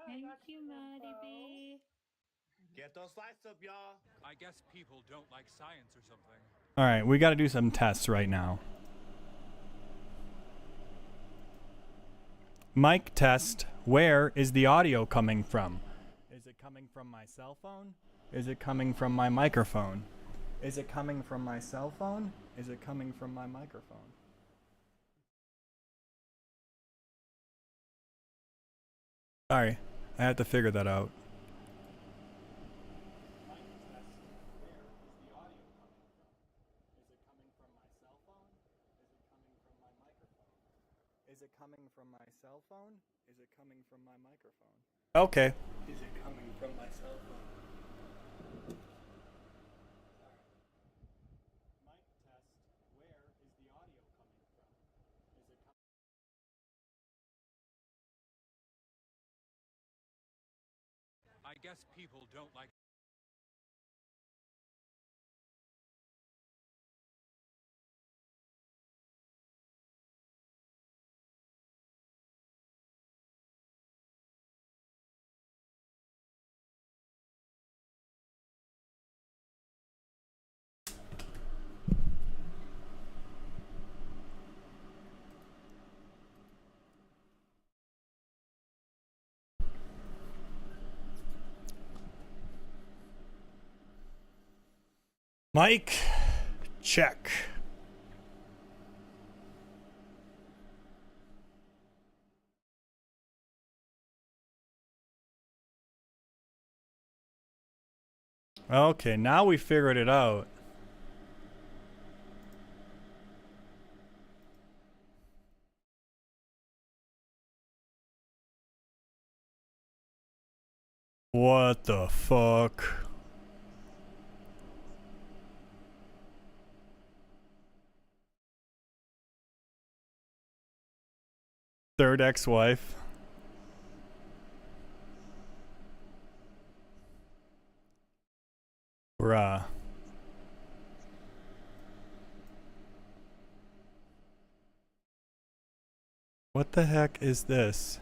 Thank you, Maddie B. Get those lights up, y'all. I guess people don't like science or something. All right, we got to do some tests right now. Mic test. Where is the audio coming from? Is it coming from my cell phone? Is it coming from my microphone? Is it coming from my cell phone? Is it coming from my microphone? Sorry, I had to figure that out. Is it coming from my cell phone? Is it coming from my microphone? Okay. Is it coming from my cell phone? Mic test. Where is the audio coming from? Is it coming? I guess people don't like. Mic check. Okay, now we figured it out. What the fuck? Third ex-wife. Bruh. What the heck is this?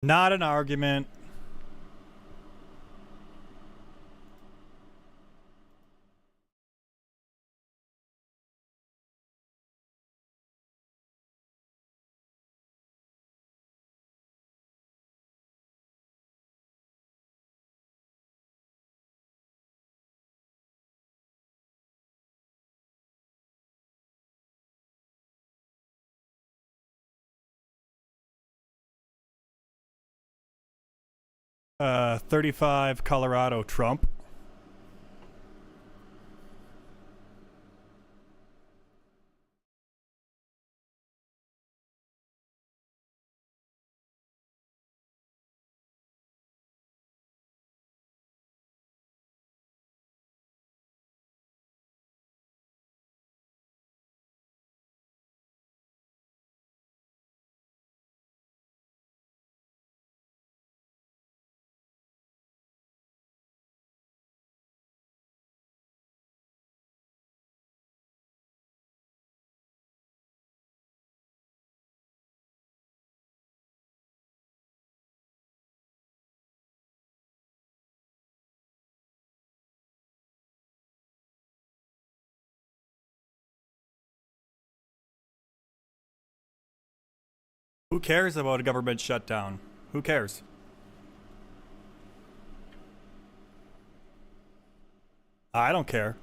Not an argument. Uh, 35 Colorado Trump. Who cares about a government shutdown? Who cares? I don't care.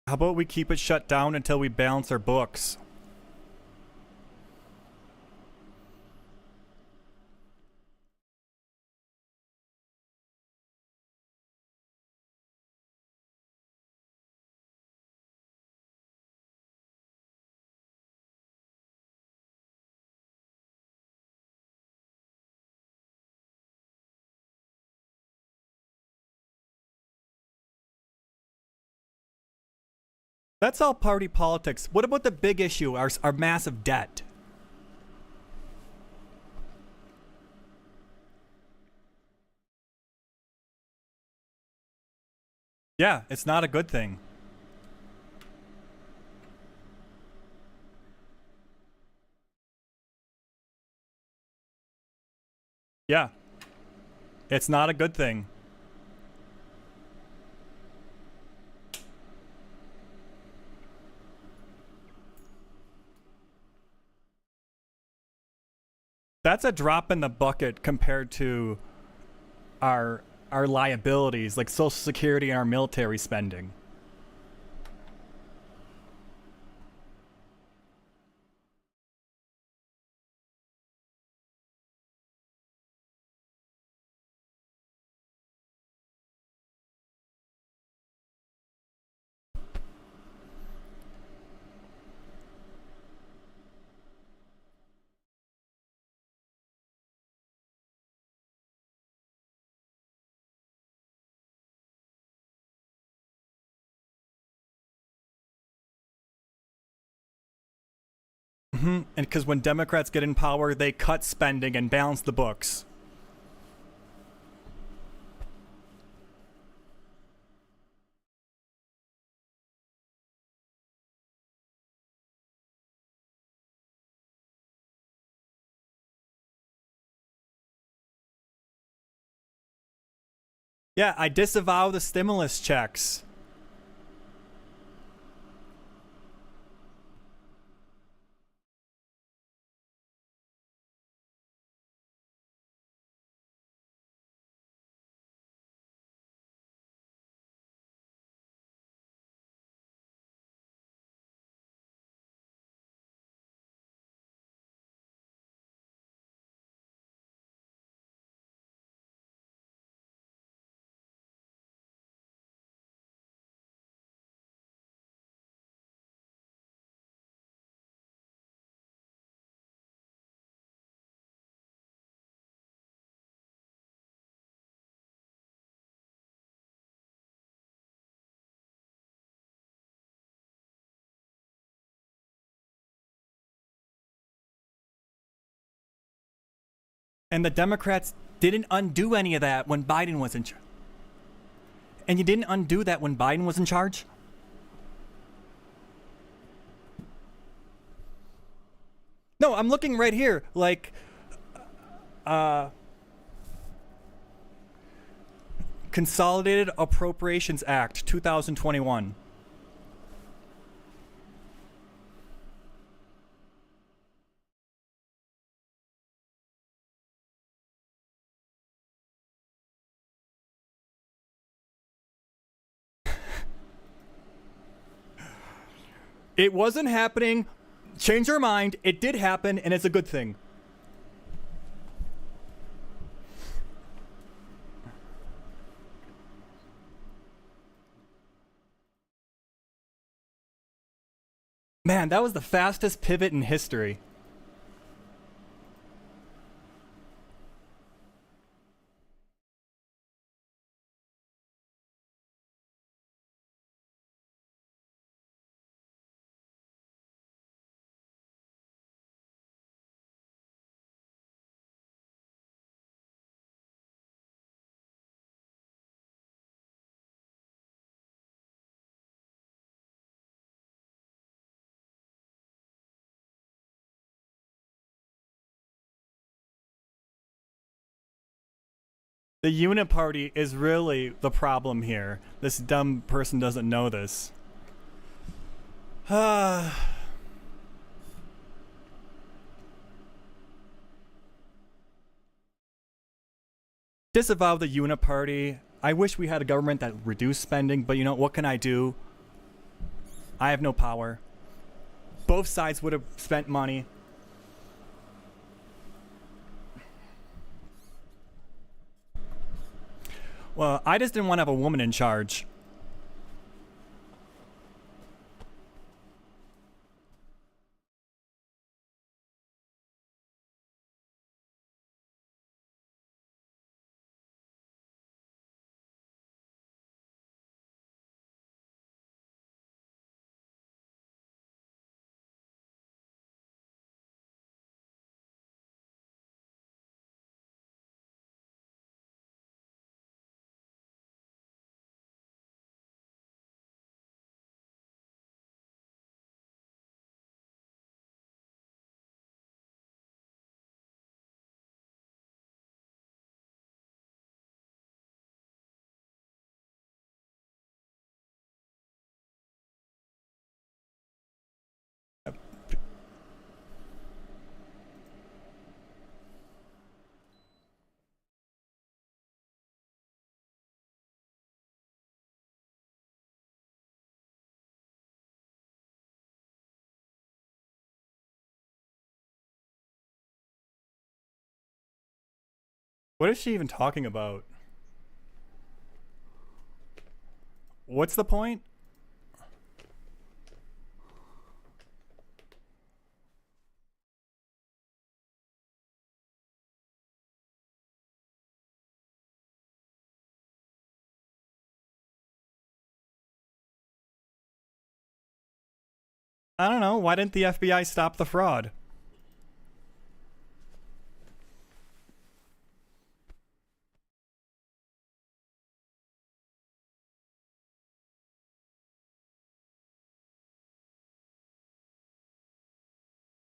How about we keep it shut down until we balance our books? That's all party politics. What about the big issue, our massive debt? Yeah, it's not a good thing. Yeah, it's not a good thing. That's a drop in the bucket compared to our liabilities, like Social Security and our military spending. And because when Democrats get in power, they cut spending and balance the books. Yeah, I disavow the stimulus checks. And the Democrats didn't undo any of that when Biden was in charge. And you didn't undo that when Biden was in charge? No, I'm looking right here. Like, Consolidated Appropriations Act 2021. It wasn't happening. Change your mind. It did happen, and it's a good thing. Man, that was the fastest pivot in history. The unit party is really the problem here. This dumb person doesn't know this. Disavow the unit party. I wish we had a government that reduced spending, but you know, what can I do? I have no power. Both sides would have spent money. Well, I just didn't want to have a woman in charge. What is she even talking about? What's the point? I don't know. Why didn't the FBI stop the fraud?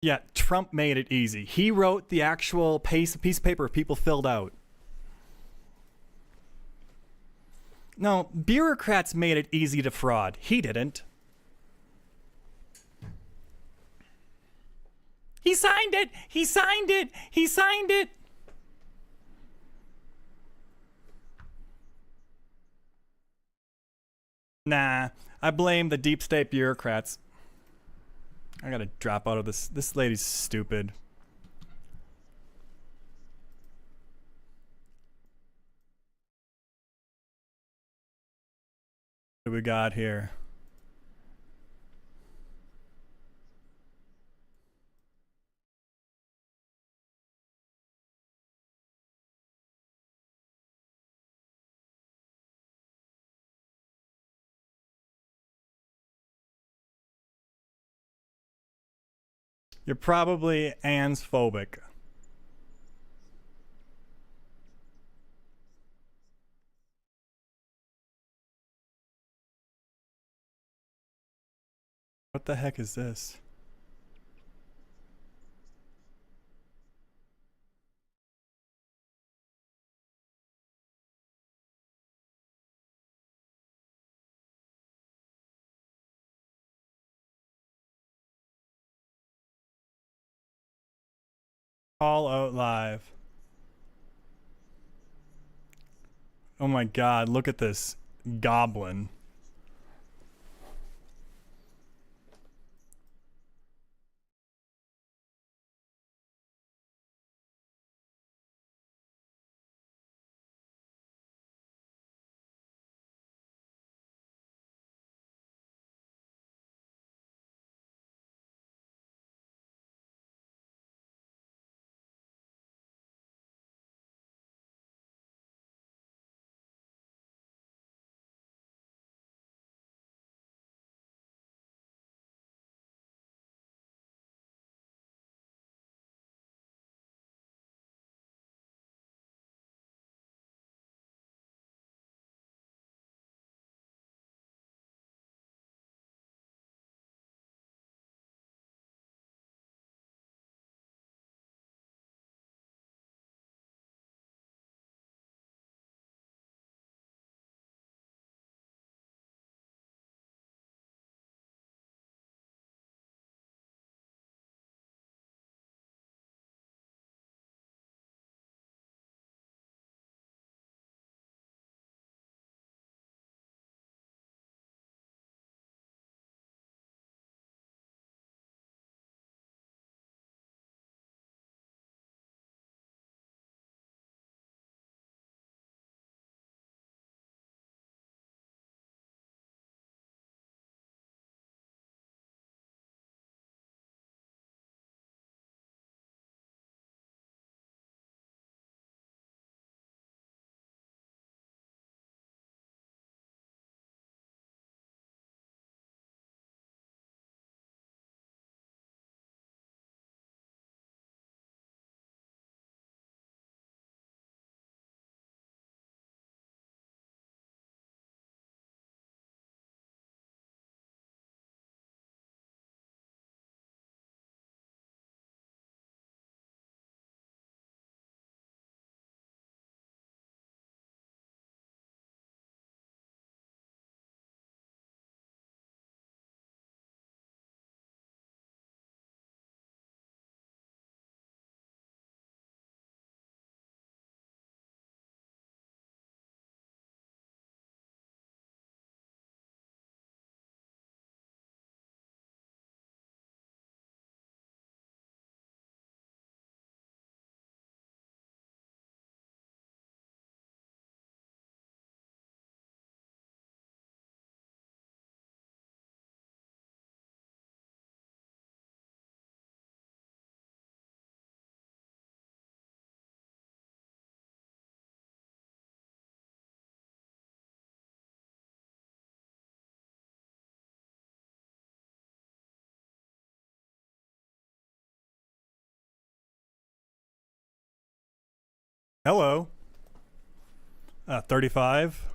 Yeah, Trump made it easy. He wrote the actual piece of paper people filled out. No, bureaucrats made it easy to fraud. He didn't. He signed it! He signed it! He signed it! Nah, I blame the deep state bureaucrats. I gotta drop out of this. This lady's stupid. What do we got here? You're probably ansphobic. What the heck is this? Call out live. Oh my god, look at this goblin. Hello. 35.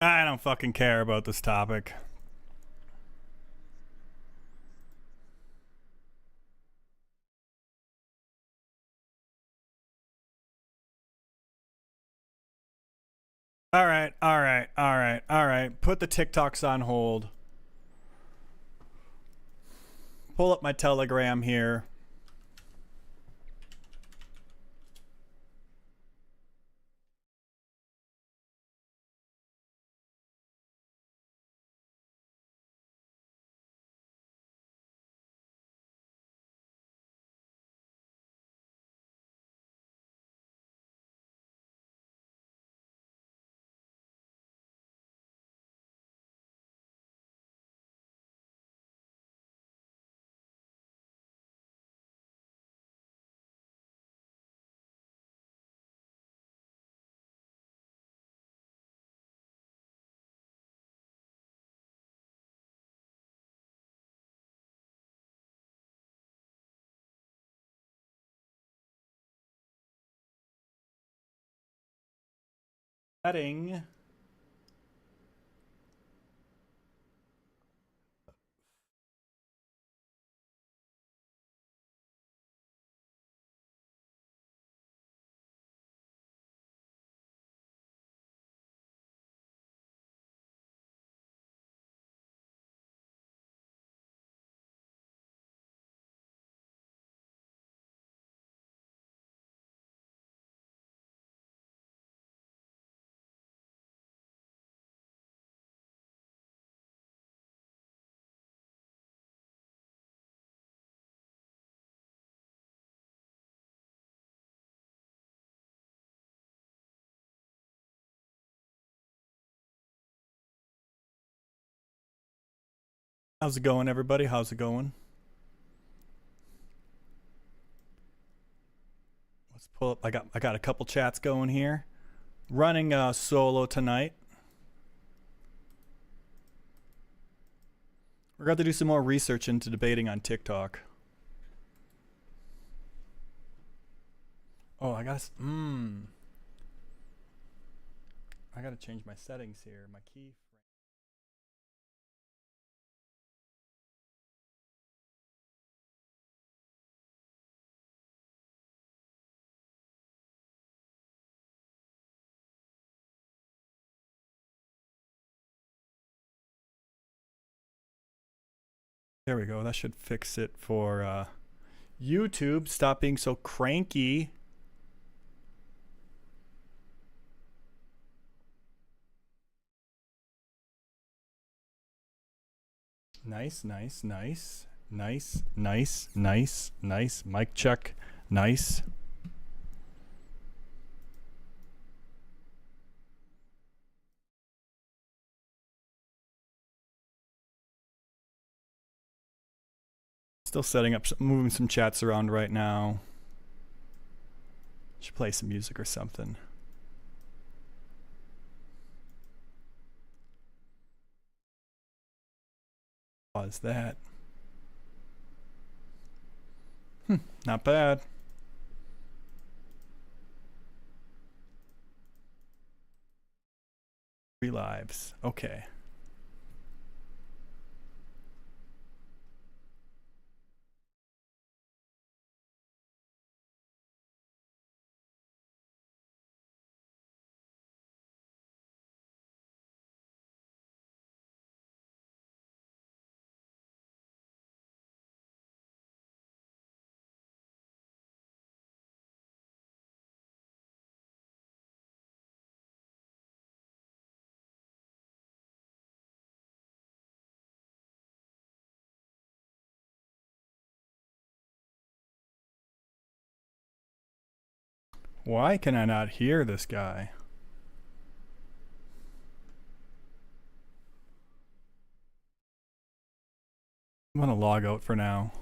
I don't fucking care about this topic. All right, all right, all right, all right. Put the TikToks on hold. Pull up my Telegram here. Setting. How's it going, everybody? How's it going? Let's pull up. I got a couple chats going here. Running solo tonight. We're going to do some more research into debating on TikTok. Oh, I gotta change my settings here. My key. There we go. That should fix it for YouTube. Stop being so cranky. Nice, nice, nice. Nice, nice, nice, nice. Mic check. Nice. Still setting up, moving some chats around right now. Should play some music or something. Pause that. Not bad. 3 lives. Okay. Why can I not hear this guy? I'm gonna log out for now.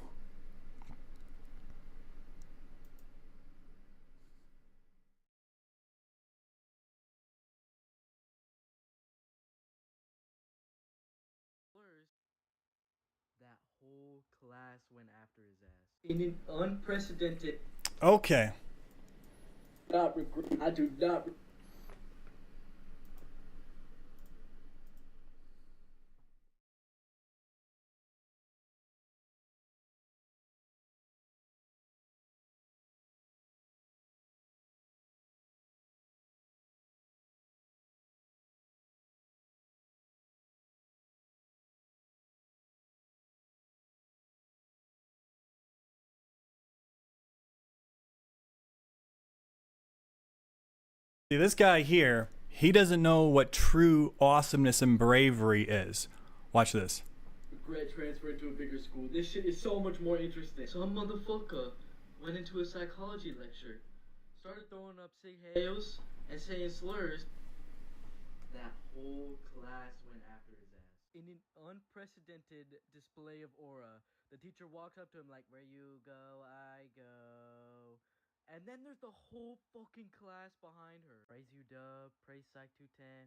That whole class went after his ass. In an unprecedented. Okay. I do not. See, this guy here, he doesn't know what true awesomeness and bravery is. Watch this. Regret transferring to a bigger school. This shit is so much more interesting. Some motherfucker went into a psychology lecture, started throwing up sig hails and saying slurs. That whole class went after his ass. In an unprecedented display of aura, the teacher walks up to him like, "Where you go, I go." And then there's the whole fucking class behind her. Praise you, Dub. Praise Psych 210.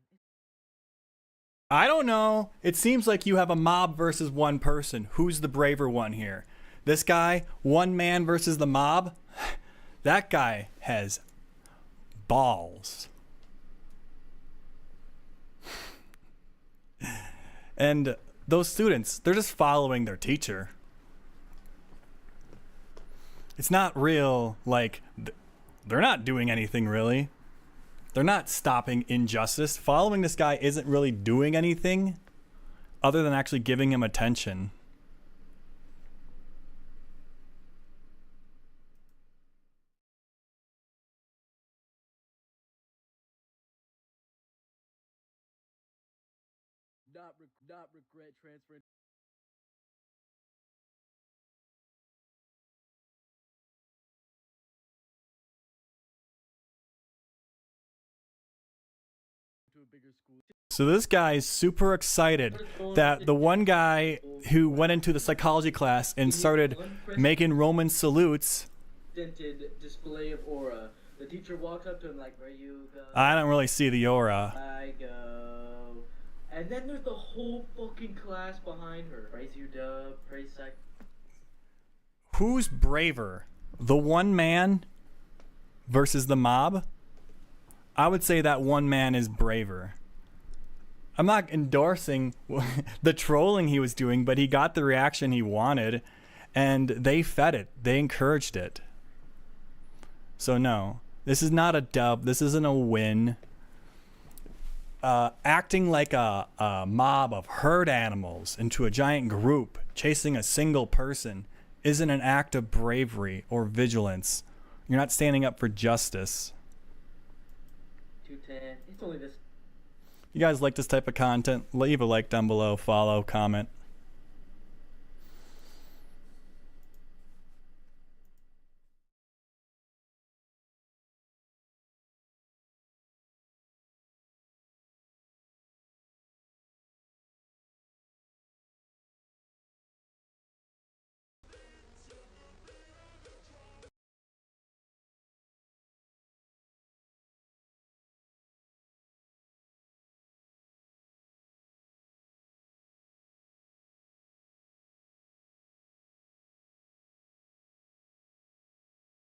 I don't know. It seems like you have a mob versus one person. Who's the braver one here? This guy, one man versus the mob? That guy has balls. And those students, they're just following their teacher. It's not real, like, they're not doing anything really. They're not stopping injustice. Following this guy isn't really doing anything other than actually giving him attention. Not regret transferring to a bigger school. So this guy is super excited that the one guy who went into the psychology class and started making Roman salutes. Display of aura. The teacher walks up to him like, "Where you go?" I don't really see the aura. I go. And then there's the whole fucking class behind her. Praise you, Dub. Praise Psych. Who's braver? The one man versus the mob? I would say that one man is braver. I'm not endorsing the trolling he was doing, but he got the reaction he wanted, and they fed it. They encouraged it. So no, this is not a dub. This isn't a win. Acting like a mob of herd animals into a giant group, chasing a single person, isn't an act of bravery or vigilance. You're not standing up for justice. 210. It's only this. You guys like this type of content? Leave a like down below, follow, comment.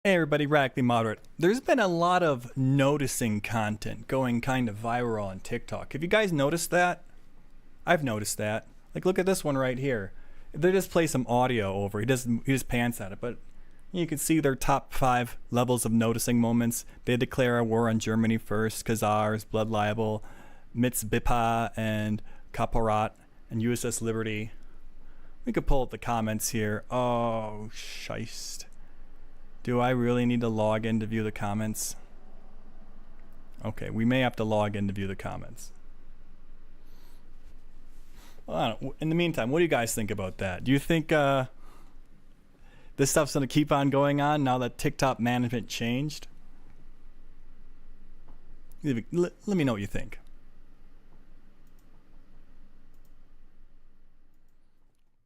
Hey everybody, Radically Moderate. There's been a lot of noticing content going kind of viral on TikTok. Have you guys noticed that? I've noticed that. Like, look at this one right here. They just play some audio over. He just pants at it, but you can see their top 5 levels of noticing moments. They declare a war on Germany first, Khazars, Blood Libel, Mitzbipa, and Kaparat, and USS Liberty. We could pull up the comments here. Oh, scheist. Do I really need to log in to view the comments? Okay, we may have to log in to view the comments. Well, I don't know. In the meantime, what do you guys think about that? Do you think this stuff's going to keep on going on now that TikTok management changed? Let me know what you think.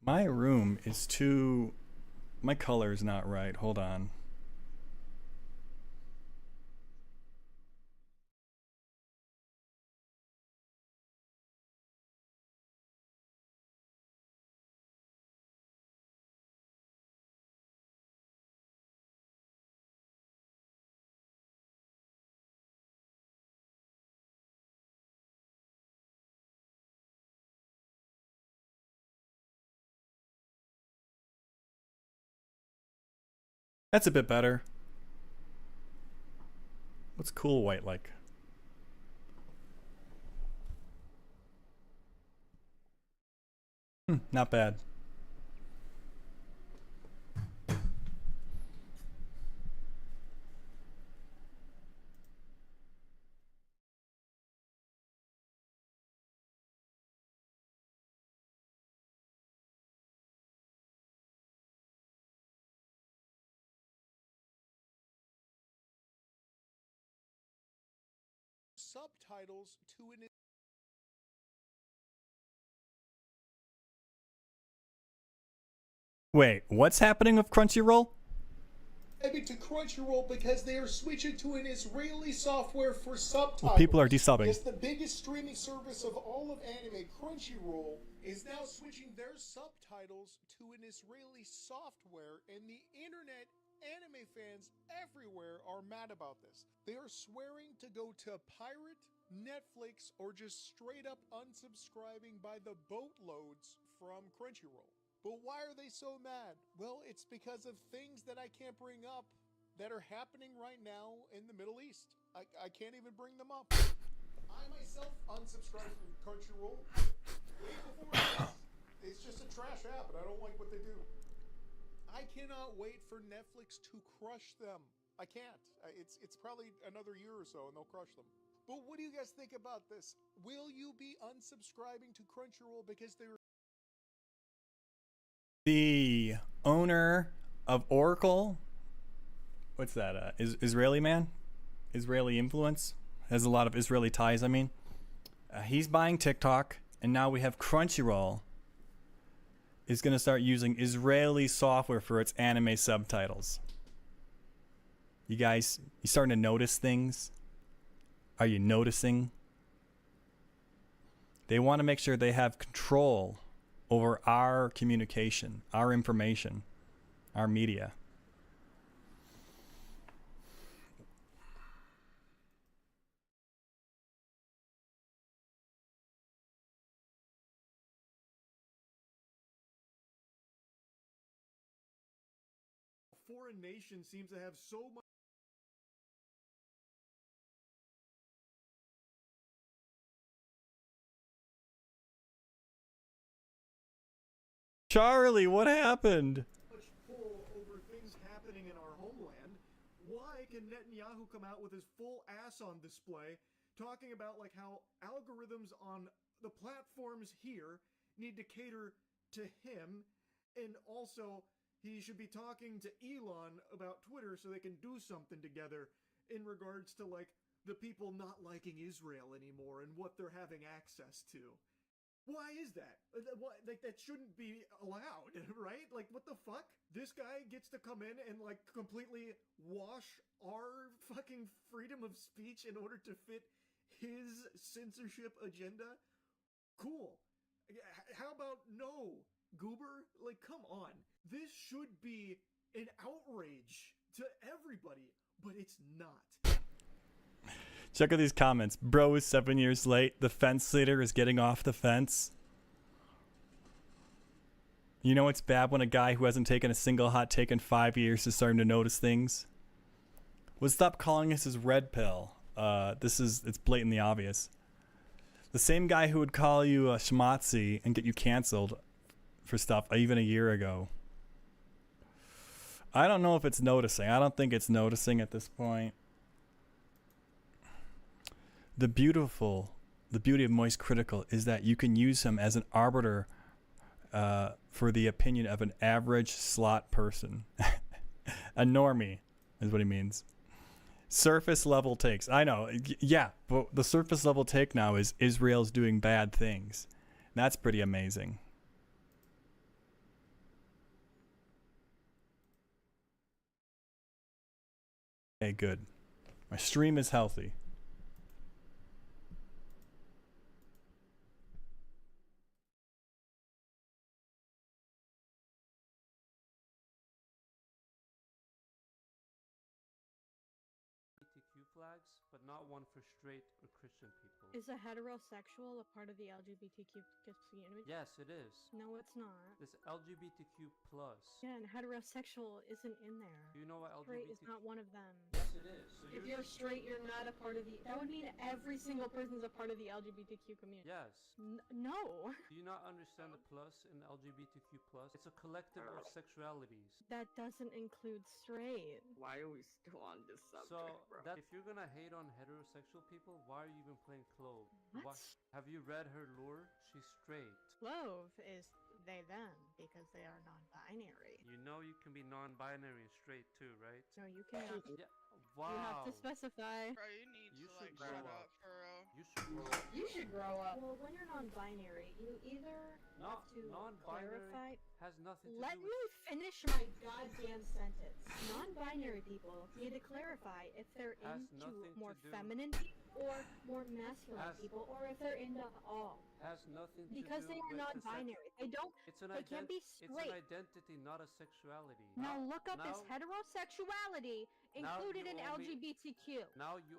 My room is too... My color is not right. Hold on. That's a bit better. What's cool white like? Not bad. Subtitles to an... Wait, what's happening with Crunchyroll? to Crunchyroll because they are switching to an Israeli software for subtitles. Well, people are desubbing. It's the biggest streaming service of all of anime. Crunchyroll is now switching their subtitles to an Israeli software, and the internet anime fans everywhere are mad about this. They are swearing to go to pirate, Netflix, or just straight up unsubscribing by the boatloads from Crunchyroll. But why are they so mad? Well, it's because of things that I can't bring up that are happening right now in the Middle East. I can't even bring them up. I myself unsubscribed from Crunchyroll way before this. It's just a trash app and I don't like what they do. I cannot wait for Netflix to crush them. I can't. It's probably another year or so and they'll crush them. But what do you guys think about this? Will you be unsubscribing to Crunchyroll because they're... The owner of Oracle, what's that? Israeli man? Israeli influence? Has a lot of Israeli ties, I mean. He's buying TikTok, and now we have Crunchyroll is going to start using Israeli software for its anime subtitles. You guys, you starting to notice things? Are you noticing? They want to make sure they have control over our communication, our information, our media. Foreign nation seems to have so much... Charlie, what happened? much pull over things happening in our homeland. Why can Netanyahu come out with his full ass on display talking about like how algorithms on the platforms here need to cater to him, and also he should be talking to Elon about Twitter so they can do something together in regards to like the people not liking Israel anymore and what they're having access to. Why is that? Like, that shouldn't be allowed, right? Like, what the fuck? This guy gets to come in and, like, completely wash our fucking freedom of speech in order to fit his censorship agenda? Cool. How about no, goober? Like, come on. This should be an outrage to everybody, but it's not. Check out these comments. Bro is 7 years late. The fence sitter is getting off the fence. You know it's bad when a guy who hasn't taken a single hot take in 5 years is starting to notice things? Well, stop calling us his red pill. It's blatantly obvious. The same guy who would call you a schmatzi and get you canceled for stuff even a year ago. I don't know if it's noticing. I don't think it's noticing at this point. The beauty of Moist Critical is that you can use him as an arbiter for the opinion of an average slot person. A normie is what he means. Surface level takes. I know. Yeah, but the surface level take now is Israel's doing bad things. That's pretty amazing. Okay, good. My stream is healthy. Flags, but not one for straight or Christian people. Is a heterosexual a part of the LGBTQ community? Yes, it is. No, it's not. This LGBTQ plus. Yeah, and heterosexual isn't in there. Do you know what Straight LGBTQ is not one of them. Yes, it is. So If you're straight, you're not a part of the. That would mean every single person is a part of the LGBTQ community. Yes. No. Do you not understand the plus in LGBTQ plus? It's a collective of sexualities. That doesn't include straight. Why are we still on this subject, So bro? that if you're gonna hate on heterosexual people, why are you even playing Clove? What? Have you read her lore? She's straight. Clove is they them because they are non-binary. You know you can be non-binary and straight too, right? No, you cannot. Yeah. Wow. You have to specify. Bro, you need You to should like grow shut up. up for real. You should grow up. You should grow up. Well, when you're non-binary, you either have to Non-binary clarify. has nothing to Let do me with... finish my goddamn sentence. Non-binary people need to clarify if they're Has into nothing to more do- feminine or more masculine Has- people, or if they're into all. Has nothing to Because do they are with the non-binary. They don't. It's an They can't be It's an straight. identity, not a sexuality. Now look up this now- heterosexuality now included you in only- LGBTQ. Now you...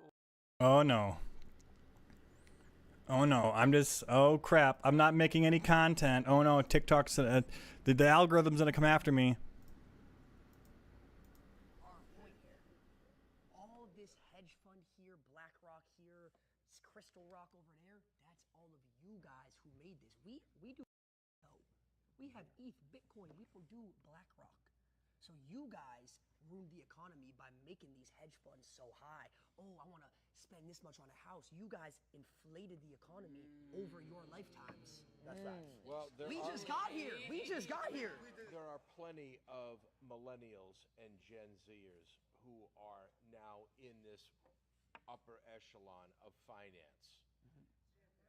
Oh no. Oh no, oh crap, I'm not making any content. Oh no, TikTok's, the algorithm's gonna come after me. Our point here. All this hedge fund here, BlackRock here, Crystal Rock over there, that's all of you guys who made this. We do though. We have ETH, Bitcoin, we don't do BlackRock. So you guys ruined the economy by making these hedge funds so high. Oh, I want to spend this much on a house. You guys inflated the economy over your lifetimes. That's facts. Well, We just got here. We just got here. There are plenty of millennials and Gen Zers who are now in this upper echelon of finance.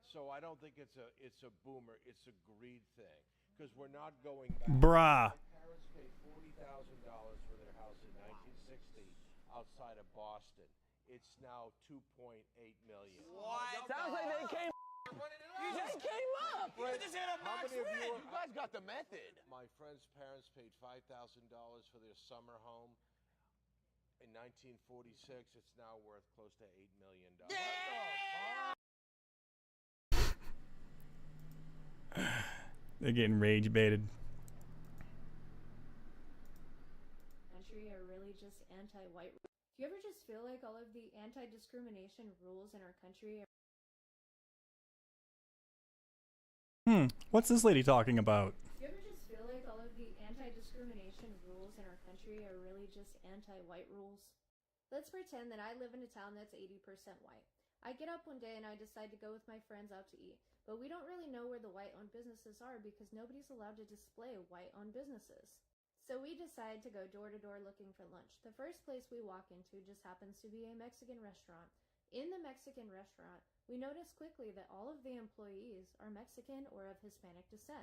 So I don't think it's a boomer, it's a greed thing. Because we're not going back. Bruh. My parents paid $40,000 for their house in 1960 outside of Boston. It's now $2.8 million. What? Sounds like they came. You just came up. You just hit a How max many of rent. you You guys got the method. My friend's parents paid $5,000 for their summer home. In 1946, it's now worth close to $8 million. They're getting rage baited. Country are really just anti-white. Do you ever just feel like all of the anti-discrimination rules in our country are... What's this lady talking about? Do you ever just feel like all of the anti-discrimination rules in our country are really just anti-white rules? Let's pretend that I live in a town that's 80% white. I get up one day and I decide to go with my friends out to eat, but we don't really know where the white-owned businesses are because nobody's allowed to display white-owned businesses. So we decide to go door to door looking for lunch. The first place we walk into just happens to be a Mexican restaurant. In the Mexican restaurant, we notice quickly that all of the employees are Mexican or of Hispanic descent.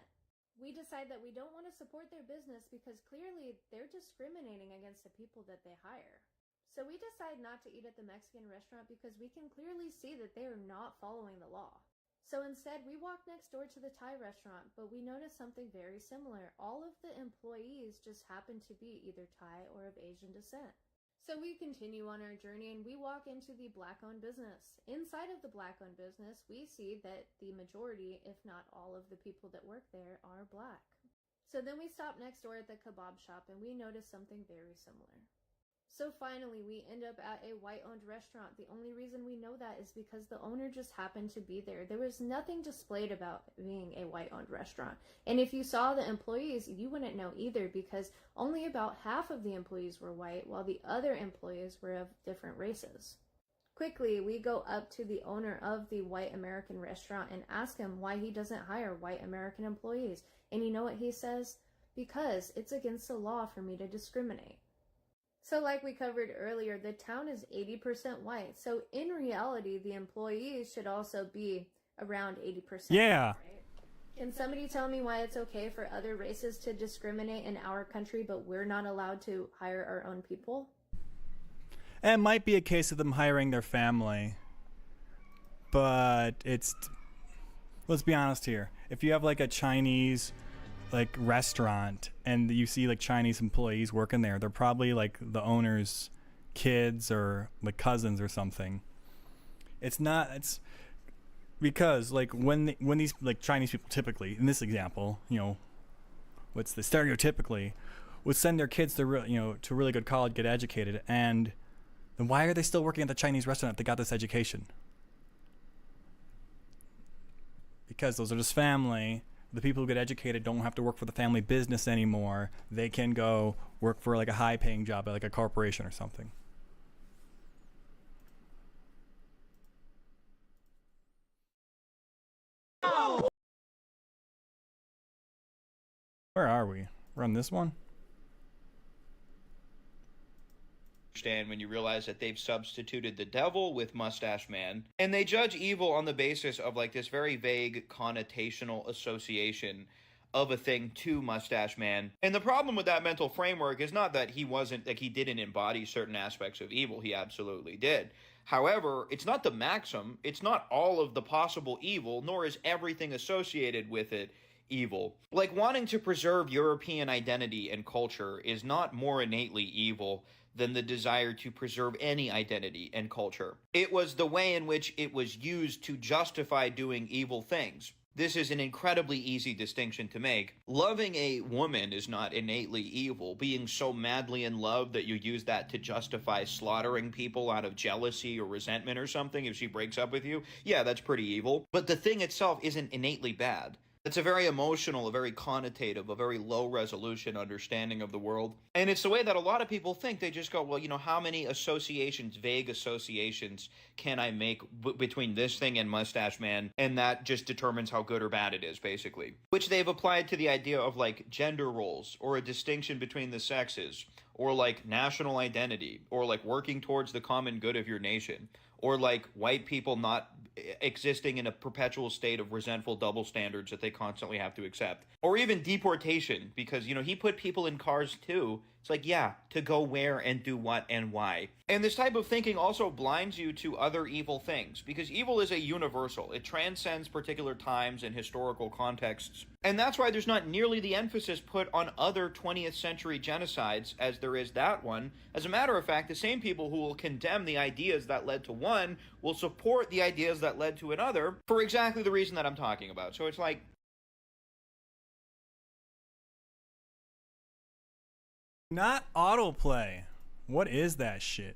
We decide that we don't want to support their business because clearly they're discriminating against the people that they hire. So we decide not to eat at the Mexican restaurant because we can clearly see that they are not following the law. So instead, we walk next door to the Thai restaurant, but we notice something very similar. All of the employees just happen to be either Thai or of Asian descent. So we continue on our journey and we walk into the black-owned business. Inside of the black-owned business, we see that the majority, if not all of the people that work there are black. So then we stop next door at the kebab shop and we notice something very similar. So finally, we end up at a white-owned restaurant. The only reason we know that is because the owner just happened to be there. There was nothing displayed about being a white-owned restaurant. And if you saw the employees, you wouldn't know either because only about half of the employees were white, while the other employees were of different races. Quickly, we go up to the owner of the white American restaurant and ask him why he doesn't hire white American employees. And you know what he says? Because it's against the law for me to discriminate. So like we covered earlier, the town is 80% white. So in reality, the employees should also be around 80%. Yeah. Right? Can somebody tell me why it's okay for other races to discriminate in our country, but we're not allowed to hire our own people? And it might be a case of them hiring their family. But it's... Let's be honest here. If you have like a Chinese... like restaurant and you see like Chinese employees working there, they're probably like the owner's kids or like cousins or something. It's because like when these like Chinese people typically, in this example, you know, what's the stereotypically would send their kids to to a really good college, get educated, and then why are they still working at the Chinese restaurant if they got this education? Because those are just family. The people who get educated don't have to work for the family business anymore. They can go work for like a high-paying job at like a corporation or something. Where are we? We're on this one? Understand when you realize that they've substituted the devil with Mustache Man, and they judge evil on the basis of like this very vague connotational association of a thing to Mustache Man. And the problem with that mental framework is not that he didn't embody certain aspects of evil. He absolutely did. However, it's not the maxim, it's not all of the possible evil, nor is everything associated with it evil. Like wanting to preserve European identity and culture is not more innately evil than the desire to preserve any identity and culture. It was the way in which it was used to justify doing evil things. This is an incredibly easy distinction to make. Loving a woman is not innately evil. Being so madly in love that you use that to justify slaughtering people out of jealousy or resentment or something if she breaks up with you, yeah, that's pretty evil. But the thing itself isn't innately bad. It's a very emotional, a very connotative, a very low-resolution understanding of the world. And it's the way that a lot of people think. They just go, well, you know, how many associations, vague associations, can I make between this thing and Mustache Man? And that just determines how good or bad it is, basically. Which they've applied to the idea of, like, gender roles, or a distinction between the sexes, or, like, national identity, or, like, working towards the common good of your nation, or, like, white people not existing in a perpetual state of resentful double standards that they constantly have to accept. Or even deportation, because, you know, he put people in cars too. It's like, yeah, to go where and do what and why. And this type of thinking also blinds you to other evil things, because evil is a universal. It transcends particular times and historical contexts. And that's why there's not nearly the emphasis put on other 20th century genocides as there is that one. As a matter of fact, the same people who will condemn the ideas that led to one will support the ideas that led to another for exactly the reason that I'm talking about. So it's like, not autoplay. What is that shit?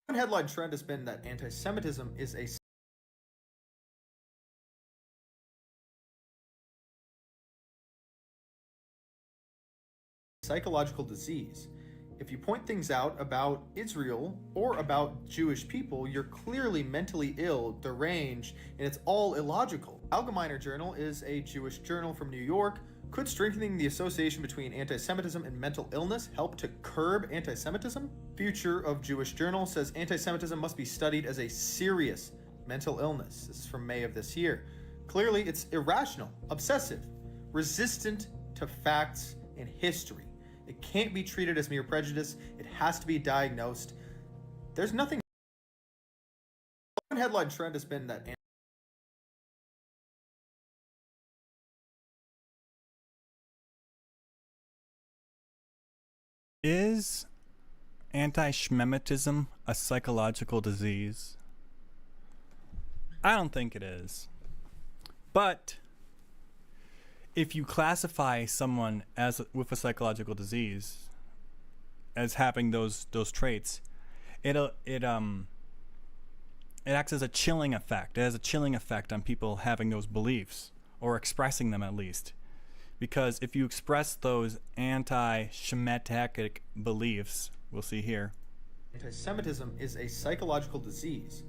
One headline trend has been that anti-Semitism is a psychological disease. If you point things out about Israel or about Jewish people, you're clearly mentally ill, deranged, and it's all illogical. Allgemeiner Journal is a Jewish journal from New York Could strengthening the association between anti-Semitism and mental illness help to curb anti-Semitism? Future of Jewish Journal says anti-Semitism must be studied as a serious mental illness. This is from May of this year. Clearly, it's irrational, obsessive, resistant to facts and history. It can't be treated as mere prejudice. It has to be diagnosed. There's nothing. One headline trend has been that is anti-Shemitism a psychological disease? I don't think it is. But if you classify someone as with a psychological disease as having those traits, it acts as a chilling effect. It has a chilling effect on people having those beliefs, or expressing them at least. Because if you express those anti-Shemitic beliefs, we'll see here. Anti-Semitism is a psychological disease.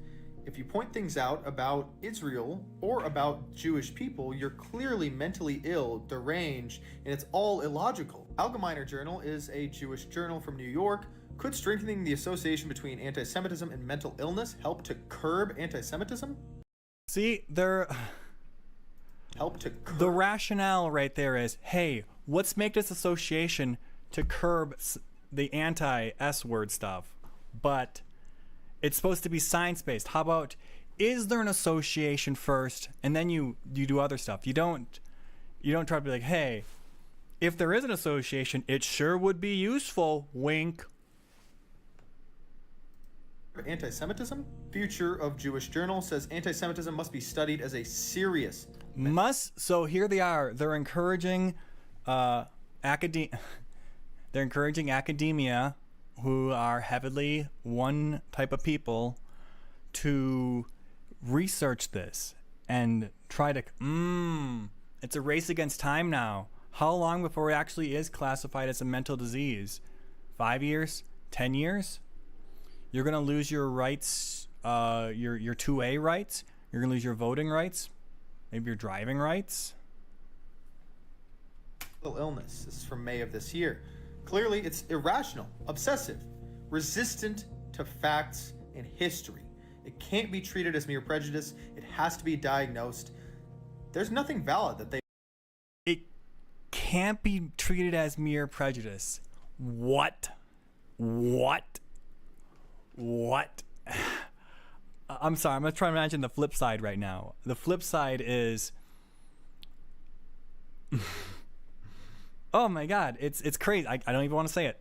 If you point things out about Israel or about Jewish people, you're clearly mentally ill, deranged, and it's all illogical. Allgemeiner Journal is a Jewish journal from New York. Could strengthening the association between anti-Semitism and mental illness help to curb anti-Semitism? See, help to curb. The rationale right there is, hey, let's make this association to curb the anti-S word stuff. But it's supposed to be science-based. How about, is there an association first, and then you do other stuff? You don't try to be like, hey, if there is an association, it sure would be useful. Wink. Anti-Semitism? Future of Jewish Journal says anti-Semitism must be studied as a serious. So here they are. They're encouraging academia, who are heavily one type of people, to research this and try to it's a race against time now. How long before it actually is classified as a mental disease? 5 years? 10 years? You're gonna lose your rights, your 2A rights. You're gonna lose your voting rights, maybe your driving rights. Illness. This is from May of this year. Clearly, it's irrational, obsessive, resistant to facts and history. It can't be treated as mere prejudice. It has to be diagnosed. There's nothing valid that they. It can't be treated as mere prejudice. What? I'm sorry, I'm gonna try to imagine the flip side right now. The flip side is oh my god, it's crazy. I don't even want to say it.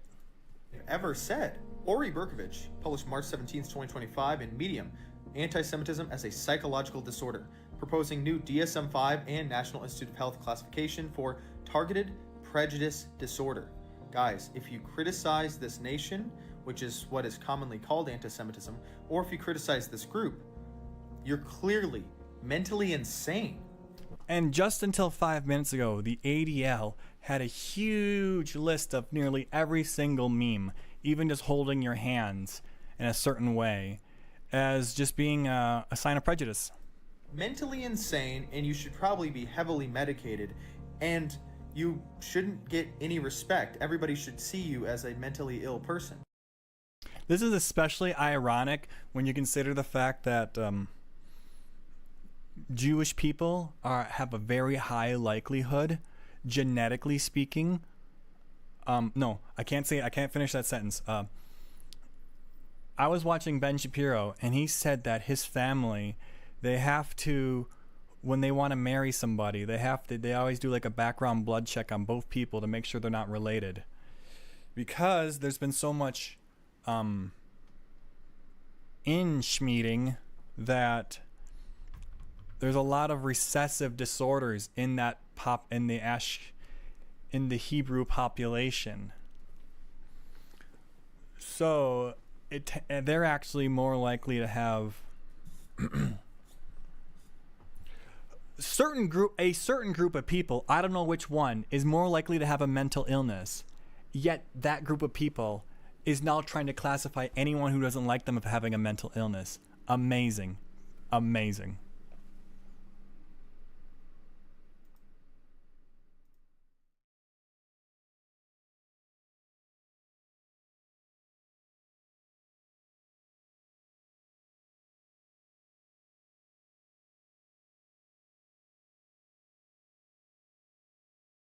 Ever said. Ori Berkovich published March 17th, 2025 in Medium, Anti-Semitism as a Psychological Disorder, proposing new DSM-5 and National Institute of Health classification for targeted prejudice disorder. Guys, if you criticize this nation, which is what is commonly called anti-Semitism, or if you criticize this group, you're clearly mentally insane. And just until 5 minutes ago, the ADL had a huge list of nearly every single meme, even just holding your hands in a certain way, as just being a sign of prejudice. Mentally insane, and you should probably be heavily medicated, and you shouldn't get any respect. Everybody should see you as a mentally ill person. This is especially ironic when you consider the fact that Jewish people have a very high likelihood, genetically speaking. No, I can't finish that sentence. I was watching Ben Shapiro, and he said that his family, they have to, when they want to marry somebody, they always do like a background blood check on both people to make sure they're not related, because there's been so much in-schmeating that there's a lot of recessive disorders in that in the Hebrew population. So they're actually more likely to have a certain group of people, I don't know which one, is more likely to have a mental illness. Yet that group of people is now trying to classify anyone who doesn't like them as having a mental illness. Amazing. Amazing.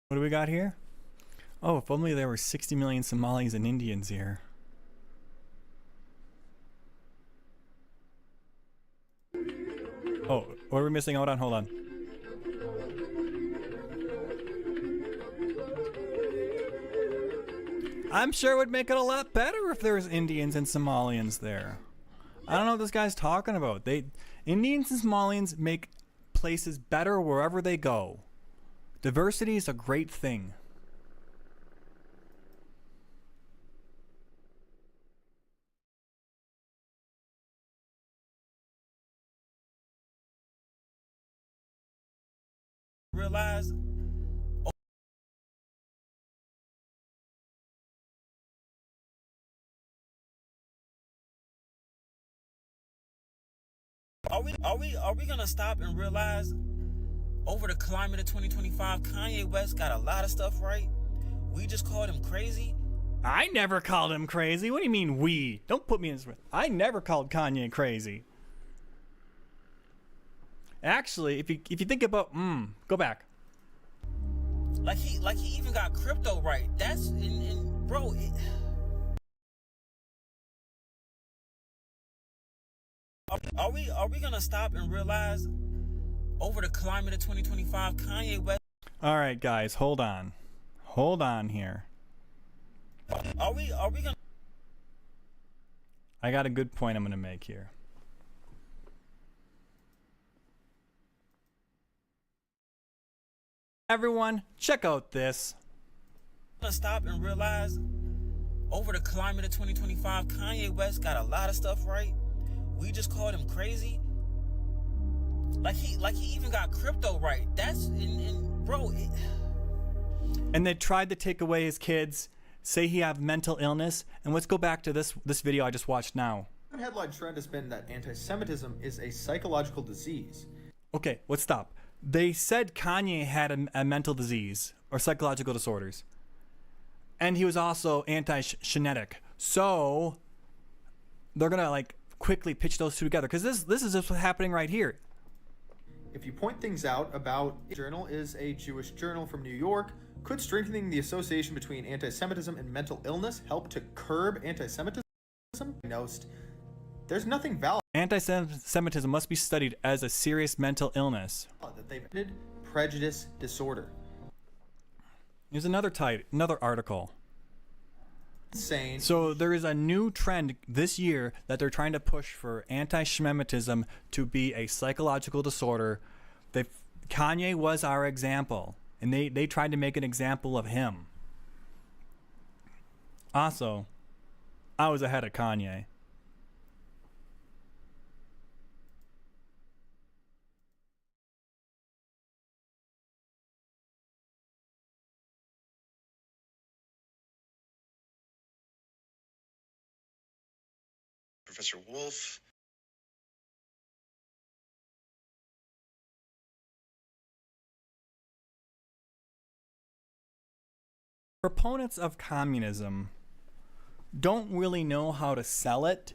What do we got here? Oh, if only there were 60 million Somalis and Indians here. Oh, what are we missing out on? Hold on. I'm sure it would make it a lot better if there was Indians and Somalians there. I don't know what this guy's talking about. Indians and Somalians make places better wherever they go. Diversity is a great thing. Realize Are we gonna stop and realize over the climate of 2025, Kanye West got a lot of stuff right? We just called him crazy. I never called him crazy. What do you mean we? Don't put me in this. I never called Kanye crazy. Actually, if you think about go back. Like he even got crypto right. That's bro. Are we gonna stop and realize over the climate of 2025, Kanye West? All right, guys, hold on here. Are we gonna? I got a good point I'm gonna make here. Everyone, check out this. Gonna stop and realize over the climate of 2025, Kanye West got a lot of stuff right. We just called him crazy. Like he even got crypto right. That's bro. And they tried to take away his kids, say he have mental illness. And let's go back to this video I just watched now. One headline trend has been that anti-Semitism is a psychological disease. Okay, let's stop. They said Kanye had a mental disease or psychological disorders. And he was also anti-Semitic. So they're gonna like quickly pitch those two together because this is just what's happening right here. If you point things out about journal is a Jewish journal from New York, could strengthening the association between anti-Semitism and mental illness help to curb anti-Semitism? There's nothing valid. Anti-Semitism must be studied as a serious mental illness. That they've admitted prejudice disorder. Here's another article. Insane. So there is a new trend this year that they're trying to push for anti-Semitism to be a psychological disorder. Kanye was our example, and they tried to make an example of him. Also, I was ahead of Kanye. Professor Wolf. Proponents of communism don't really know how to sell it.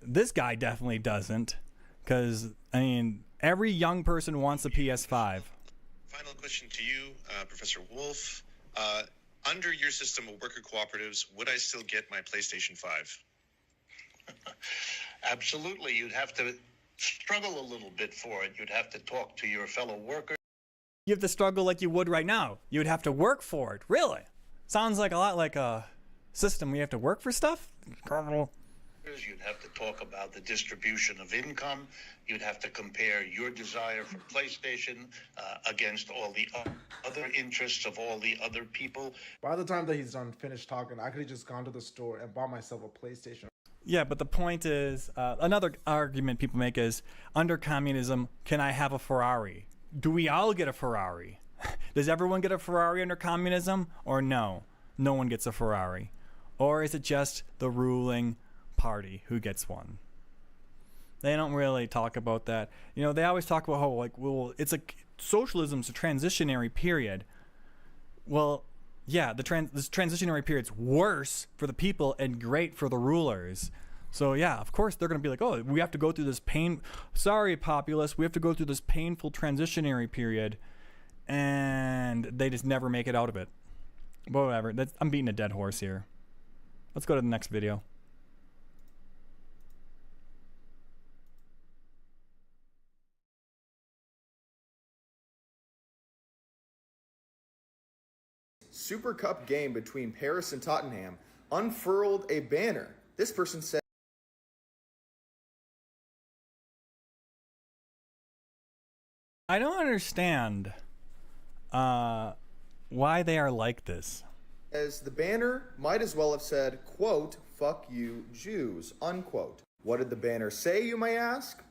This guy definitely doesn't, because, I mean, every young person wants a PS5. Final question to you, Professor Wolf. Under your system of worker cooperatives, would I still get my PlayStation 5? Absolutely. You'd have to struggle a little bit for it. You'd have to talk to your fellow workers. You have to struggle like you would right now. You would have to work for it. Really? Sounds like a lot like a system where you have to work for stuff? You'd have to talk about the distribution of income. You'd have to compare your desire for PlayStation against all the other interests of all the other people. By the time that he's done finished talking, I could have just gone to the store and bought myself a PlayStation. Yeah, but the point is, another argument people make is, under communism, can I have a Ferrari? Do we all get a Ferrari? Does everyone get a Ferrari under communism? Or no? No one gets a Ferrari. Or is it just the ruling party who gets one? They don't really talk about that. You know, they always talk about how, like, well, it's a socialism's a transitionary period. Well, yeah, this transitionary period's worse for the people and great for the rulers. So yeah, of course they're going to be like, oh, we have to go through this sorry, populace, we have to go through this painful transitionary period. and they just never make it out of it. But whatever. I'm beating a dead horse here. Let's go to the next video. Super Cup game between Paris and Tottenham unfurled a banner. This person said, I don't understand why they are like this. as the banner might as well have said, quote, fuck you Jews, unquote. What did the banner say, you may ask?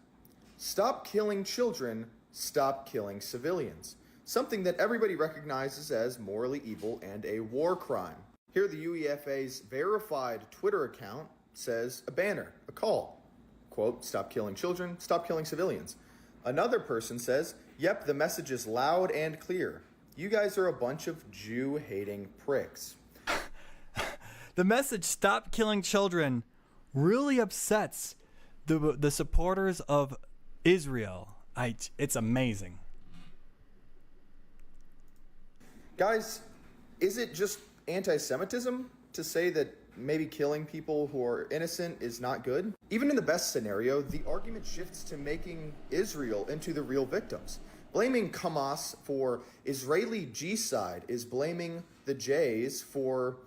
Stop killing children, stop killing civilians. Something that everybody recognizes as morally evil and a war crime. Here the UEFA's verified Twitter account says a banner, a call. Quote, stop killing children, stop killing civilians. Another person says, yep, the message is loud and clear. You guys are a bunch of Jew-hating pricks. The message, stop killing children, really upsets the supporters of Israel. It's amazing. Guys, is it just anti-Semitism to say that maybe killing people who are innocent is not good? Even in the best scenario, the argument shifts to making Israel into the real victims. Blaming Hamas for Israeli G-side is blaming the Jays for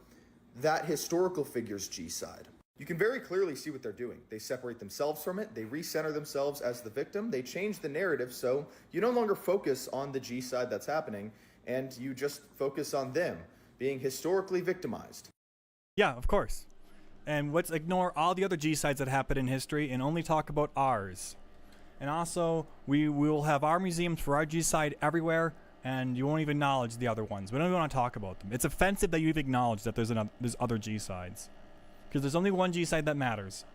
that historical figure's G-side. You can very clearly see what they're doing. They separate themselves from it, they recenter themselves as the victim, they change the narrative so you no longer focus on the G-side that's happening, and you just focus on them being historically victimized. Yeah, of course. And let's ignore all the other G-sides that happen in history and only talk about ours. And also, we will have our museums for our G-side everywhere, and you won't even acknowledge the other ones. We don't even want to talk about them. It's offensive that you've acknowledged that there's other G-sides. Because there's only one G-side that matters.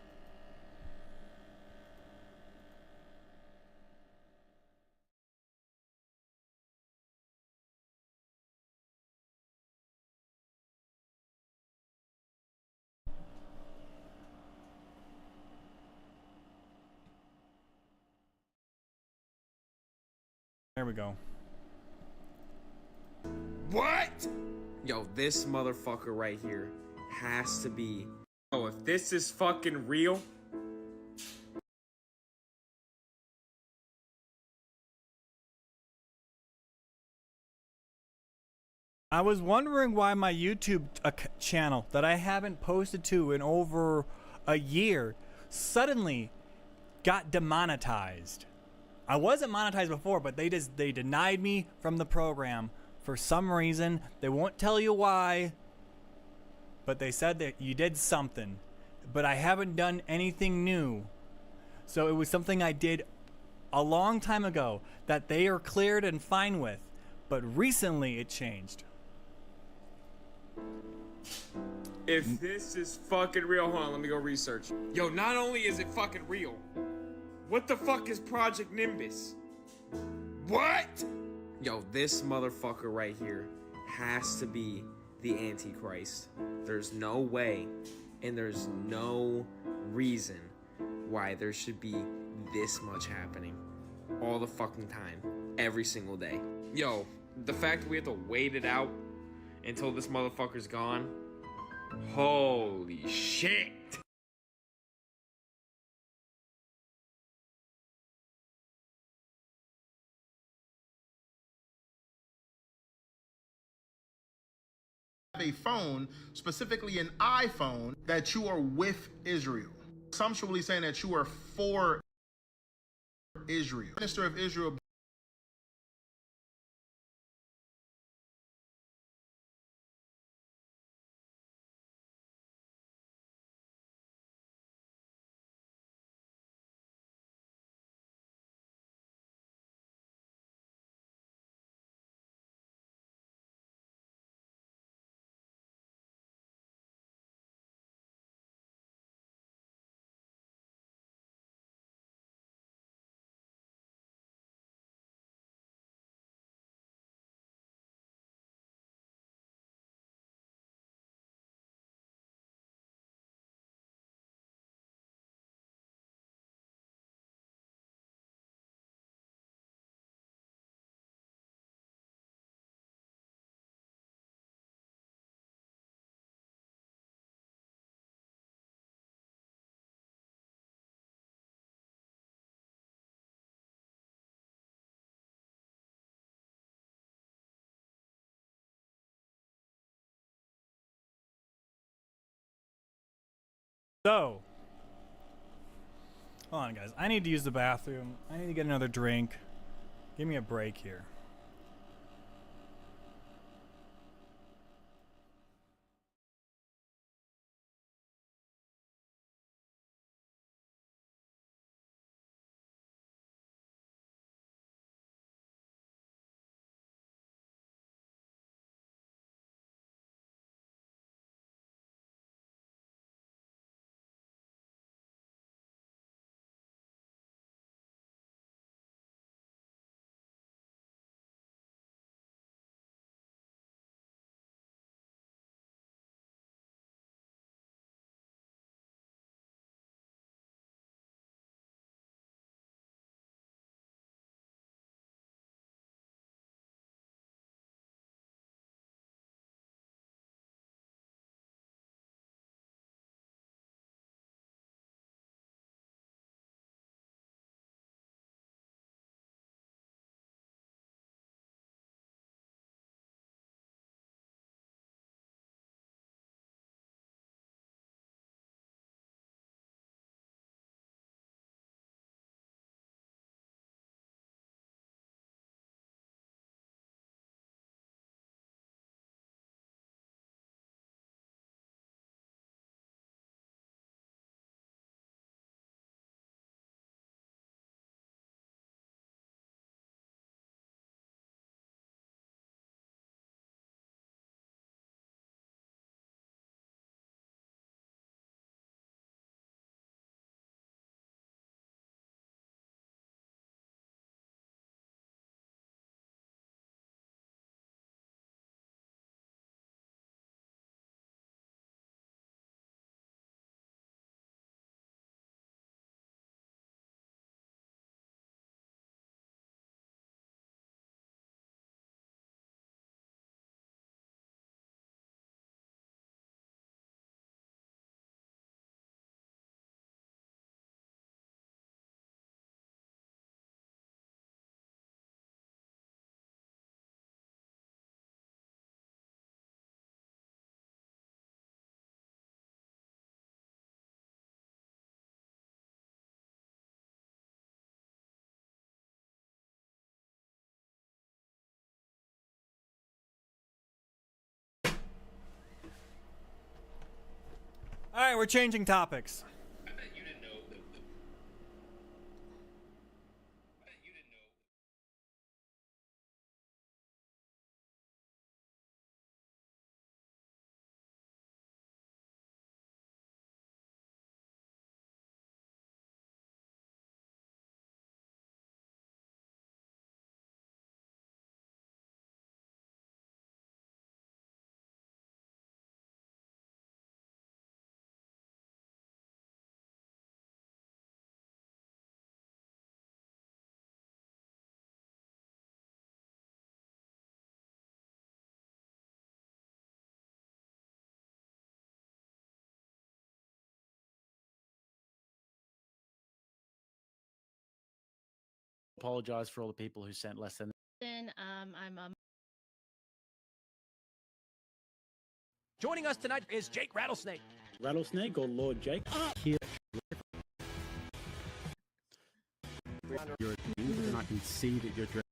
There we go. What? Yo, this motherfucker right here has to be. Oh, if this is fucking real. I was wondering why my YouTube channel that I haven't posted to in over a year suddenly got demonetized. I wasn't monetized before, but they denied me from the program for some reason. They won't tell you why, but they said that you did something. But I haven't done anything new. So it was something I did a long time ago that they are cleared and fine with. But recently it changed. If this is fucking real, hold on, let me go research. Yo, not only is it fucking real, what the fuck is Project Nimbus? What? Yo, this motherfucker right here has to be the Antichrist. There's no way and there's no reason why there should be this much happening all the fucking time, every single day. Yo, the fact that we have to wait it out until this motherfucker's gone, holy shit. A phone, specifically an iPhone, that you are with Israel. Some should really saying that you are for Israel. Minister of Israel So, hold on, guys. I need to use the bathroom. I need to get another drink. Give me a break here. All right, we're changing topics. Apologize for all the people who sent less than. I'm Joining us tonight is Jake Rattlesnake. Rattlesnake or Lord Jake? Here. You're a dude, and I can see that you're dressed.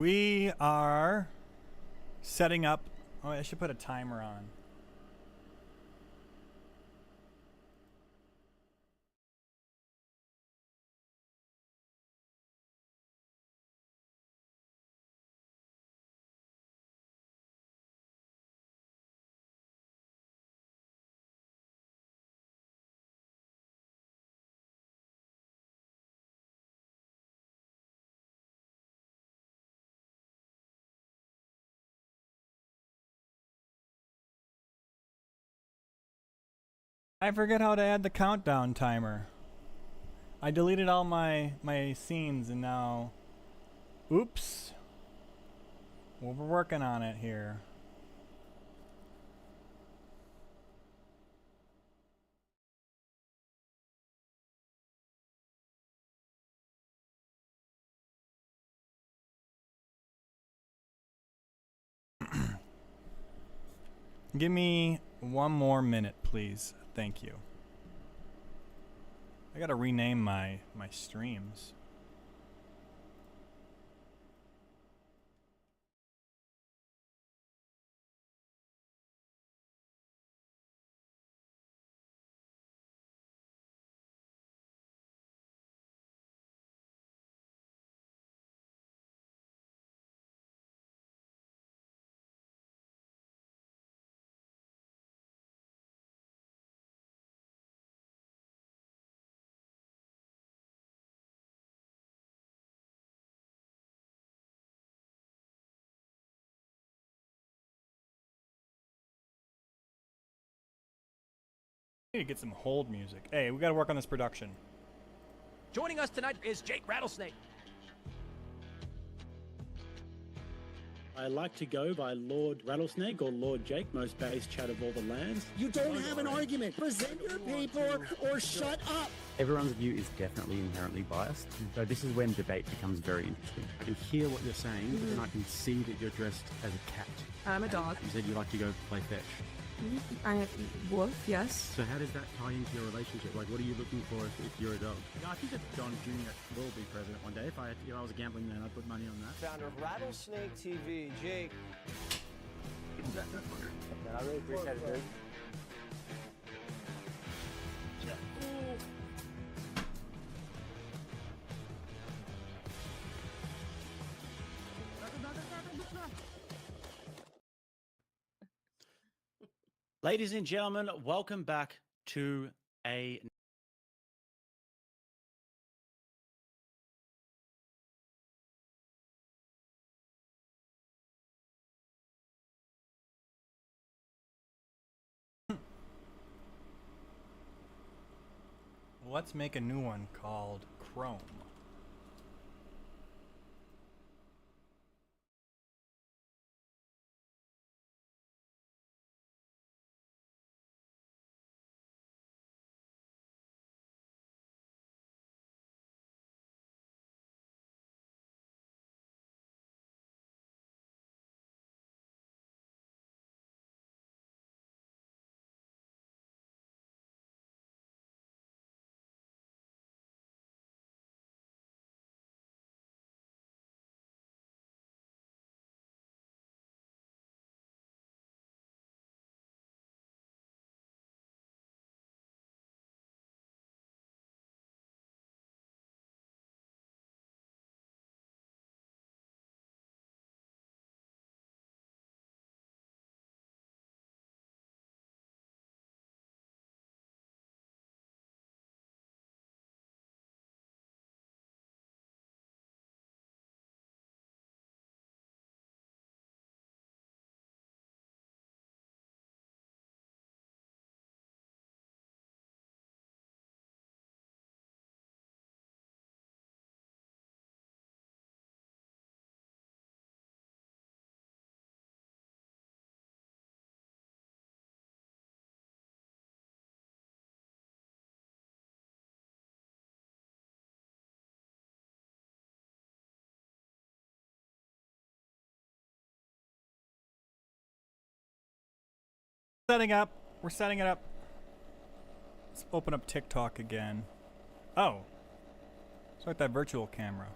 We are setting up. Oh, I should put a timer on. I forget how to add the countdown timer. I deleted all my scenes and now, oops. Well, we're working on it here. Give me 1 more minute, please. Thank you. I gotta rename my streams. I need to get some hold music. Hey, we gotta work on this production. Joining us tonight is Jake Rattlesnake. I like to go by Lord Rattlesnake or Lord Jake, most base chat of all the lands. You don't have an argument. Present your paper or shut up. Everyone's view is definitely inherently biased, so this is when debate becomes very interesting. I can hear what you're saying, but then I can see that you're dressed as a cat. I'm a dog. You said you like to go play fetch. I have wolf, yes. So how does that tie into your relationship? Like, what are you looking for if you're a dog? Yeah, I think that John Jr. will be president one day. If I was a gambling man, I'd put money on that. Founder of Rattlesnake TV, Jake. That's funny. Man, I really appreciate it, dude. Ladies and gentlemen, welcome back to a Let's make a new one called Chrome. Setting up. We're setting it up. Let's open up TikTok again. Oh. It's like that virtual camera.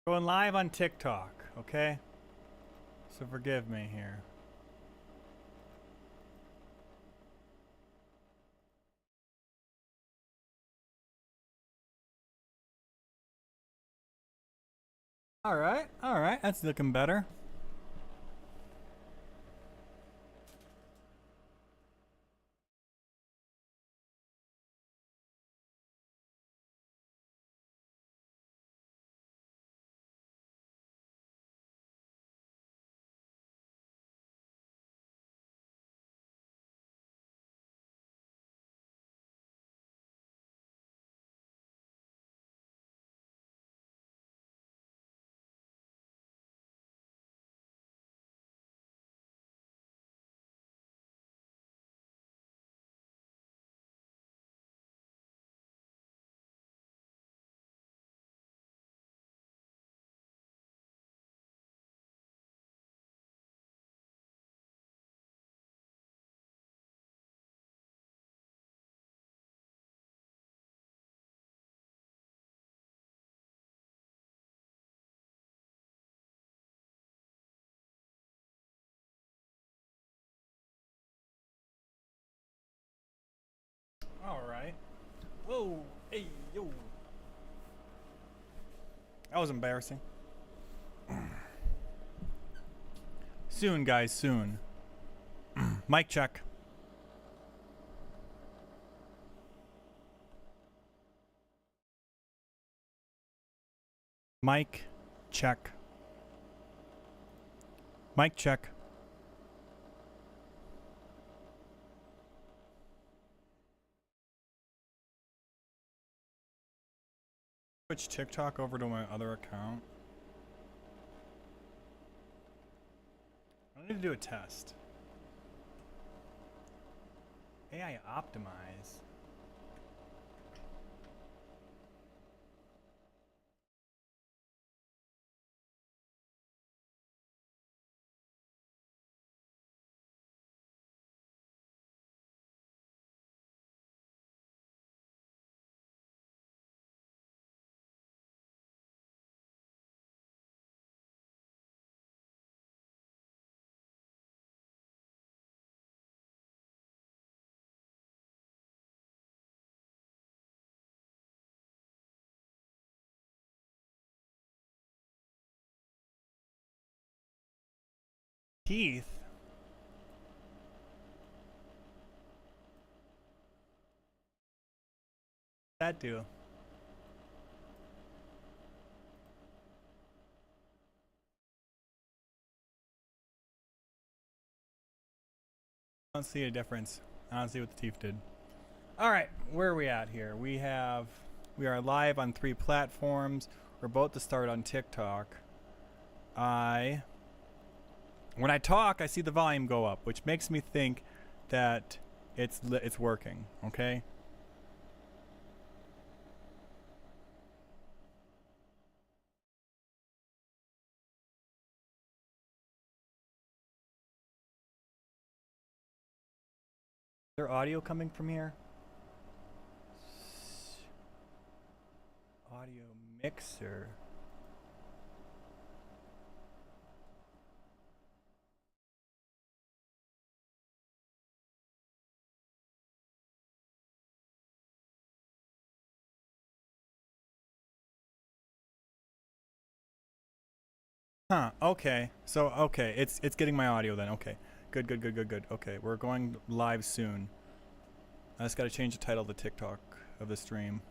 Going live on TikTok, okay? So forgive me here. Alright, that's looking better. Alright. Whoa, hey, yo. That was embarrassing. Soon, guys, soon. Mic check. Mic check. Mic check. Switch TikTok over to my other account. I need to do a test. AI optimize. Teeth. That do. I don't see a difference. I don't see what the teeth did. All right, where are we at here? We are live on 3 platforms. We're about to start on TikTok. When I talk, I see the volume go up, which makes me think that it's working, okay? Is there audio coming from here? Audio mixer. Huh, okay. So, okay, it's getting my audio then. Okay. Good. Okay, we're going live soon. I just gotta change the title of the TikTok of the stream.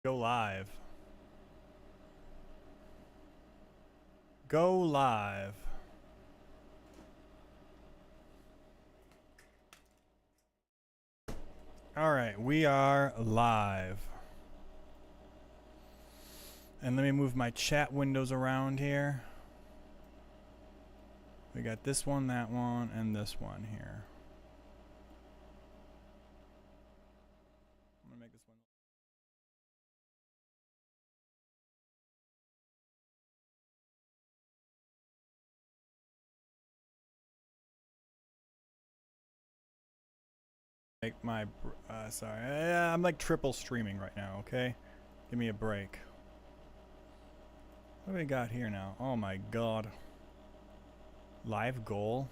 Go live. Go live. All right, we are live. And let me move my chat windows around here. We got this one, that one, and this one here. I'm gonna make this one. Make my, sorry, I'm like triple streaming right now, okay? Give me a break. What do we got here now? Oh my god. Live goal?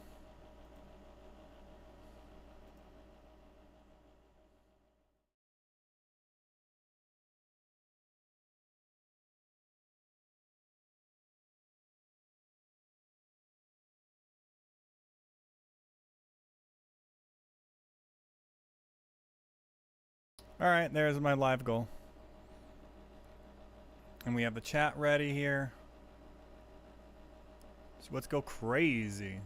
Alright, there's my live goal. And we have the chat ready here. So let's go crazy.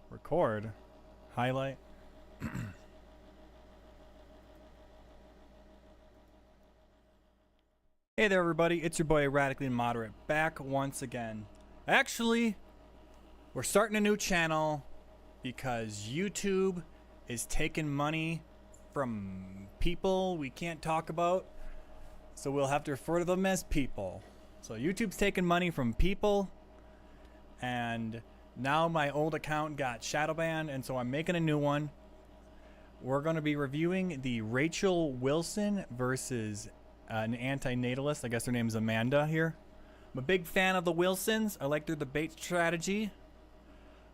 Record. Highlight. Hey there everybody, it's your boy Radically Moderate back once again. Actually, we're starting a new channel because YouTube is taking money from people we can't talk about. So we'll have to refer to them as people. So YouTube's taking money from people, and now my old account got shadow banned, and so I'm making a new one. We're going to be reviewing the Rachel Wilson versus an anti-natalist. I guess her name's Amanda here. I'm a big fan of the Wilsons. I like their debate strategy.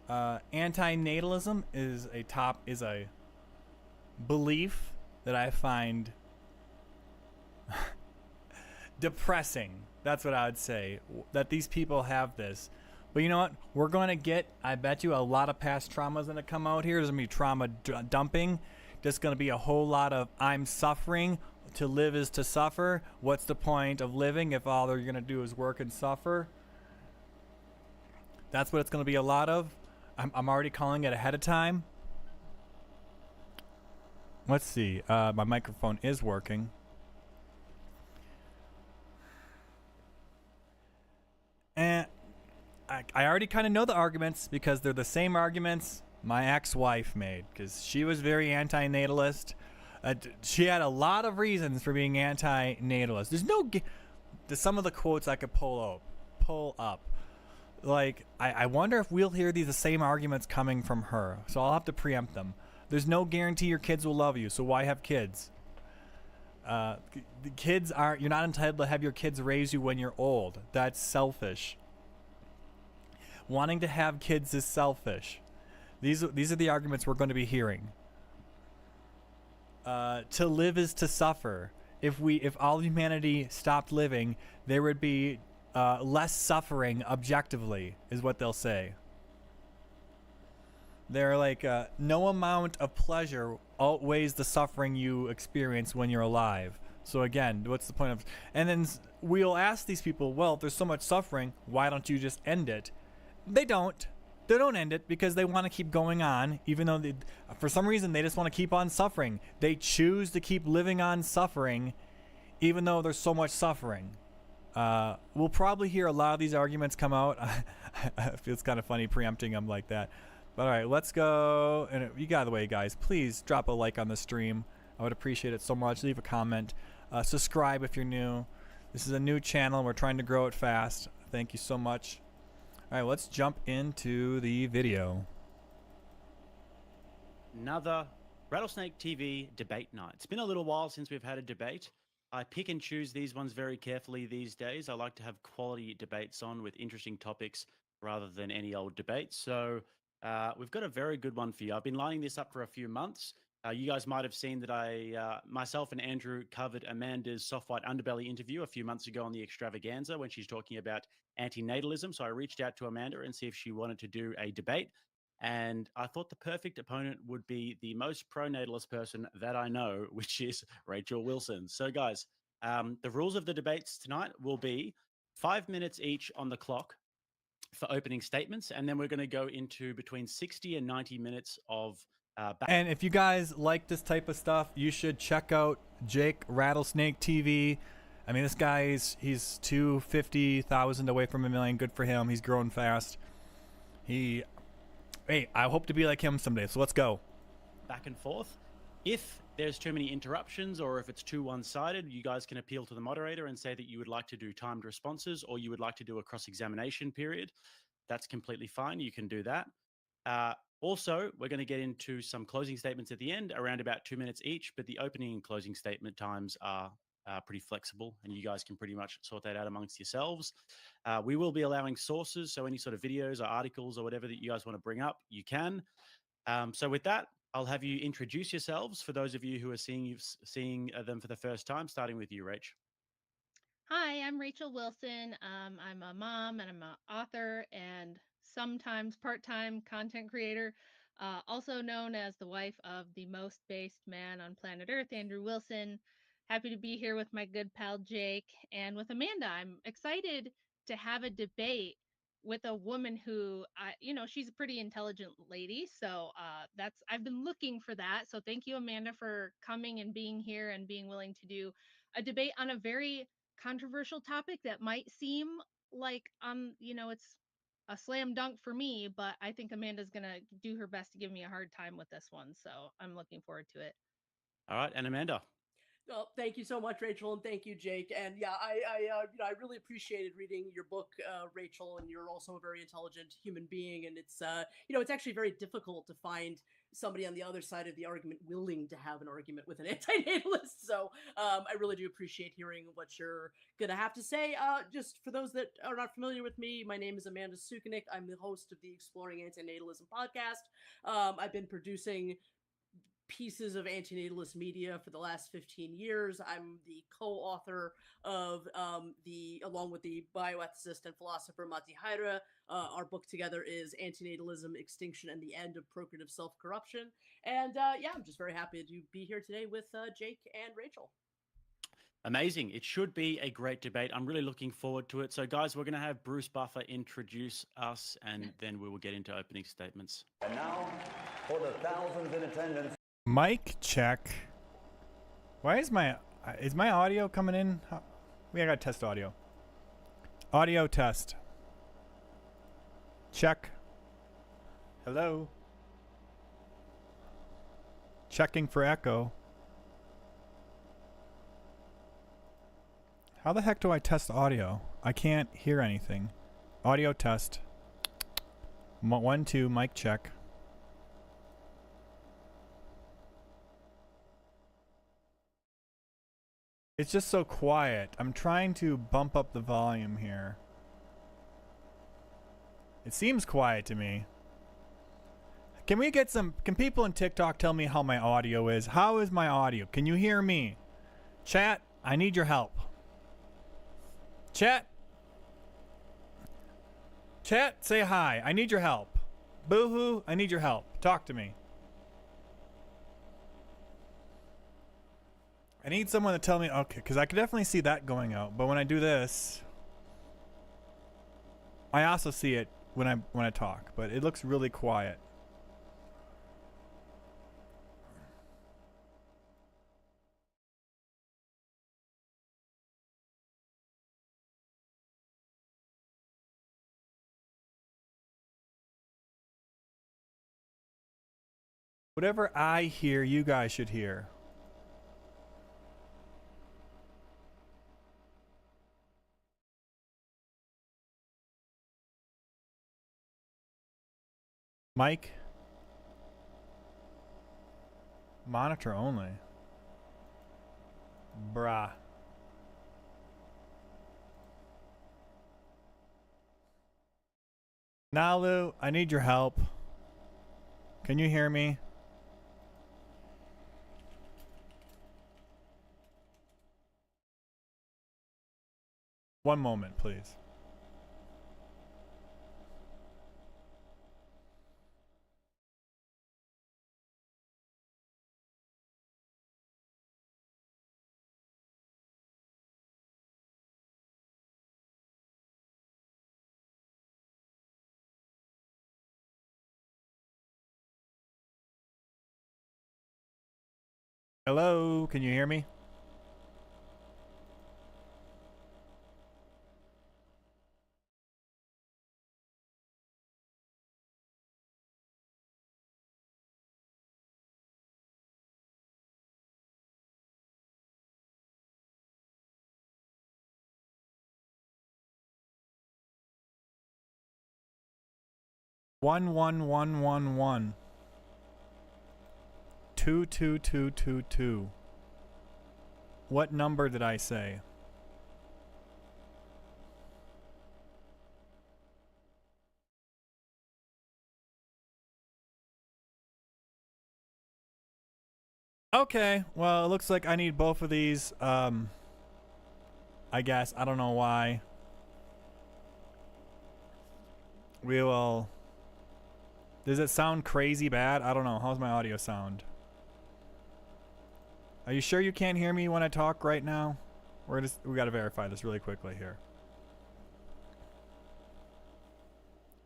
Anti-natalism is a belief that I find depressing. That's what I would say, that these people have this. But you know what? We're going to get, I bet you, a lot of past trauma's going to come out here. There's going to be trauma dumping. Just going to be a whole lot of I'm suffering. To live is to suffer. What's the point of living if all you're going to do is work and suffer? That's what it's going to be a lot of. I'm already calling it ahead of time. Let's see. My microphone is working. And I already kind of know the arguments because they're the same arguments my ex-wife made, because she was very anti-natalist. She had a lot of reasons for being anti-natalist. There's some of the quotes I could pull up. Like, I wonder if we'll hear the same arguments coming from her. So I'll have to preempt them. There's no guarantee your kids will love you, so why have kids? The kids you're not entitled to have your kids raise you when you're old. That's selfish. Wanting to have kids is selfish. These are the arguments we're going to be hearing. To live is to suffer. If all humanity stopped living, there would be less suffering objectively, is what they'll say. They're like, no amount of pleasure outweighs the suffering you experience when you're alive. So again, what's the point of... And then we'll ask these people, well, if there's so much suffering, why don't you just end it? They don't. They don't end it because they want to keep going on, even though for some reason they just want to keep on suffering. They choose to keep living on suffering, even though there's so much suffering. We'll probably hear a lot of these arguments come out. It feels kind of funny preempting them like that. But all right, let's go. And you got the way, guys. Please drop a like on the stream. I would appreciate it so much. Leave a comment. Subscribe if you're new. This is a new channel. We're trying to grow it fast. Thank you so much. All right, let's jump into the video. Another Rattlesnake TV debate night. It's been a little while since we've had a debate. I pick and choose these ones very carefully these days. I like to have quality debates on with interesting topics rather than any old debates. So we've got a very good one for you. I've been lining this up for a few months. You guys might have seen that myself and Andrew covered Amanda's soft white underbelly interview a few months ago on the Extravaganza when she's talking about anti-natalism. So I reached out to Amanda and see if she wanted to do a debate. And I thought the perfect opponent would be the most pro-natalist person that I know, which is Rachel Wilson. So guys, the rules of the debates tonight will be 5 minutes each on the clock for opening statements. And then we're going to go into between 60 and 90 minutes of and if you guys like this type of stuff, you should check out Jake Rattlesnake TV. I mean, this guy's he's 250,000 away from 1 million. Good for him. He's growing fast. Hey, I hope to be like him someday. So let's go. Back and forth. If there's too many interruptions or if it's too one-sided, you guys can appeal to the moderator and say that you would like to do timed responses or you would like to do a cross-examination period. That's completely fine. You can do that. Also, we're going to get into some closing statements at the end, around about 2 minutes each, but the opening and closing statement times are pretty flexible, and you guys can pretty much sort that out amongst yourselves. We will be allowing sources, so any sort of videos or articles or whatever that you guys want to bring up, you can. So with that, I'll have you introduce yourselves for those of you who are seeing them for the first time, starting with you, Rach. Hi, I'm Rachel Wilson. I'm a mom and I'm an author and sometimes part-time content creator, also known as the wife of the most based man on planet Earth, Andrew Wilson. Happy to be here with my good pal Jake and with Amanda. I'm excited to have a debate with a woman who, she's a pretty intelligent lady. So I've been looking for that. So thank you, Amanda, for coming and being here and being willing to do a debate on a very controversial topic that might seem like it's a slam dunk for me, but I think Amanda's gonna do her best to give me a hard time with this one, so I'm looking forward to it. All right, and Amanda. Well, thank you so much, Rachel, and thank you, Jake. And yeah, I really appreciated reading your book, Rachel. And you're also a very intelligent human being. And it's it's actually very difficult to find somebody on the other side of the argument willing to have an argument with an anti-natalist. So I really do appreciate hearing what you're gonna have to say. Just for those that are not familiar with me, my name is Amanda Sukanik. I'm the host of the Exploring Antinatalism podcast. I've been producing pieces of antinatalist media for the last 15 years. I'm the co-author of along with the bioethicist and philosopher Mati Haira. Our book together is Antinatalism, Extinction, and the End of Procreative Self-Corruption. And I'm just very happy to be here today with Jake and Rachel. Amazing. It should be a great debate. I'm really looking forward to it. So, guys, we're going to have Bruce Buffer introduce us, and then we will get into opening statements. And now, for the thousands in attendance. Mic check. Why is my audio coming in? We gotta test audio. Audio test. Check. Hello. Checking for echo. How the heck do I test audio? I can't hear anything. Audio test. 1, 2, mic check. It's just so quiet. I'm trying to bump up the volume here. It seems quiet to me. Can people in TikTok tell me how my audio is? How is my audio? Can you hear me? Chat, I need your help. Chat, say hi. I need your help. Boohoo, I need your help. Talk to me. I need someone to tell me, okay, because I could definitely see that going out. But when I do this, I also see it when I talk. But it looks really quiet. Whatever I hear, you guys should hear. Mic. Monitor only. Bruh. Nalu, I need your help. Can you hear me? One moment, please. Hello, can you hear me? 11111. 22222. What number did I say? Okay, well, it looks like I need both of these. I guess. I don't know why. We will... Does it sound crazy bad? I don't know. How's my audio sound? Are you sure you can't hear me when I talk right now? We gotta verify this really quickly here.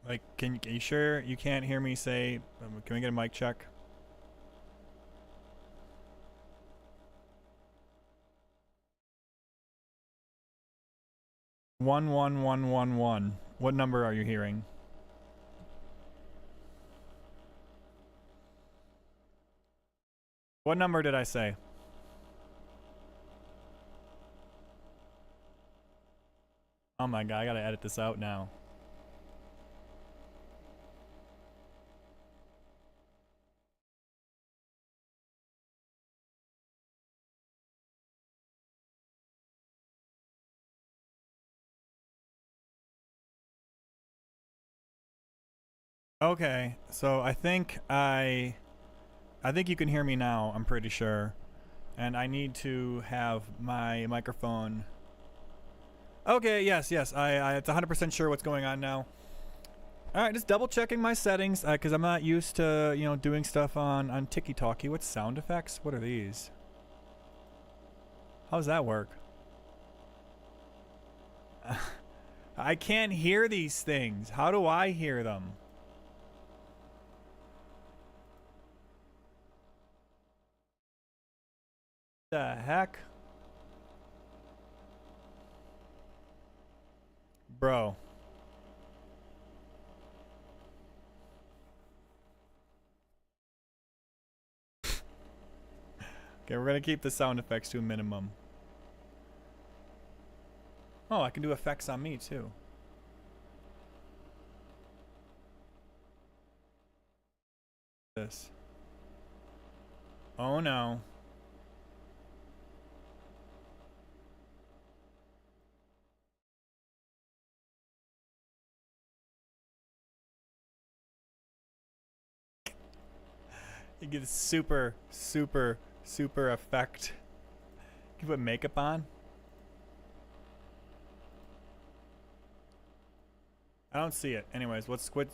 Like, are you sure you can't hear me say... can we get a mic check? One. What number are you hearing? What number did I say? Oh my god, I gotta edit this out now. Okay, so I think you can hear me now, I'm pretty sure. And I need to have my microphone. Okay, yes, it's 100% sure what's going on now. Alright, just double checking my settings, because I'm not used to, doing stuff on Tiki-Talkie. What sound effects? What are these? How does that work? I can't hear these things. How do I hear them? The heck? Bro. Okay, we're gonna keep the sound effects to a minimum. Oh, I can do effects on me too. This. Oh no. You get a super effect. You put makeup on? I don't see it. Anyways, let's quit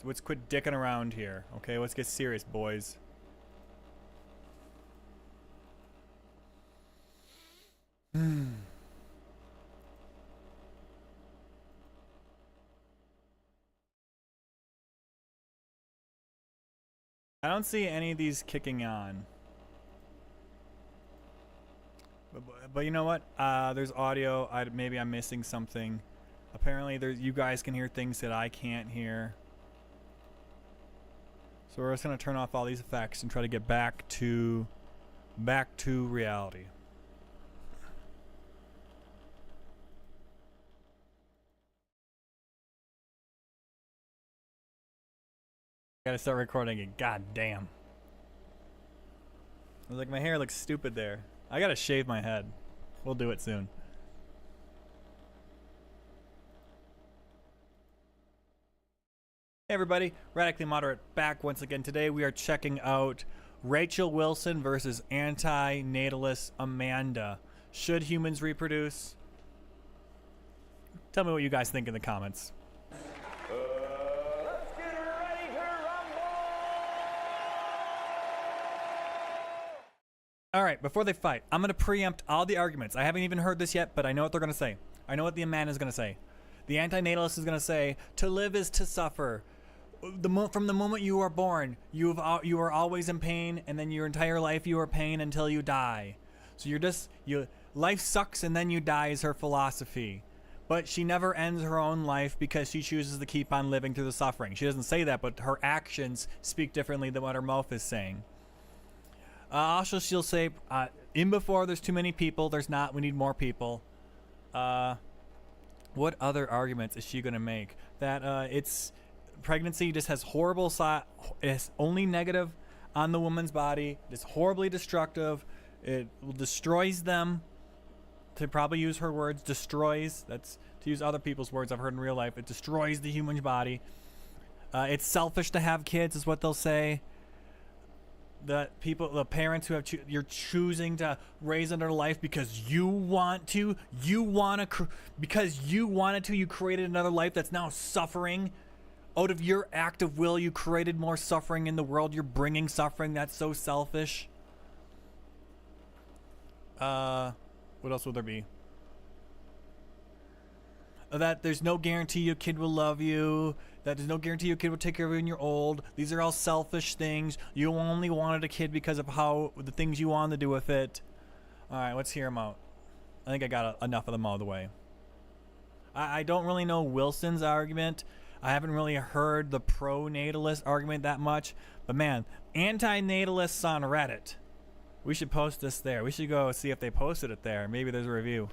dicking around here. Okay, let's get serious, boys. I don't see any of these kicking on. But you know what? There's audio. Maybe I'm missing something. Apparently, you guys can hear things that I can't hear. So we're just gonna turn off all these effects and try to get back to reality. Gotta start recording it. God damn. I was like, my hair looks stupid there. I gotta shave my head. We'll do it soon. Hey everybody, Radically Moderate back once again. Today we are checking out Rachel Wilson versus anti-natalist Amanda. Should humans reproduce? Tell me what you guys think in the comments. Let's get ready to rumble! Alright, before they fight, I'm going to preempt all the arguments. I haven't even heard this yet, but I know what they're going to say. I know what the Amanda's going to say. The anti-natalist is going to say, to live is to suffer. From the moment you are born, you are always in pain, and then your entire life you are pain until you die. So life sucks and then you die is her philosophy. But she never ends her own life because she chooses to keep on living through the suffering. She doesn't say that, but her actions speak differently than what her mouth is saying. Also, she'll say, in before there's too many people, there's not, we need more people. What other arguments is she going to make? That it's pregnancy just has horrible side. It's only negative on the woman's body. It's horribly destructive. It destroys them. To probably use her words, destroys. That's to use other people's words I've heard in real life. It destroys the human body. It's selfish to have kids, is what they'll say. The parents who have you're choosing to raise another life because you want to. Because you wanted to. You created another life that's now suffering. Out of your act of will, you created more suffering in the world. You're bringing suffering. That's so selfish. What else will there be? That there's no guarantee your kid will love you. That there's no guarantee your kid will take care of you when you're old. These are all selfish things. You only wanted a kid because of how the things you wanted to do with it. All right, let's hear them out. I think I got enough of them out of the way. I don't really know Wilson's argument. I haven't really heard the pro-natalist argument that much. But man, anti-natalists on Reddit. We should post this there. We should go see if they posted it there. Maybe there's a review.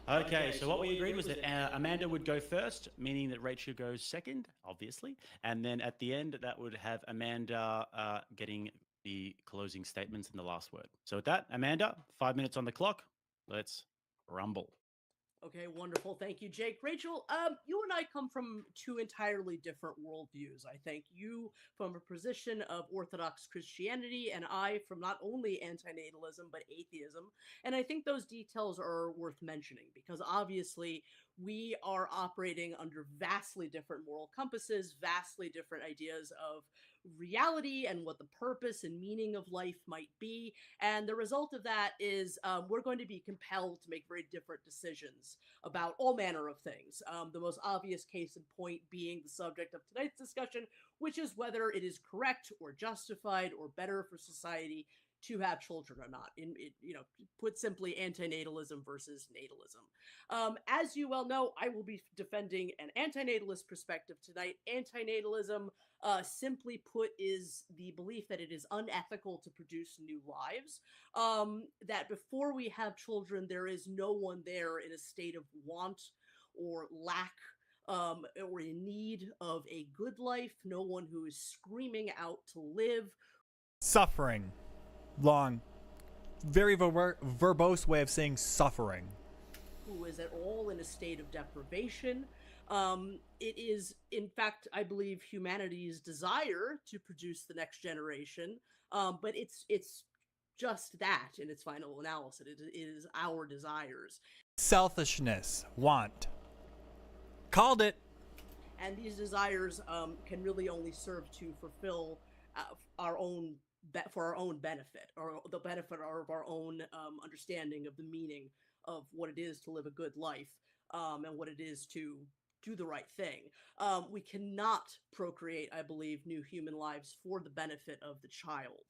Okay, so what we agreed was that Amanda would go first, meaning that Rachel goes second, obviously. And then at the end, that would have Amanda getting the closing statements and the last word. So with that, Amanda, 5 minutes on the clock. Let's rumble. Okay, wonderful. Thank you, Jake. Rachel, you and I come from two entirely different worldviews. I think you from a position of Orthodox Christianity, and I from not only antinatalism, but atheism. And I think those details are worth mentioning because obviously we are operating under vastly different moral compasses, vastly different ideas of reality and what the purpose and meaning of life might be. And the result of that is we're going to be compelled to make very different decisions about all manner of things. The most obvious case in point being the subject of tonight's discussion, which is whether it is correct or justified or better for society to have children or not. Put simply, antinatalism versus natalism. As you well know, I will be defending an antinatalist perspective tonight. Antinatalism, simply put, is the belief that it is unethical to produce new lives, that before we have children, there is no one there in a state of want or lack or in need of a good life, no one who is screaming out to live. Suffering. Long. Very verbose way of saying suffering. Who is at all in a state of deprivation. It is, in fact, I believe, humanity's desire to produce the next generation, but it's just that in its final analysis. It is our desires. Selfishness. Want. Called it. And these desires can really only serve to fulfill for our own benefit, or the benefit of our own understanding of the meaning of what it is to live a good life, and what it is to do the right thing. We cannot procreate, I believe, new human lives for the benefit of the child.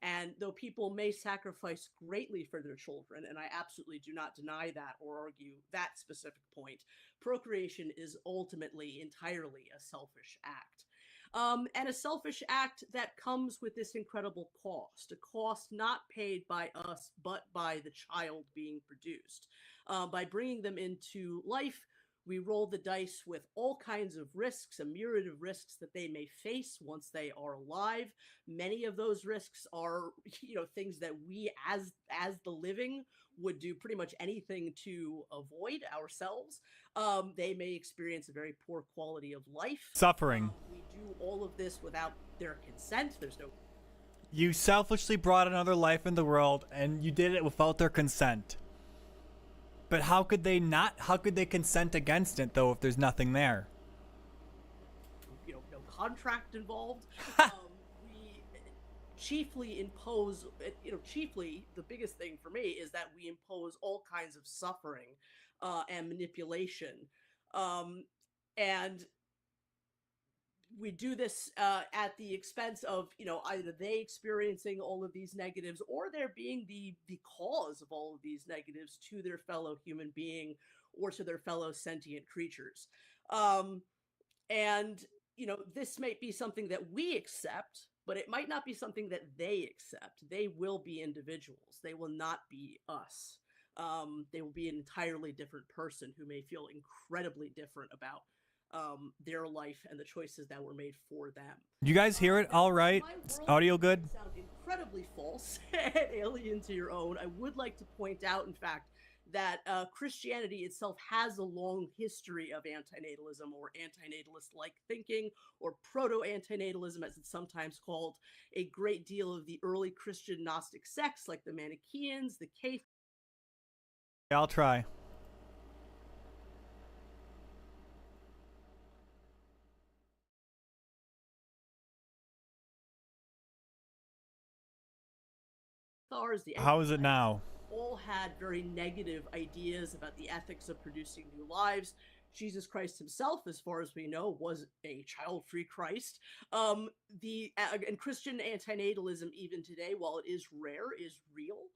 And though people may sacrifice greatly for their children, and I absolutely do not deny that or argue that specific point, procreation is ultimately entirely a selfish act. And a selfish act that comes with this incredible cost, a cost not paid by us, but by the child being produced. By bringing them into life, we roll the dice with all kinds of risks, a myriad of risks that they may face once they are alive. Many of those risks are, things that we as the living would do pretty much anything to avoid ourselves. They may experience a very poor quality of life. Suffering. We do all of this without their consent. There's no... You selfishly brought another life in the world, and you did it without their consent. But how could they consent against it, though, if there's nothing there? No contract involved. We chiefly impose, chiefly the biggest thing for me is that we impose all kinds of suffering and manipulation. And we do this at the expense of, either they experiencing all of these negatives or there being the cause of all of these negatives to their fellow human being or to their fellow sentient creatures. And, this might be something that we accept, but it might not be something that they accept. They will be individuals. They will not be us. They will be an entirely different person who may feel incredibly different about their life and the choices that were made for them. You guys hear it all right? It's audio good? Sound incredibly false and alien to your own. I would like to point out, in fact, that Christianity itself has a long history of antinatalism or antinatalist-like thinking, or proto-antinatalism as it's sometimes called. A great deal of the early Christian Gnostic sects like the Manichaeans, the Catholics. I'll try. How is it now? All had very negative ideas about the ethics of producing new lives. Jesus Christ himself, as far as we know, was a child-free Christ. And Christian antinatalism, even today, while it is rare, is real.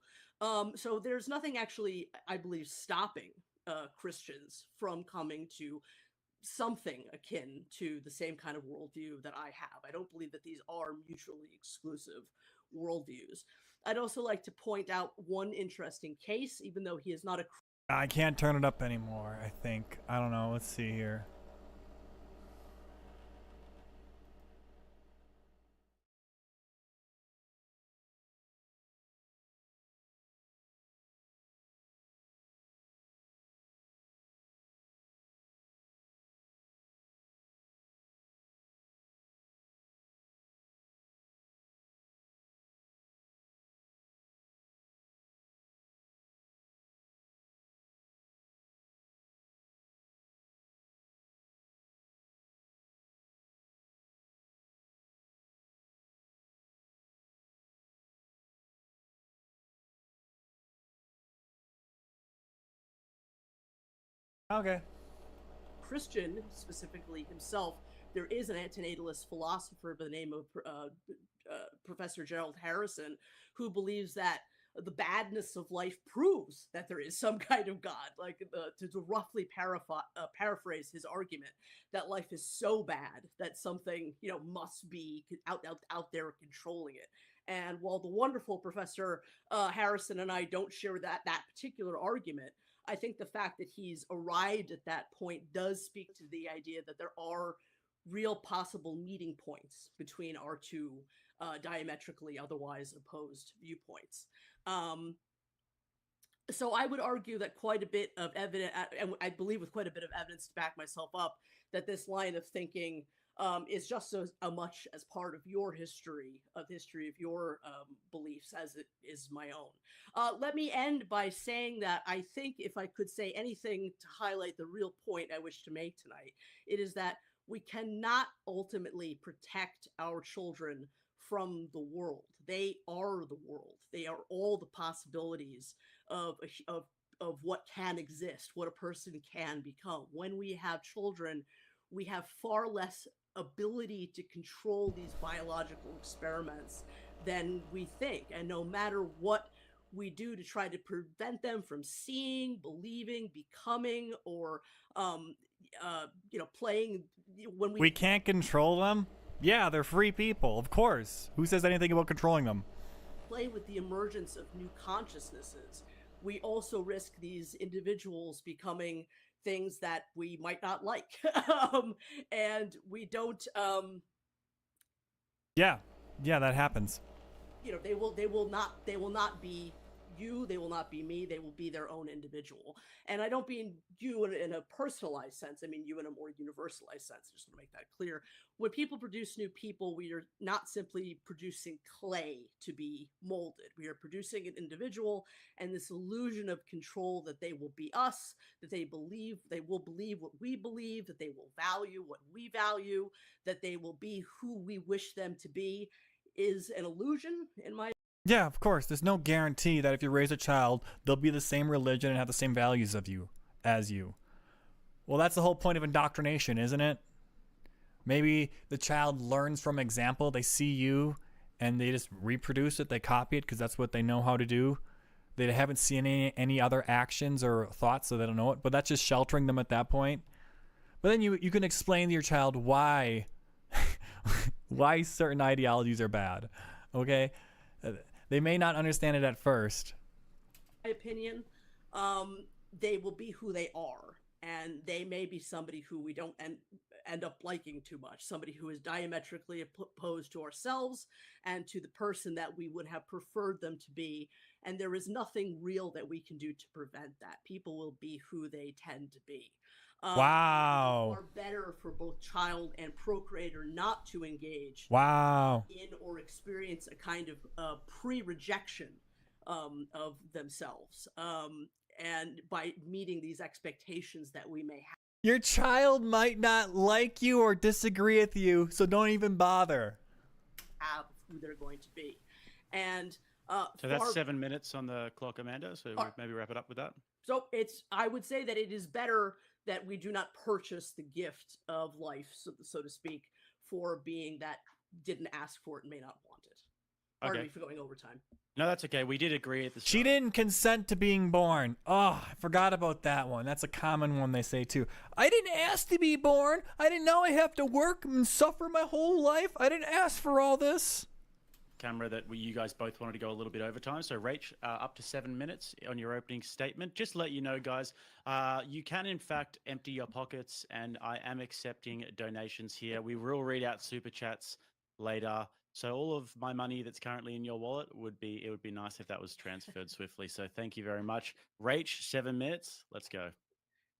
So there's nothing actually, I believe, stopping Christians from coming to something akin to the same kind of worldview that I have. I don't believe that these are mutually exclusive worldviews. I'd also like to point out one interesting case, even though he is not a... I can't turn it up anymore, I think. I don't know. Let's see here. Okay. Christian, specifically himself, there is an antinatalist philosopher by the name of Professor Gerald Harrison, who believes that the badness of life proves that there is some kind of God. Like to roughly paraphrase his argument, that life is so bad that something must be out there controlling it. And while the wonderful Professor Harrison and I don't share that particular argument, I think the fact that he's arrived at that point does speak to the idea that there are real possible meeting points between our two diametrically otherwise opposed viewpoints. So I would argue that quite a bit of evidence, and I believe with quite a bit of evidence to back myself up, that this line of thinking is just as much as part of your history of your beliefs as it is my own. Let me end by saying that I think if I could say anything to highlight the real point I wish to make tonight, it is that we cannot ultimately protect our children from the world. They are the world. They are all the possibilities of what can exist, what a person can become. When we have children, we have far less ability to control these biological experiments than we think. And no matter what we do to try to prevent them from seeing, believing, becoming, or playing, when we can't control them? Yeah, they're free people, of course. Who says anything about controlling them? Play with the emergence of new consciousnesses, we also risk these individuals becoming things that we might not like. And we don't yeah, that happens. They will not be you, they will not be me, they will be their own individual. And I don't mean you in a personalized sense, I mean you in a more universalized sense. I just want to make that clear. When people produce new people, we are not simply producing clay to be molded. We are producing an individual, and this illusion of control that they will be us, that they will believe what we believe, that they will value what we value, that they will be who we wish them to be, is an illusion in my... Yeah, of course. There's no guarantee that if you raise a child, they'll be the same religion and have the same values as you. Well, that's the whole point of indoctrination, isn't it? Maybe the child learns from example. They see you and they just reproduce it. They copy it because that's what they know how to do. They haven't seen any other actions or thoughts, so they don't know it. But that's just sheltering them at that point. But then you can explain to your child why certain ideologies are bad. Okay? They may not understand it at first. My opinion, they will be who they are. And they may be somebody who we don't end up liking too much, somebody who is diametrically opposed to ourselves and to the person that we would have preferred them to be. And there is nothing real that we can do to prevent that. People will be who they tend to be. Wow. Far better for both child and procreator not to engage Wow. in or experience a kind of pre-rejection of themselves. And by meeting these expectations that we may Your child might not like you or disagree with you, so don't even bother. have who they're going to be. And so that's 7 minutes on the clock, Amanda. So maybe wrap it up with that. So I would say that it is better that we do not purchase the gift of life, so to speak, for a being that didn't ask for it and may not want it. Pardon me for going overtime. No, that's okay. We did agree at the start. She didn't consent to being born. Oh, I forgot about that one. That's a common one they say too. I didn't ask to be born. I didn't know I have to work and suffer my whole life. I didn't ask for all this. Camera that you guys both wanted to go a little bit over time. So Rach, up to 7 minutes on your opening statement. Just to let you know, guys, you can in fact empty your pockets, and I am accepting donations here. We will read out super chats later. So all of my money that's currently in your wallet it would be nice if that was transferred swiftly. So thank you very much. Rach, 7 minutes. Let's go.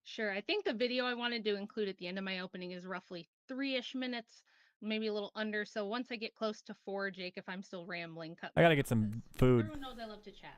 Sure. I think the video I wanted to include at the end of my opening is roughly 3-ish minutes, maybe a little under. So once I get close to 4, Jake, if I'm still rambling, cut. I gotta get some food. Everyone knows I love to chat.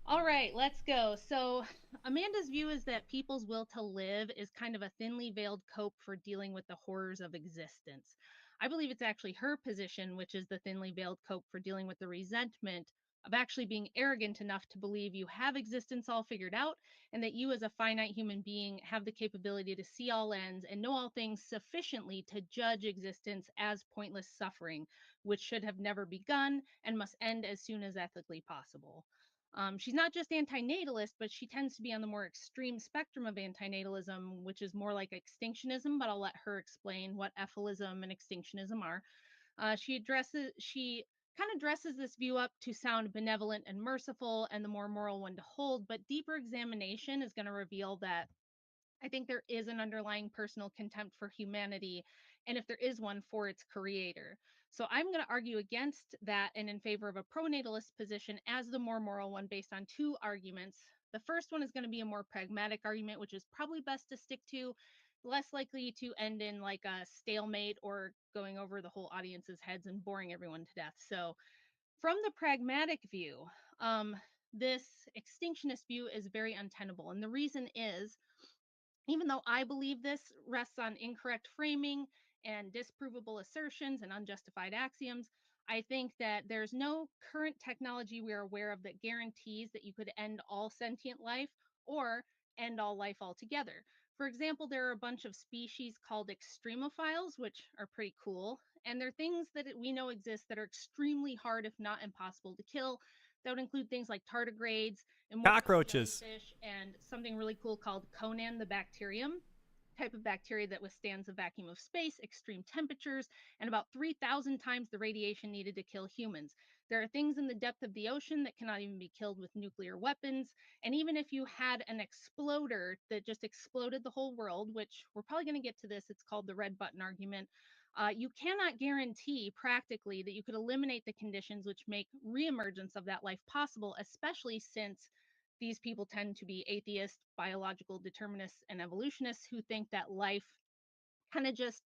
All right, let's go. So Amanda's view is that people's will to live is kind of a thinly veiled cope for dealing with the horrors of existence. I believe it's actually her position, which is the thinly veiled cope for dealing with the resentment of actually being arrogant enough to believe you have existence all figured out, and that you as a finite human being have the capability to see all ends and know all things sufficiently to judge existence as pointless suffering, which should have never begun and must end as soon as ethically possible. She's not just anti-natalist, but she tends to be on the more extreme spectrum of antinatalism, which is more like extinctionism, but I'll let her explain what ephilism and extinctionism are. She kind of dresses this view up to sound benevolent and merciful and the more moral one to hold, but deeper examination is going to reveal that I think there is an underlying personal contempt for humanity, and if there is one, for its creator. So I'm going to argue against that and in favor of a pronatalist position as the more moral one based on 2 arguments. The first one is going to be a more pragmatic argument, which is probably best to stick to, less likely to end in like a stalemate or going over the whole audience's heads and boring everyone to death. So from the pragmatic view, this extinctionist view is very untenable. And the reason is, even though I believe this rests on incorrect framing and disprovable assertions and unjustified axioms, I think that there's no current technology we are aware of that guarantees that you could end all sentient life or end all life altogether. For example, there are a bunch of species called extremophiles, which are pretty cool. And they're things that we know exist that are extremely hard, if not impossible, to kill. That would include things like tardigrades, cockroaches, jellyfish, and something really cool called Conan the bacterium, type of bacteria that withstands the vacuum of space, extreme temperatures, and about 3,000 times the radiation needed to kill humans. There are things in the depth of the ocean that cannot even be killed with nuclear weapons. And even if you had an exploder that just exploded the whole world, which we're probably going to get to this, it's called the red button argument. You cannot guarantee practically that you could eliminate the conditions which make reemergence of that life possible, especially since these people tend to be atheist, biological determinists, and evolutionists who think that life kind of just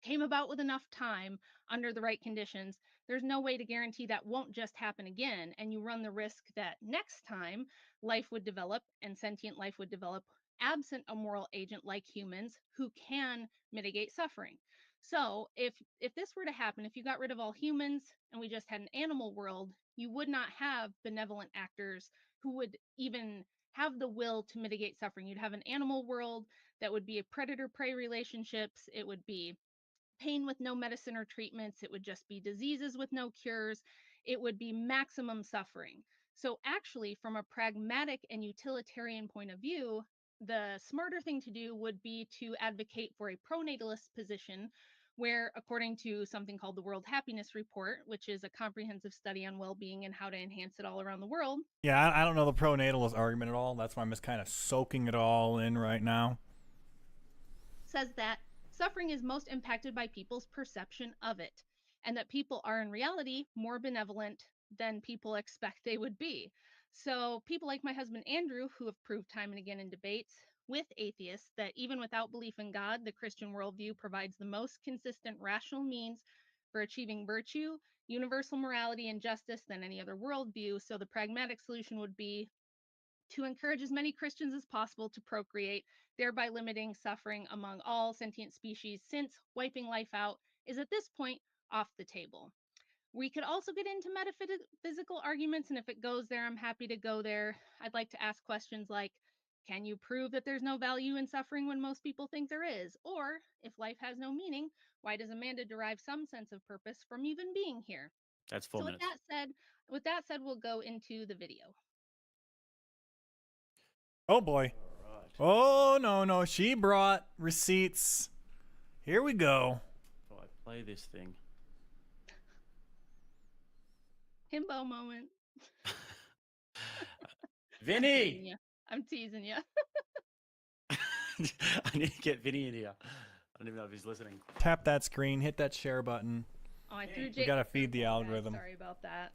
came about with enough time under the right conditions. There's no way to guarantee that won't just happen again. And you run the risk that next time life would develop and sentient life would develop absent a moral agent like humans who can mitigate suffering. So if this were to happen, if you got rid of all humans and we just had an animal world, you would not have benevolent actors who would even have the will to mitigate suffering. You'd have an animal world that would be a predator-prey relationships. It would be pain with no medicine or treatments. It would just be diseases with no cures. It would be maximum suffering. So actually, from a pragmatic and utilitarian point of view, the smarter thing to do would be to advocate for a pronatalist position where, according to something called the World Happiness Report, which is a comprehensive study on well-being and how to enhance it all around the world. Yeah, I don't know the pronatalist argument at all. That's why I'm just kind of soaking it all in right now. says that suffering is most impacted by people's perception of it, and that people are in reality more benevolent than people expect they would be. So people like my husband Andrew, who have proved time and again in debates with atheists that even without belief in God, the Christian worldview provides the most consistent rational means for achieving virtue, universal morality, and justice than any other worldview. So the pragmatic solution would be to encourage as many Christians as possible to procreate, thereby limiting suffering among all sentient species, since wiping life out is at this point off the table. We could also get into metaphysical arguments, and if it goes there, I'm happy to go there. I'd like to ask questions like, can you prove that there's no value in suffering when most people think there is? Or, if life has no meaning, why does Amanda derive some sense of purpose from even being here? That's 4 So minutes. with that said, we'll go into the video. Oh boy. Oh no, she brought receipts. Here we go. Oh, I play this thing. Himbo moment. Vinny! I'm teasing you. I need to get Vinny in here. I don't even know if he's listening. Tap that screen, hit that share button. Oh, I threw Jake. You gotta feed the algorithm. Sorry about that.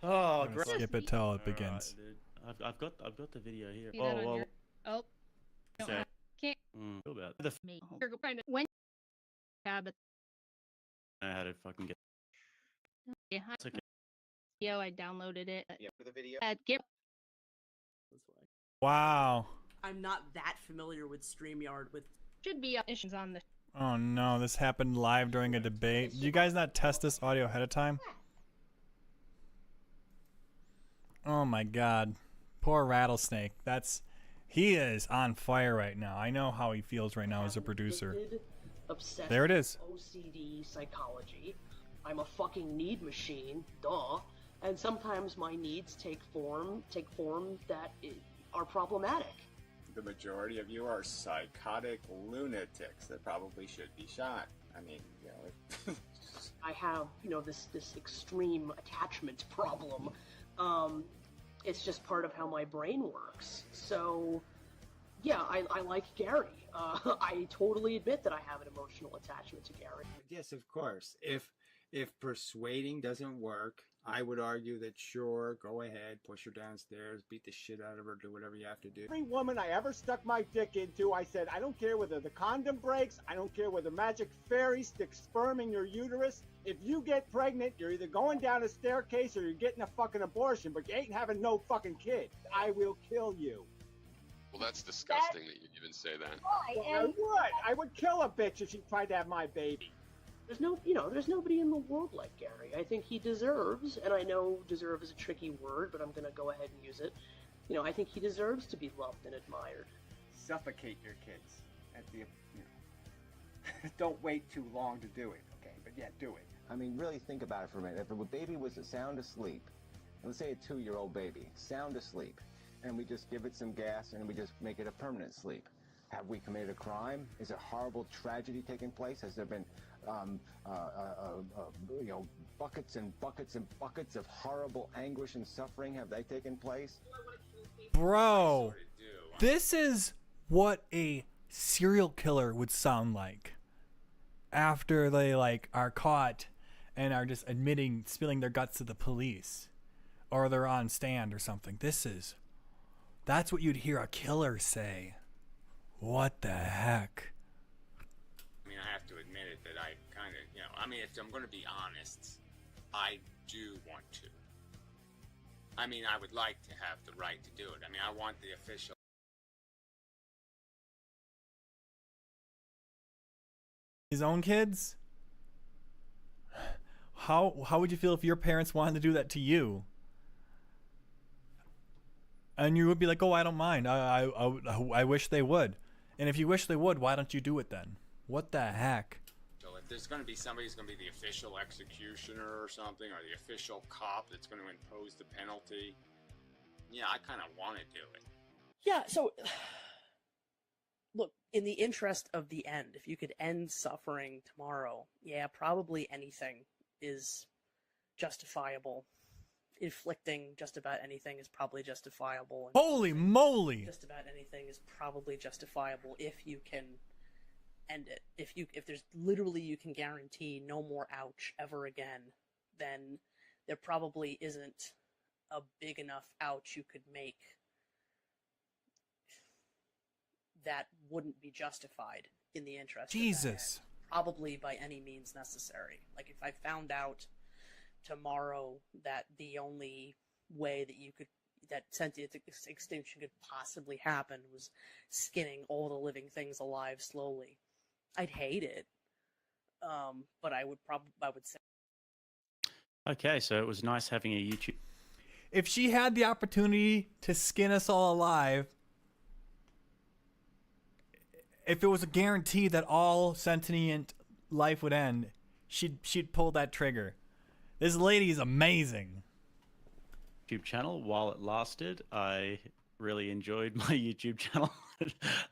Oh, great. Skip it till it begins. Right, I've got the video here. See that on your... Oh. No, So, I can't. Feel about the When habit. I know how to fucking get. Yeah, It's okay. video. I downloaded it. Yeah, for the video. Wow. I'm not that familiar with StreamYard. With should be issues on the. Oh no, this happened live during a debate. Did you guys not test this audio ahead of time? Oh my god. Poor Rattlesnake. He is on fire right now. I know how he feels right now as a producer. Obsessed There it is. with OCD psychology. I'm a fucking need machine, duh. And sometimes my needs take form that are problematic. The majority of you are psychotic lunatics that probably should be shot. I mean, you know. I have, this extreme attachment problem. It's just part of how my brain works. So, yeah, I like Gary. I totally admit that I have an emotional attachment to Gary. Yes, of course. If persuading doesn't work, I would argue that sure, go ahead, push her downstairs, beat the shit out of her, do whatever you have to do. Every woman I ever stuck my dick into, I said, I don't care whether the condom breaks, I don't care whether magic fairy sticks sperm in your uterus. If you get pregnant, you're either going down a staircase or you're getting a fucking abortion, but you ain't having no fucking kid. I will kill you. Well, that's disgusting that you even say that. I would kill a bitch if she tried to have my baby. There's nobody in the world like Gary. I think he deserves, and I know deserve is a tricky word, but I'm going to go ahead and use it. I think he deserves to be loved and admired. Suffocate your kids at the, don't wait too long to do it, okay? But yeah, do it. I mean, really think about it for a minute. If a baby was sound asleep, let's say a 2-year-old baby, sound asleep, and we just give it some gas and we just make it a permanent sleep, have we committed a crime? Is a horrible tragedy taking place? Has there been buckets and buckets and buckets of horrible anguish and suffering? Have they taken place? Bro, this is what a serial killer would sound like after they are caught and are just spilling their guts to the police, or they're on stand or something. That's what you'd hear a killer say. What the heck? I mean, I have to admit it that I kind of, if I'm going to be honest, I do want to. I mean, I would like to have the right to do it. I mean, I want the official. His own kids? How would you feel if your parents wanted to do that to you? And you would be like, oh, I don't mind. I wish they would. And if you wish they would, why don't you do it then? What the heck? So if there's going to be somebody who's going to be the official executioner or something, or the official cop that's going to impose the penalty, yeah, I kind of want to do it. Yeah, so look, in the interest of the end, if you could end suffering tomorrow, yeah, probably anything is justifiable. inflicting just about anything is probably justifiable. And Holy moly! just about anything is probably justifiable if you can end it. If there's literally you can guarantee no more ouch ever again, then there probably isn't a big enough ouch you could make that wouldn't be justified in the interest Jesus. of that end, probably by any means necessary. Like if I found out tomorrow that the only way that sentient extinction could possibly happen was skinning all the living things alive slowly, I'd hate it. But I would say. Okay, so it was nice having a YouTube. If she had the opportunity to skin us all alive, if it was a guarantee that all sentient life would end, she'd pull that trigger. This lady is amazing. YouTube channel while it lasted. I really enjoyed my YouTube channel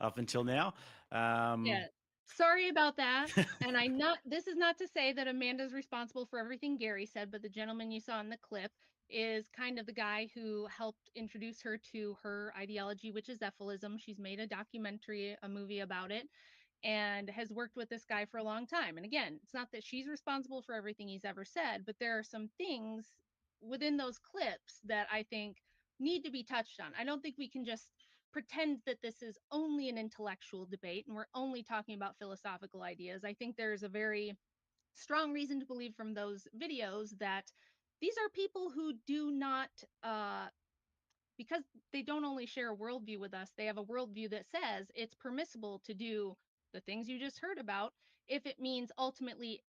up until now. Yeah. Sorry about that. And this is not to say that Amanda's responsible for everything Gary said, but the gentleman you saw in the clip is kind of the guy who helped introduce her to her ideology, which is Ephilism. She's made a documentary, a movie about it, and has worked with this guy for a long time. And again, it's not that she's responsible for everything he's ever said, but there are some things within those clips that I think need to be touched on. I don't think we can just pretend that this is only an intellectual debate and we're only talking about philosophical ideas. I think there's a very strong reason to believe from those videos that these are people who do not, because they don't only share a worldview with us, they have a worldview that says it's permissible to do the things you just heard about if it means ultimately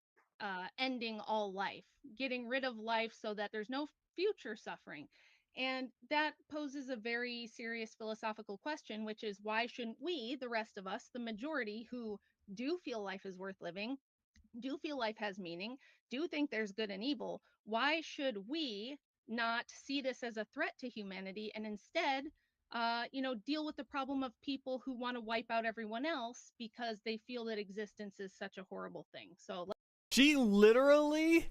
ending all life, getting rid of life so that there's no future suffering. And that poses a very serious philosophical question, which is why shouldn't we, the rest of us, the majority who do feel life is worth living, do feel life has meaning, do think there's good and evil, why should we not see this as a threat to humanity and instead, deal with the problem of people who want to wipe out everyone else because they feel that existence is such a horrible thing? So She literally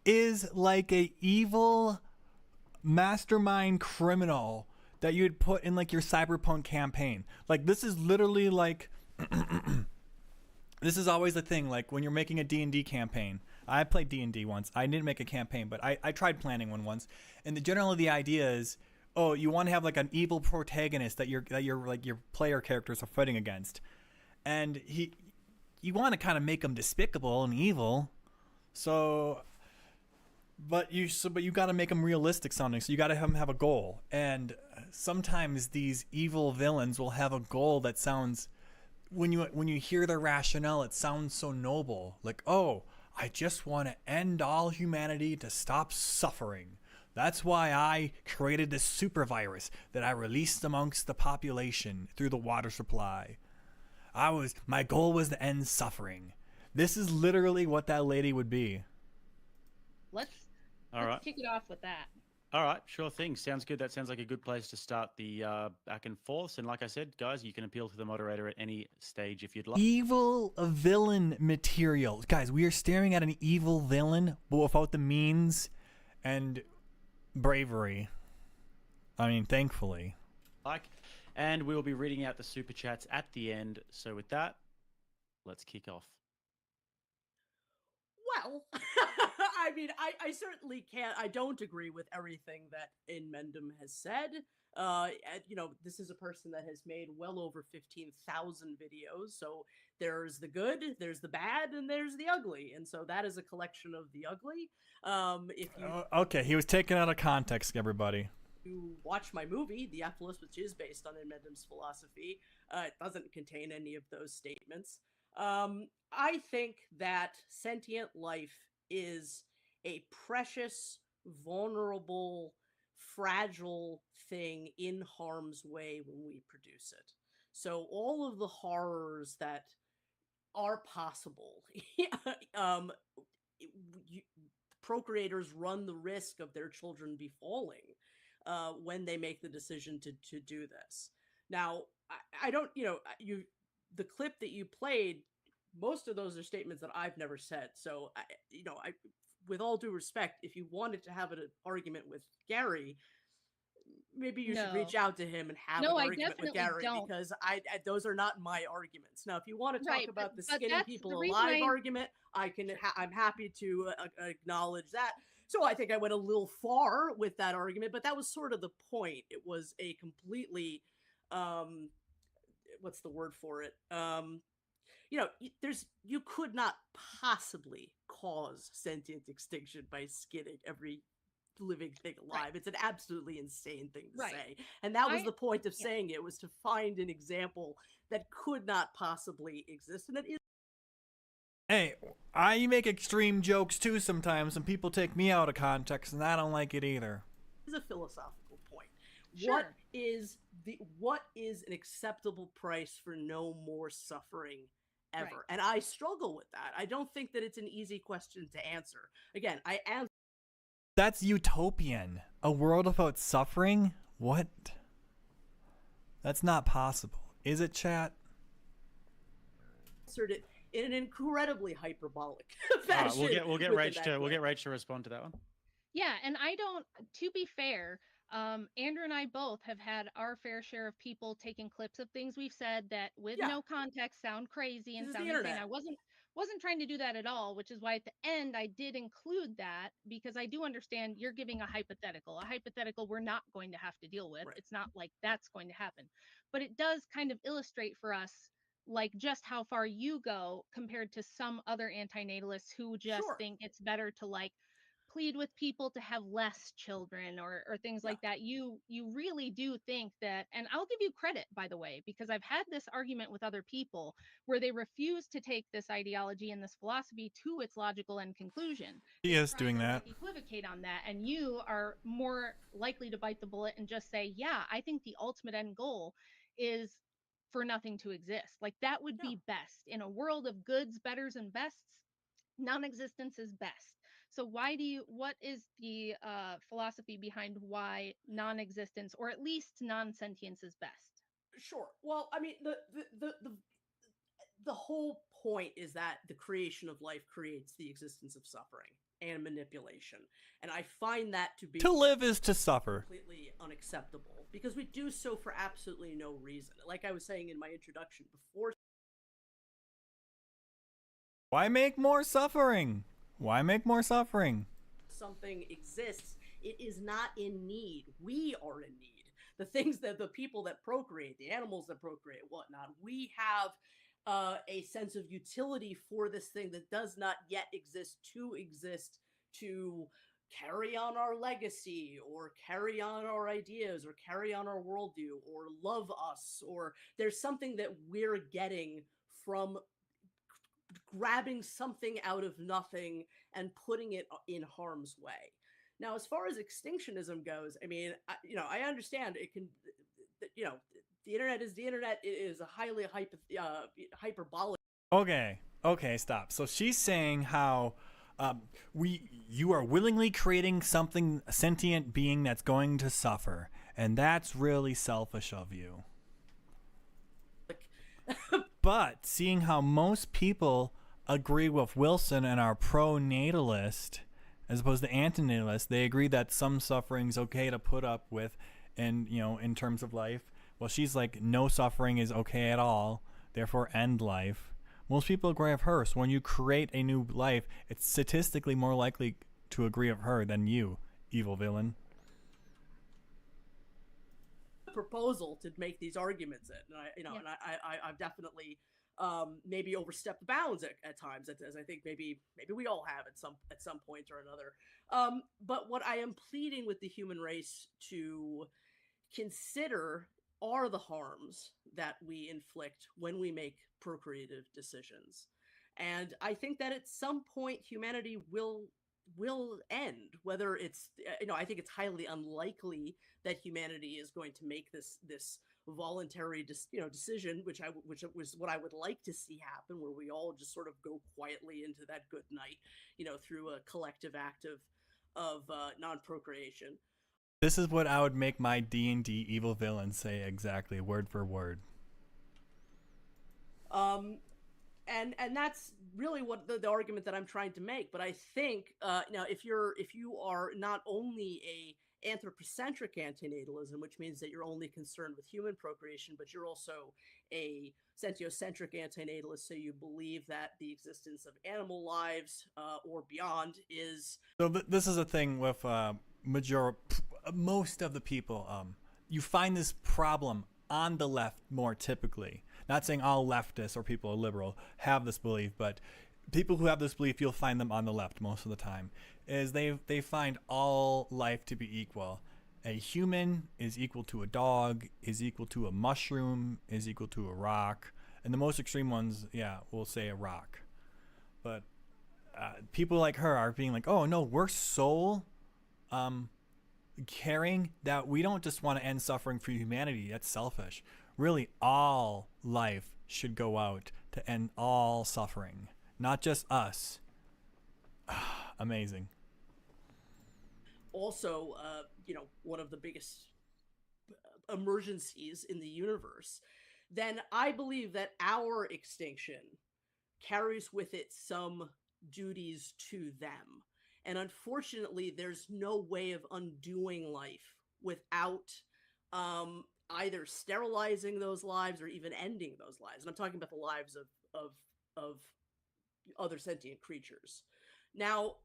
is like a evil mastermind criminal that you'd put in like your cyberpunk campaign. Like this is literally like this is always the thing, like when you're making a D&D campaign. I played D&D once. I didn't make a campaign, but I tried planning one once. And generally the idea is, oh, you want to have like an evil protagonist that your player characters are fighting against. And you want to kind of make him despicable and evil. But you got to make them realistic sounding. So you got to have them have a goal. And sometimes these evil villains will have a goal that sounds, when you hear their rationale, it sounds so noble. Like, oh, I just want to end all humanity to stop suffering. That's why I created this super virus that I released amongst the population through the water supply. My goal was to end suffering. This is literally what that lady would be. Let's kick it off with that. All right, sure thing. Sounds good. That sounds like a good place to start the back and forths. And like I said, guys, you can appeal to the moderator at any stage if you'd like. Evil villain material. Guys, we are staring at an evil villain, but without the means and bravery. I mean, thankfully. And we will be reading out the super chats at the end. So with that, let's kick off. Well, I mean, I certainly can't. I don't agree with everything that Inmendum has said. This is a person that has made well over 15,000 videos. So there's the good, there's the bad, and there's the ugly. And so that is a collection of the ugly. Okay, he was taken out of context, everybody. You watch my movie, The Ephilis, which is based on Inmendum's philosophy, it doesn't contain any of those statements. I think that sentient life is a precious, vulnerable, fragile thing in harm's way when we produce it. So all of the horrors that are possible, procreators run the risk of their children befalling when they make the decision to do this. Now, I don't, the clip that you played, most of those are statements that I've never said. So, with all due respect, if you wanted to have an argument with Gary, maybe you should reach out to him and have an No, I argument with definitely Gary, don't. because those are not my arguments. Now, if you want to talk Right, about the but skinny that's people the reason alive argument, I'm happy to acknowledge that. So I think I went a little far with that argument, but that was sort of the point. It was a completely, what's the word for it? You know, you could not possibly cause sentient extinction by skinning every living thing alive. It's an absolutely insane thing to say. And that was the point of saying it, was to find an example that could not possibly exist. And it is. Hey, I make extreme jokes too sometimes, and people take me out of context, and I don't like it either. Is a philosophical point. Sure. What is an acceptable price for no more suffering ever? Right. And I struggle with that. I don't think that it's an easy question to answer. Again, I am. That's utopian. A world without suffering? What? That's not possible. Is it, chat? Answered it in an incredibly hyperbolic fashion. We'll get Rach to respond to that one. Yeah, and I don't. To be fair, Andrew and I both have had our fair share of people taking clips of things we've said that, with no context, sound crazy and sound insane. I wasn't trying to do that at all, which is why at the end I did include that, because I do understand you're giving a hypothetical we're not going to have to deal with. It's not like that's going to happen, but it does kind of illustrate for us like just how far you go compared to some other antinatalists who just think it's better to like plead with people to have less children or things like that. You really do think that, and I'll give you credit, by the way, because I've had this argument with other people where they refuse to take this ideology and this philosophy to its logical end conclusion. He is doing that. Equivocate on that, and you are more likely to bite the bullet and just say, yeah, I think the ultimate end goal is for nothing to exist. Like that would be best. In a world of goods, betters, and bests, non-existence is best. So what is the philosophy behind why non-existence, or at least non-sentience, is best? Sure. Well, I mean, the whole point is that the creation of life creates the existence of suffering and manipulation. And I find that to be... To live is to suffer. Completely unacceptable, because we do so for absolutely no reason. Like I was saying in my introduction before... Why make more suffering? Why make more suffering? Something exists, it is not in need. We are in need. The things that the people that procreate, the animals that procreate, whatnot, we have a sense of utility for this thing that does not yet exist, to carry on our legacy, or carry on our ideas, or carry on our worldview, or love us, or there's something that we're getting from grabbing something out of nothing and putting it in harm's way. Now, as far as extinctionism goes, I mean, I understand it can, the internet is the internet. It is a highly hyperbolic. Okay, stop. So she's saying how you are willingly creating something, a sentient being that's going to suffer, and that's really selfish of you. But seeing how most people agree with Wilson and are pro-natalist as opposed to antinatalist, they agree that some suffering's okay to put up with, and in terms of life. Well, she's like, no suffering is okay at all, therefore end life. Most people agree with her. So when you create a new life, it's statistically more likely to agree with her than you, evil villain. Proposal to make these arguments and I've definitely maybe overstepped bounds at times, as I think maybe we all have at some point or another. But what I am pleading with the human race to consider are the harms that we inflict when we make procreative decisions. And I think that at some point humanity will end. Whether it's I think it's highly unlikely that humanity is going to make this voluntary decision, which was what I would like to see happen, where we all just sort of go quietly into that good night, through a collective act of non-procreation. This is what I would make my D&D evil villain say exactly, word for word. and that's really what the argument that I'm trying to make. But I think now if you are not only a anthropocentric antinatalism, which means that you're only concerned with human procreation, but you're also a sentiocentric antinatalist, so you believe that the existence of animal lives or beyond is. So this is a thing with most of the people. You find this problem on the left more typically. Not saying all leftists or people are liberal have this belief, but people who have this belief, you'll find them on the left most of the time, is they find all life to be equal. A human is equal to a dog, is equal to a mushroom, is equal to a rock. And the most extreme ones, yeah, will say a rock. But people like her are being like, oh no, we're so caring that we don't just want to end suffering for humanity. That's selfish. Really, all life should go out to end all suffering, not just us. Amazing. Also, one of the biggest emergencies in the universe, then I believe that our extinction carries with it some duties to them. And unfortunately, there's no way of undoing life without either sterilizing those lives or even ending those lives. And I'm talking about the lives of other sentient creatures. Now,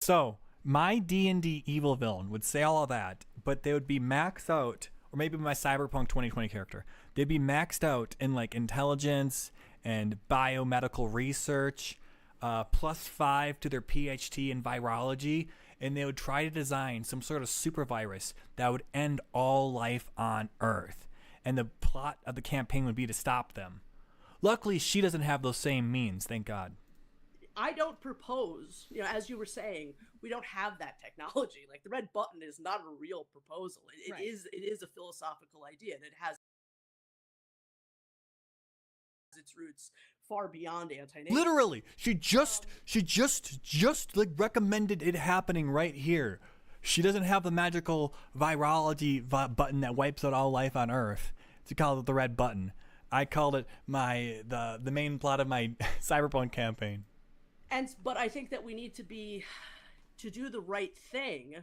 So my D&D evil villain would say all of that, but they would be maxed out, or maybe my Cyberpunk 2020 character, they'd be maxed out in like intelligence and biomedical research, +5 to their PhD in virology, and they would try to design some sort of super virus that would end all life on Earth. And the plot of the campaign would be to stop them. Luckily, she doesn't have those same means, thank God. I don't propose, as you were saying, we don't have that technology. Like the red button is not a real proposal. It is a philosophical idea, and it has its roots far beyond anti-nature. Literally, she just like recommended it happening right here. She doesn't have the magical virology button that wipes out all life on Earth. She called it the red button. I called it the main plot of my Cyberpunk campaign. But I think that we need to do the right thing.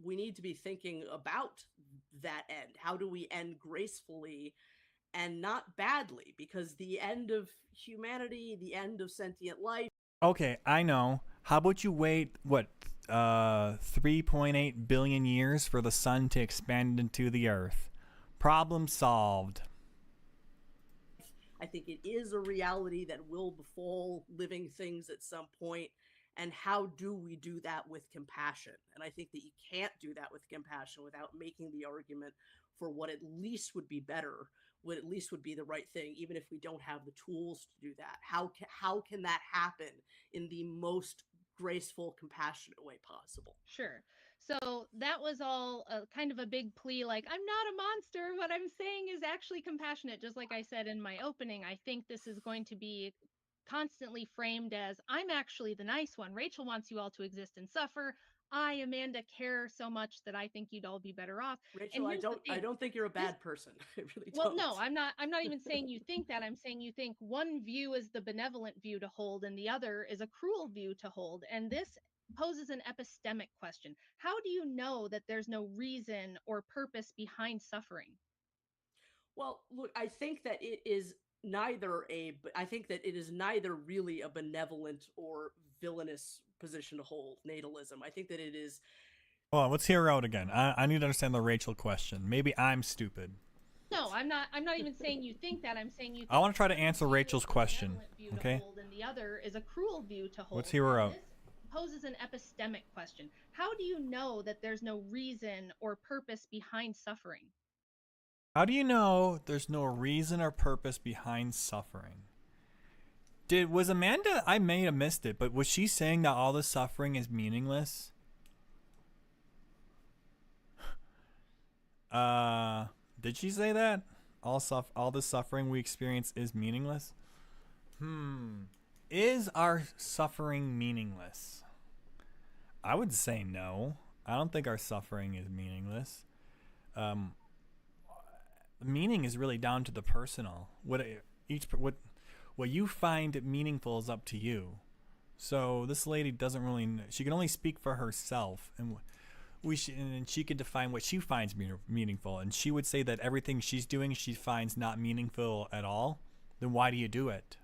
We need to be thinking about that end. How do we end gracefully and not badly? Because the end of humanity, the end of sentient life. Okay, I know. How about you wait, 3.8 billion years for the sun to expand into the Earth? Problem solved. I think it is a reality that will befall living things at some point. And how do we do that with compassion? And I think that you can't do that with compassion without making the argument for what at least would be better, what at least would be the right thing, even if we don't have the tools to do that. How can that happen in the most graceful, compassionate way possible? Sure. So that was all kind of a big plea, like, I'm not a monster. What I'm saying is actually compassionate. Just like I said in my opening, I think this is going to be constantly framed as, I'm actually the nice one. Rachel wants you all to exist and suffer. I, Amanda, care so much that I think you'd all be better off. Rachel, I don't think you're a bad person. I really well, don't. no, I'm not even saying you think that. I'm saying you think one view is the benevolent view to hold and the other is a cruel view to hold. And this poses an epistemic question. How do you know that there's no reason or purpose behind suffering? Well, look, I think that it is neither really a benevolent or villainous position to hold, natalism. I think that it is. Hold on, let's hear her out again. I need to understand the Rachel question. Maybe I'm stupid. No, I'm not even saying you think that. I'm saying you think I want to try to answer Rachel's question. Okay. And the other is a cruel view to hold. Let's hear her out. This poses an epistemic question. How do you know that there's no reason or purpose behind suffering? How do you know there's no reason or purpose behind suffering? Was Amanda, I may have missed it, but was she saying that all the suffering is meaningless? Did she say that? All the suffering we experience is meaningless? Is our suffering meaningless? I would say no. I don't think our suffering is meaningless. Meaning is really down to the personal. What What you find meaningful is up to you. So this lady doesn't really. She can only speak for herself, and and she can define what she finds meaningful. And she would say that everything she's doing, she finds not meaningful at all. Then why do you do it?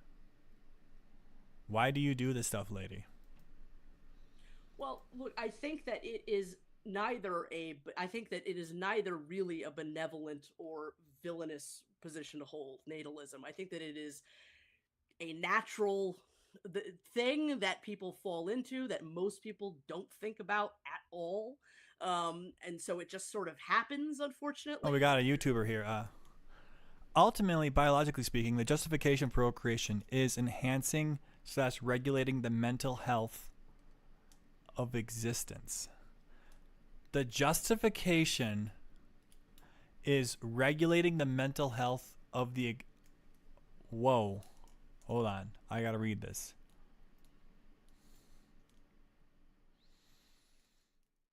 Why do you do this stuff, lady? Well, look, I think that it is neither really a benevolent or villainous position to hold, natalism. I think that it is a natural thing that people fall into that most people don't think about at all. And so it just sort of happens, unfortunately. Oh, we got a YouTuber here. Ultimately, biologically speaking, the justification for procreation is enhancing / regulating the mental health of existence. The justification is regulating the mental health of the... Whoa. Hold on. I gotta read this.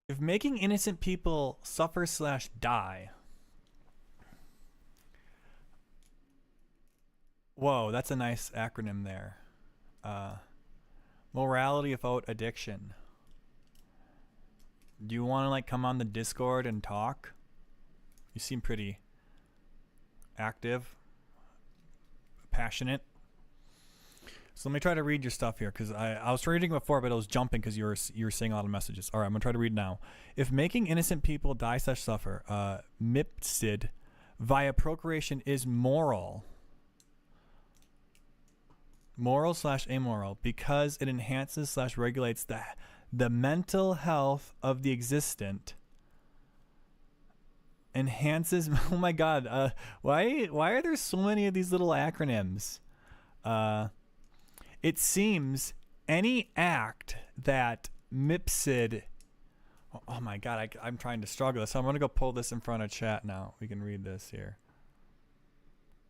If making innocent people suffer / die... Whoa, that's a nice acronym there. Morality without addiction. Do you want to like come on the Discord and talk? You seem pretty active, passionate. So let me try to read your stuff here, because I was reading before, but it was jumping because you were saying a lot of messages. All right, I'm gonna try to read now. If making innocent people die / suffer, Mipsid, via procreation is moral. Moral / amoral, because it enhances / regulates the mental health of the existent. Enhances. Oh my God! Why are there so many of these little acronyms? It seems any act that Mipsid. Oh my God! I'm trying to struggle. So I'm gonna go pull this in front of chat now. We can read this here.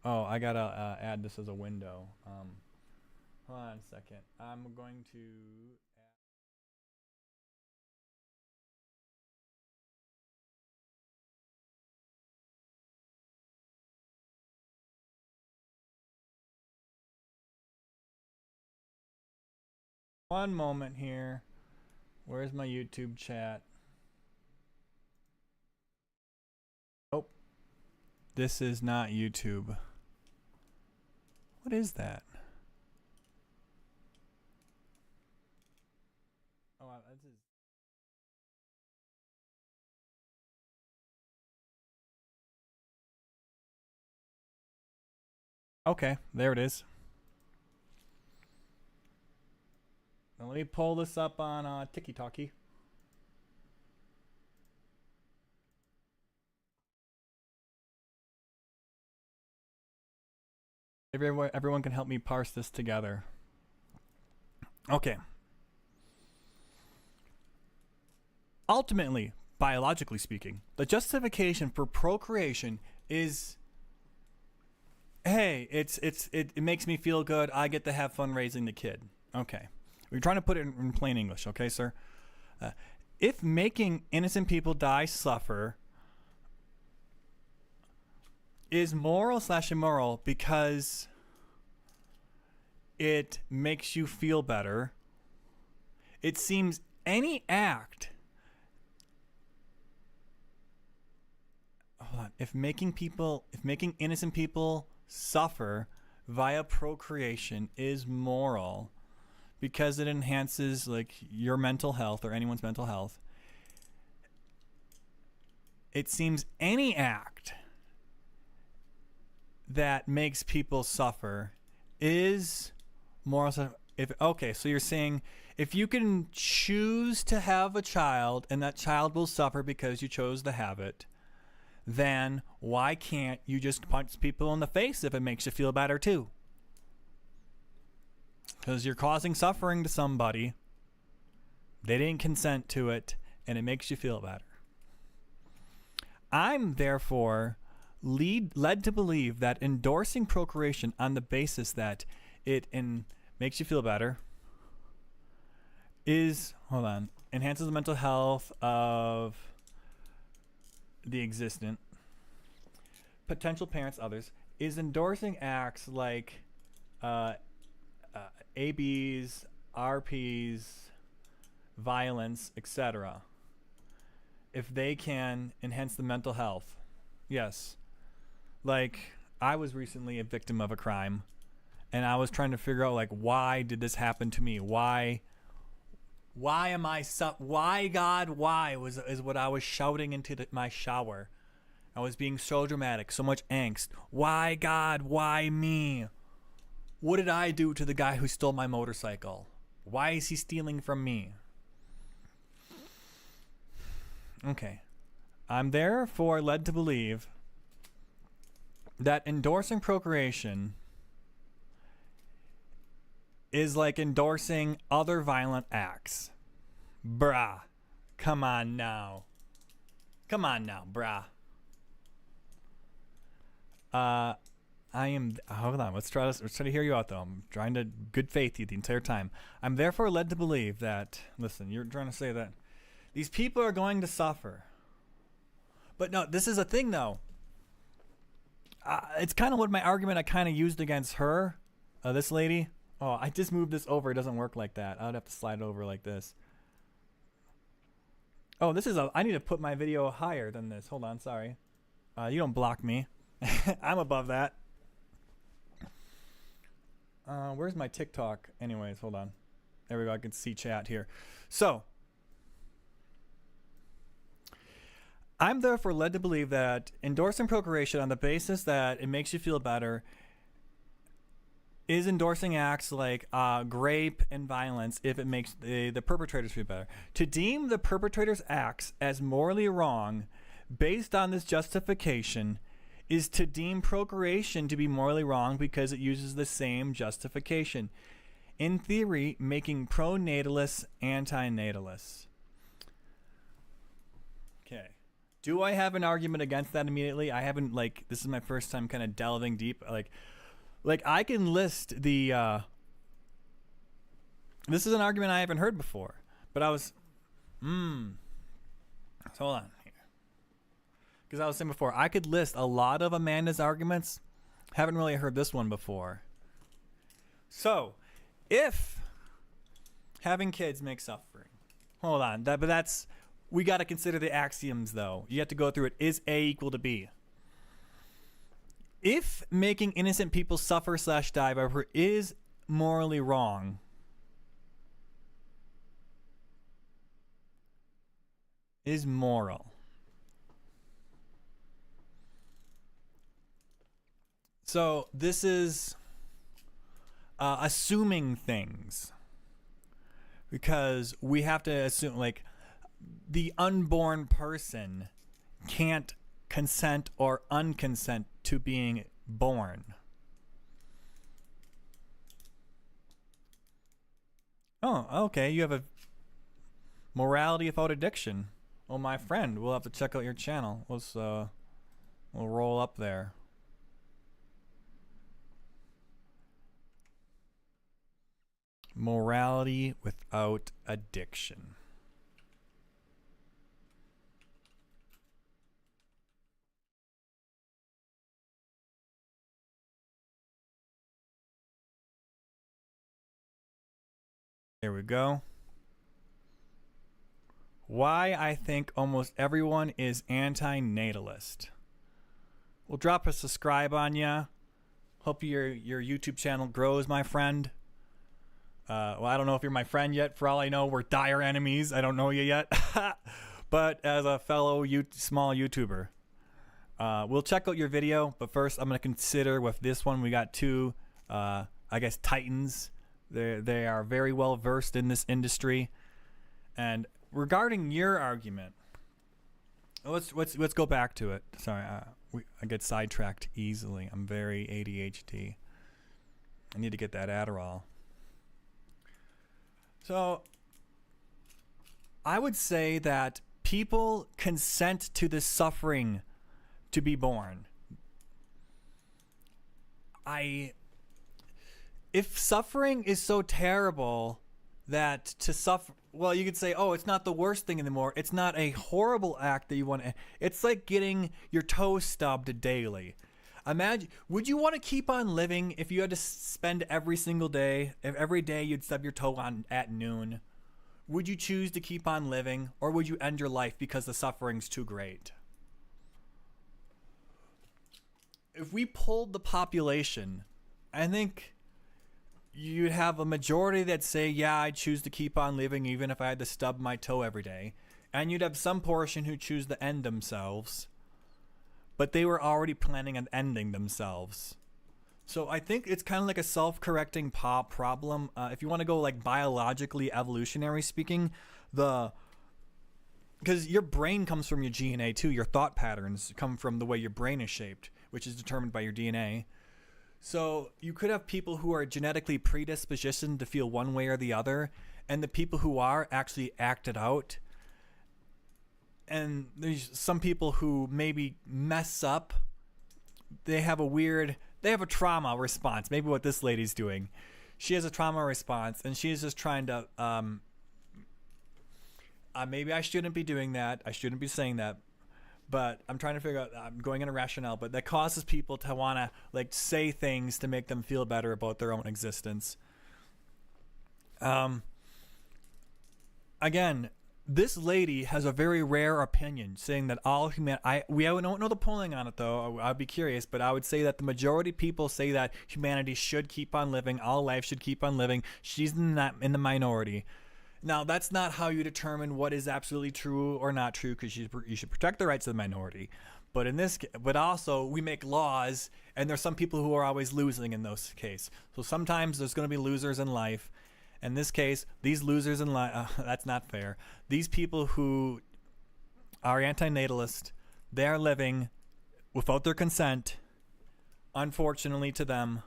Oh, I gotta add this as a window. Hold on a second. I'm going to... One moment here. Where's my YouTube chat? Oh. This is not YouTube. What is that? Oh, this is... Okay, there it is. Now let me pull this up on Tiki-Talkie. Everyone can help me parse this together. Okay. Ultimately, biologically speaking, the justification for procreation is, hey, it makes me feel good. I get to have fun raising the kid. Okay. We're trying to put it in plain English, okay, sir? If making innocent people die, suffer, is moral / immoral because it makes you feel better, it seems any act... Hold on. If making innocent people suffer via procreation is moral because it enhances like your mental health or anyone's mental health, it seems any act that makes people suffer is moral. Okay, so you're saying if you can choose to have a child and that child will suffer because you chose to have it, then why can't you just punch people in the face if it makes you feel better too? Because you're causing suffering to somebody. They didn't consent to it, and it makes you feel better. I'm therefore led to believe that endorsing procreation on the basis that it makes you feel better enhances the mental health of the existent, potential parents, others, is endorsing acts like ABs, RPs, violence, etc. If they can enhance the mental health, yes. Like, I was recently a victim of a crime, and I was trying to figure out, like, why did this happen to me? Why am I why, God, why is what I was shouting into my shower. I was being so dramatic, so much angst. Why, God, why me? What did I do to the guy who stole my motorcycle? Why is he stealing from me? Okay. I'm therefore led to believe that endorsing procreation is like endorsing other violent acts. Brah. Come on now. Come on now, brah. Hold on, let's try to hear you out though. I'm trying to good faith you the entire time. I'm therefore led to believe that, listen, you're trying to say that these people are going to suffer. But no, this is a thing though. It's kind of what my argument I kind of used against her, this lady. Oh, I just moved this over. It doesn't work like that. I would have to slide it over like this. Oh, I need to put my video higher than this. Hold on, sorry. You don't block me. I'm above that. Where's my TikTok? Anyways, hold on. There we go. I can see chat here. So, I'm therefore led to believe that endorsing procreation on the basis that it makes you feel better is endorsing acts like rape and violence if it makes the perpetrators feel better. To deem the perpetrator's acts as morally wrong based on this justification is to deem procreation to be morally wrong because it uses the same justification. In theory, making pro-natalists anti-natalists. Okay. Do I have an argument against that immediately? I haven't, this is my first time kind of delving deep. Like I can list the, this is an argument I haven't heard before, but I was, hold on here. Because I was saying before, I could list a lot of Amanda's arguments. Haven't really heard this one before. So, if having kids makes suffering, hold on, we got to consider the axioms though. You have to go through it. Is A equal to B? If making innocent people suffer / die by is morally wrong, is moral. So this is assuming things, because we have to assume the unborn person can't consent or unconsent to being born. Oh, okay. You have a morality without addiction. Well, my friend, we'll have to check out your channel. We'll roll up there. Morality without addiction. There we go. Why I think almost everyone is anti-natalist. We'll drop a subscribe on ya. Hope your YouTube channel grows, my friend. Well, I don't know if you're my friend yet. For all I know, we're dire enemies. I don't know you yet. But as a fellow small YouTuber, we'll check out your video. But first, I'm going to consider with this one, we got two, I guess, titans. They are very well versed in this industry. And regarding your argument, let's go back to it. Sorry, I get sidetracked easily. I'm very ADHD. I need to get that Adderall. So I would say that people consent to the suffering to be born. If suffering is so terrible that to suffer, well, you could say, oh, it's not the worst thing anymore. It's not a horrible act that you want to. It's like getting your toe stubbed daily. Imagine, would you want to keep on living if you had to spend every single day, if every day you'd stub your toe on at noon? Would you choose to keep on living, or would you end your life because the suffering's too great? If we polled the population, I think you'd have a majority that say, yeah, I choose to keep on living even if I had to stub my toe every day. And you'd have some portion who choose to end themselves, but they were already planning on ending themselves. So I think it's kind of like a self-correcting problem. If you want to go like biologically evolutionary speaking, because your brain comes from your DNA too. Your thought patterns come from the way your brain is shaped, which is determined by your DNA. So you could have people who are genetically predispositioned to feel one way or the other, and the people who are actually act it out. And there's some people who maybe mess up. They have a trauma response. Maybe what this lady's doing. She has a trauma response, and she's just trying to, maybe I shouldn't be doing that. I shouldn't be saying that. But I'm trying to figure out, I'm going in a rationale, but that causes people to want to like say things to make them feel better about their own existence. Again, this lady has a very rare opinion saying that all humanity, we don't know the polling on it though, I'd be curious, but I would say that the majority of people say that humanity should keep on living, all life should keep on living. She's in the minority. Now, that's not how you determine what is absolutely true or not true, because you should protect the rights of the minority. But also we make laws, and there's some people who are always losing in those cases. So sometimes there's going to be losers in life. In this case, these losers in life, that's not fair. These people who are anti-natalist, they are living without their consent, unfortunately to them.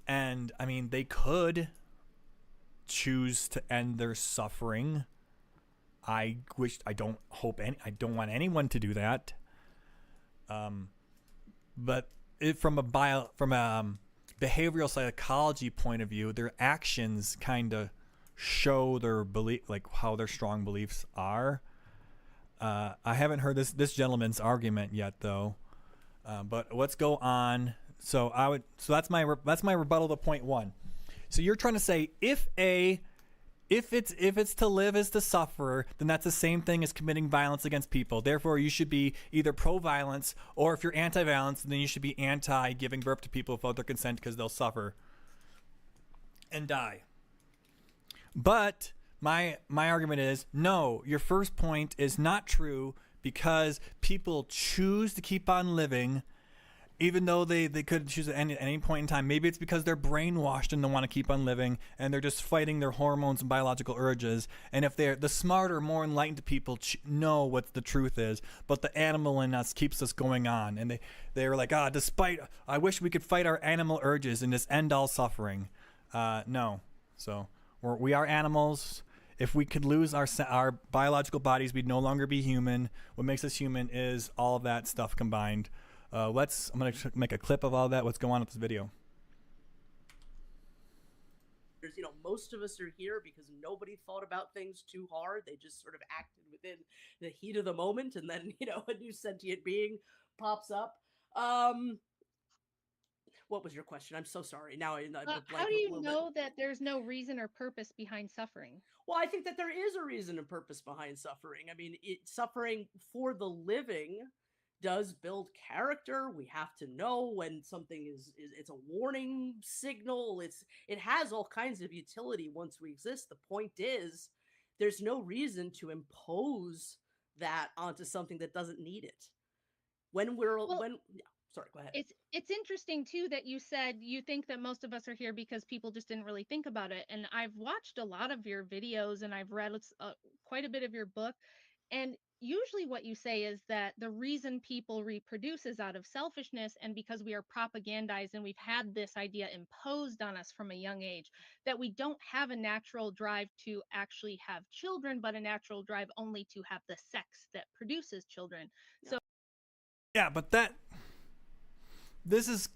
And I mean, they could choose to end their suffering. I don't want anyone to do that. But from a behavioral psychology point of view, their actions kind of show their belief, like how their strong beliefs are. I haven't heard this gentleman's argument yet though. But let's go on. So that's my rebuttal to point one. So you're trying to say if it's to live is to suffer, then that's the same thing as committing violence against people. Therefore, you should be either pro-violence, or if you're anti-violence, then you should be anti-giving birth to people without their consent because they'll suffer and die. But my argument is, no, your first point is not true, because people choose to keep on living even though they could choose at any point in time. Maybe it's because they're brainwashed and they want to keep on living, and they're just fighting their hormones and biological urges. And if they're the smarter, more enlightened people know what the truth is, but the animal in us keeps us going on. And they're like, I wish we could fight our animal urges and just end all suffering. No. So we are animals. If we could lose our biological bodies, we'd no longer be human. What makes us human is all of that stuff combined. I'm going to make a clip of all that. Let's go on with this video. Most of us are here because nobody thought about things too hard. They just sort of acted within the heat of the moment, and then, a new sentient being pops up. What was your question? I'm so sorry. Now how do you know that there's no reason or purpose behind suffering? Well, I think that there is a reason and purpose behind suffering. I mean, suffering for the living does build character. We have to know when something is it's a warning signal. It has all kinds of utility once we exist. The point is, there's no reason to impose that onto something that doesn't need it. Sorry, go ahead. It's interesting too that you said you think that most of us are here because people just didn't really think about it. And I've watched a lot of your videos, and I've read quite a bit of your book, and usually what you say is that the reason people reproduce is out of selfishness, and because we are propagandized and we've had this idea imposed on us from a young age that we don't have a natural drive to actually have children, but a natural drive only to have the sex that produces children. So yeah, but this is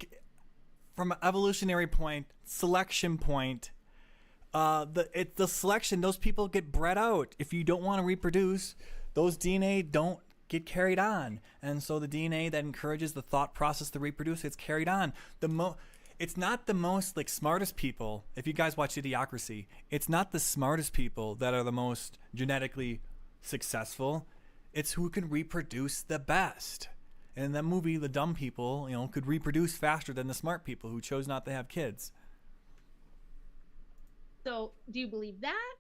from an evolutionary point, selection point. The selection, those people get bred out. If you don't want to reproduce, those DNA don't get carried on. And so the DNA that encourages the thought process to reproduce, it's carried on. It's not the most like smartest people. If you guys watch Idiocracy, it's not the smartest people that are the most genetically successful. It's who can reproduce the best. And in that movie, the dumb people, could reproduce faster than the smart people who chose not to have kids. So, do you believe that?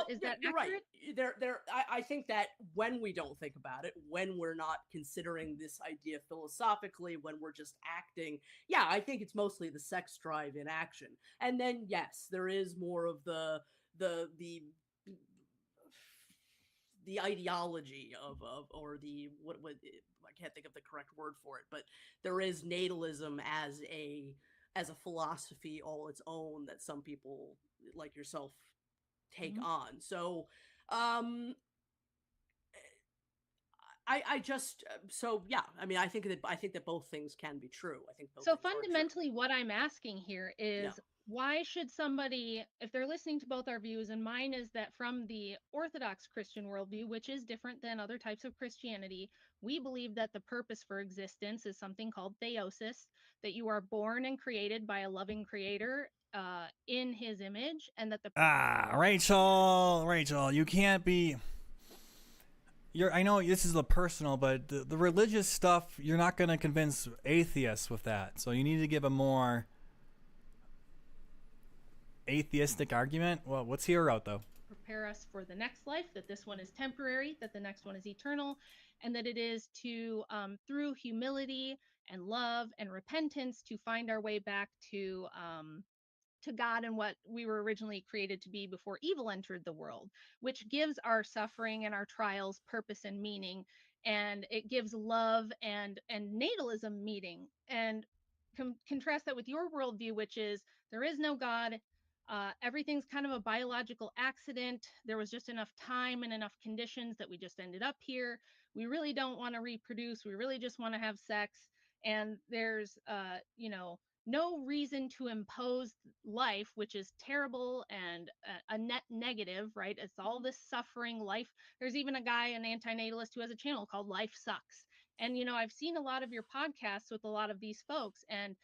Is that you're accurate? right. I think that when we don't think about it, when we're not considering this idea philosophically, when we're just acting, I think it's mostly the sex drive in action. And then yes, there is more of the ideology of or the what I can't think of the correct word for it, but there is natalism as a philosophy all its own that some people like yourself take on. So I think that both things can be true. I think both So things are true. fundamentally what I'm asking here is why should somebody, if they're listening to both our views, and mine is that from the Orthodox Christian worldview, which is different than other types of Christianity, we believe that the purpose for existence is something called theosis, that you are born and created by a loving creator in his image, and that the Rachel, you can't be. I know this is a personal, but the religious stuff, you're not going to convince atheists with that. So you need to give a more atheistic argument. Well, what's here out though? Prepare us for the next life, that this one is temporary, that the next one is eternal, and that it is to through humility and love and repentance to find our way back to God and what we were originally created to be before evil entered the world, which gives our suffering and our trials purpose and meaning, and it gives love and natalism meaning. And contrast that with your worldview, which is there is no God. Everything's kind of a biological accident. There was just enough time and enough conditions that we just ended up here. We really don't want to reproduce. We really just want to have sex. And there's, no reason to impose life, which is terrible and a net negative, right? It's all this suffering life. There's even a guy, an antinatalist, who has a channel called Life Sucks. And, I've seen a lot of your podcasts with a lot of these folks. And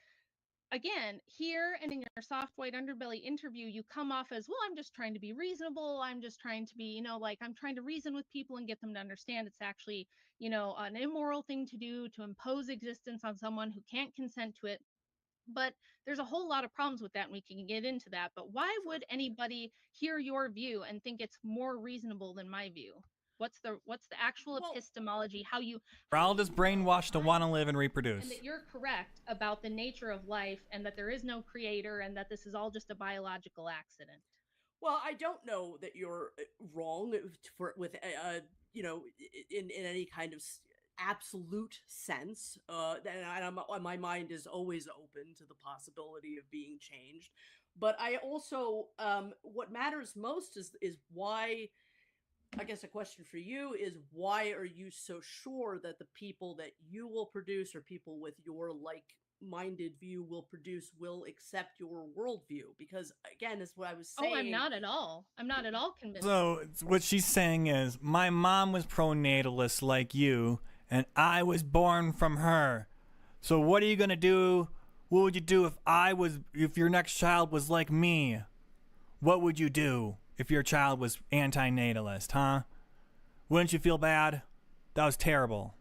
again, here and in your soft white underbelly interview, you come off as, well, I'm just trying to be reasonable. I'm just trying to be, I'm trying to reason with people and get them to understand it's actually, an immoral thing to do, to impose existence on someone who can't consent to it. But there's a whole lot of problems with that, and we can get into that. But why would anybody hear your view and think it's more reasonable than my view? What's the actual epistemology? We're all just brainwashed to want to live and reproduce. And that you're correct about the nature of life, and that there is no creator, and that this is all just a biological accident. Well, I don't know that you're wrong in any kind of absolute sense, and my mind is always open to the possibility of being changed. But I also, what matters most is why. I guess a question for you is, why are you so sure that the people that you will produce, or people with your like-minded view will produce, will accept your worldview? Because again, is what I was saying. Oh, I'm not at all convinced. So what she's saying is, my mom was pro-natalist like you, and I was born from her. So what are you gonna do? What would you do if your next child was like me? What would you do if your child was anti-natalist, huh? Wouldn't you feel bad? That was terrible.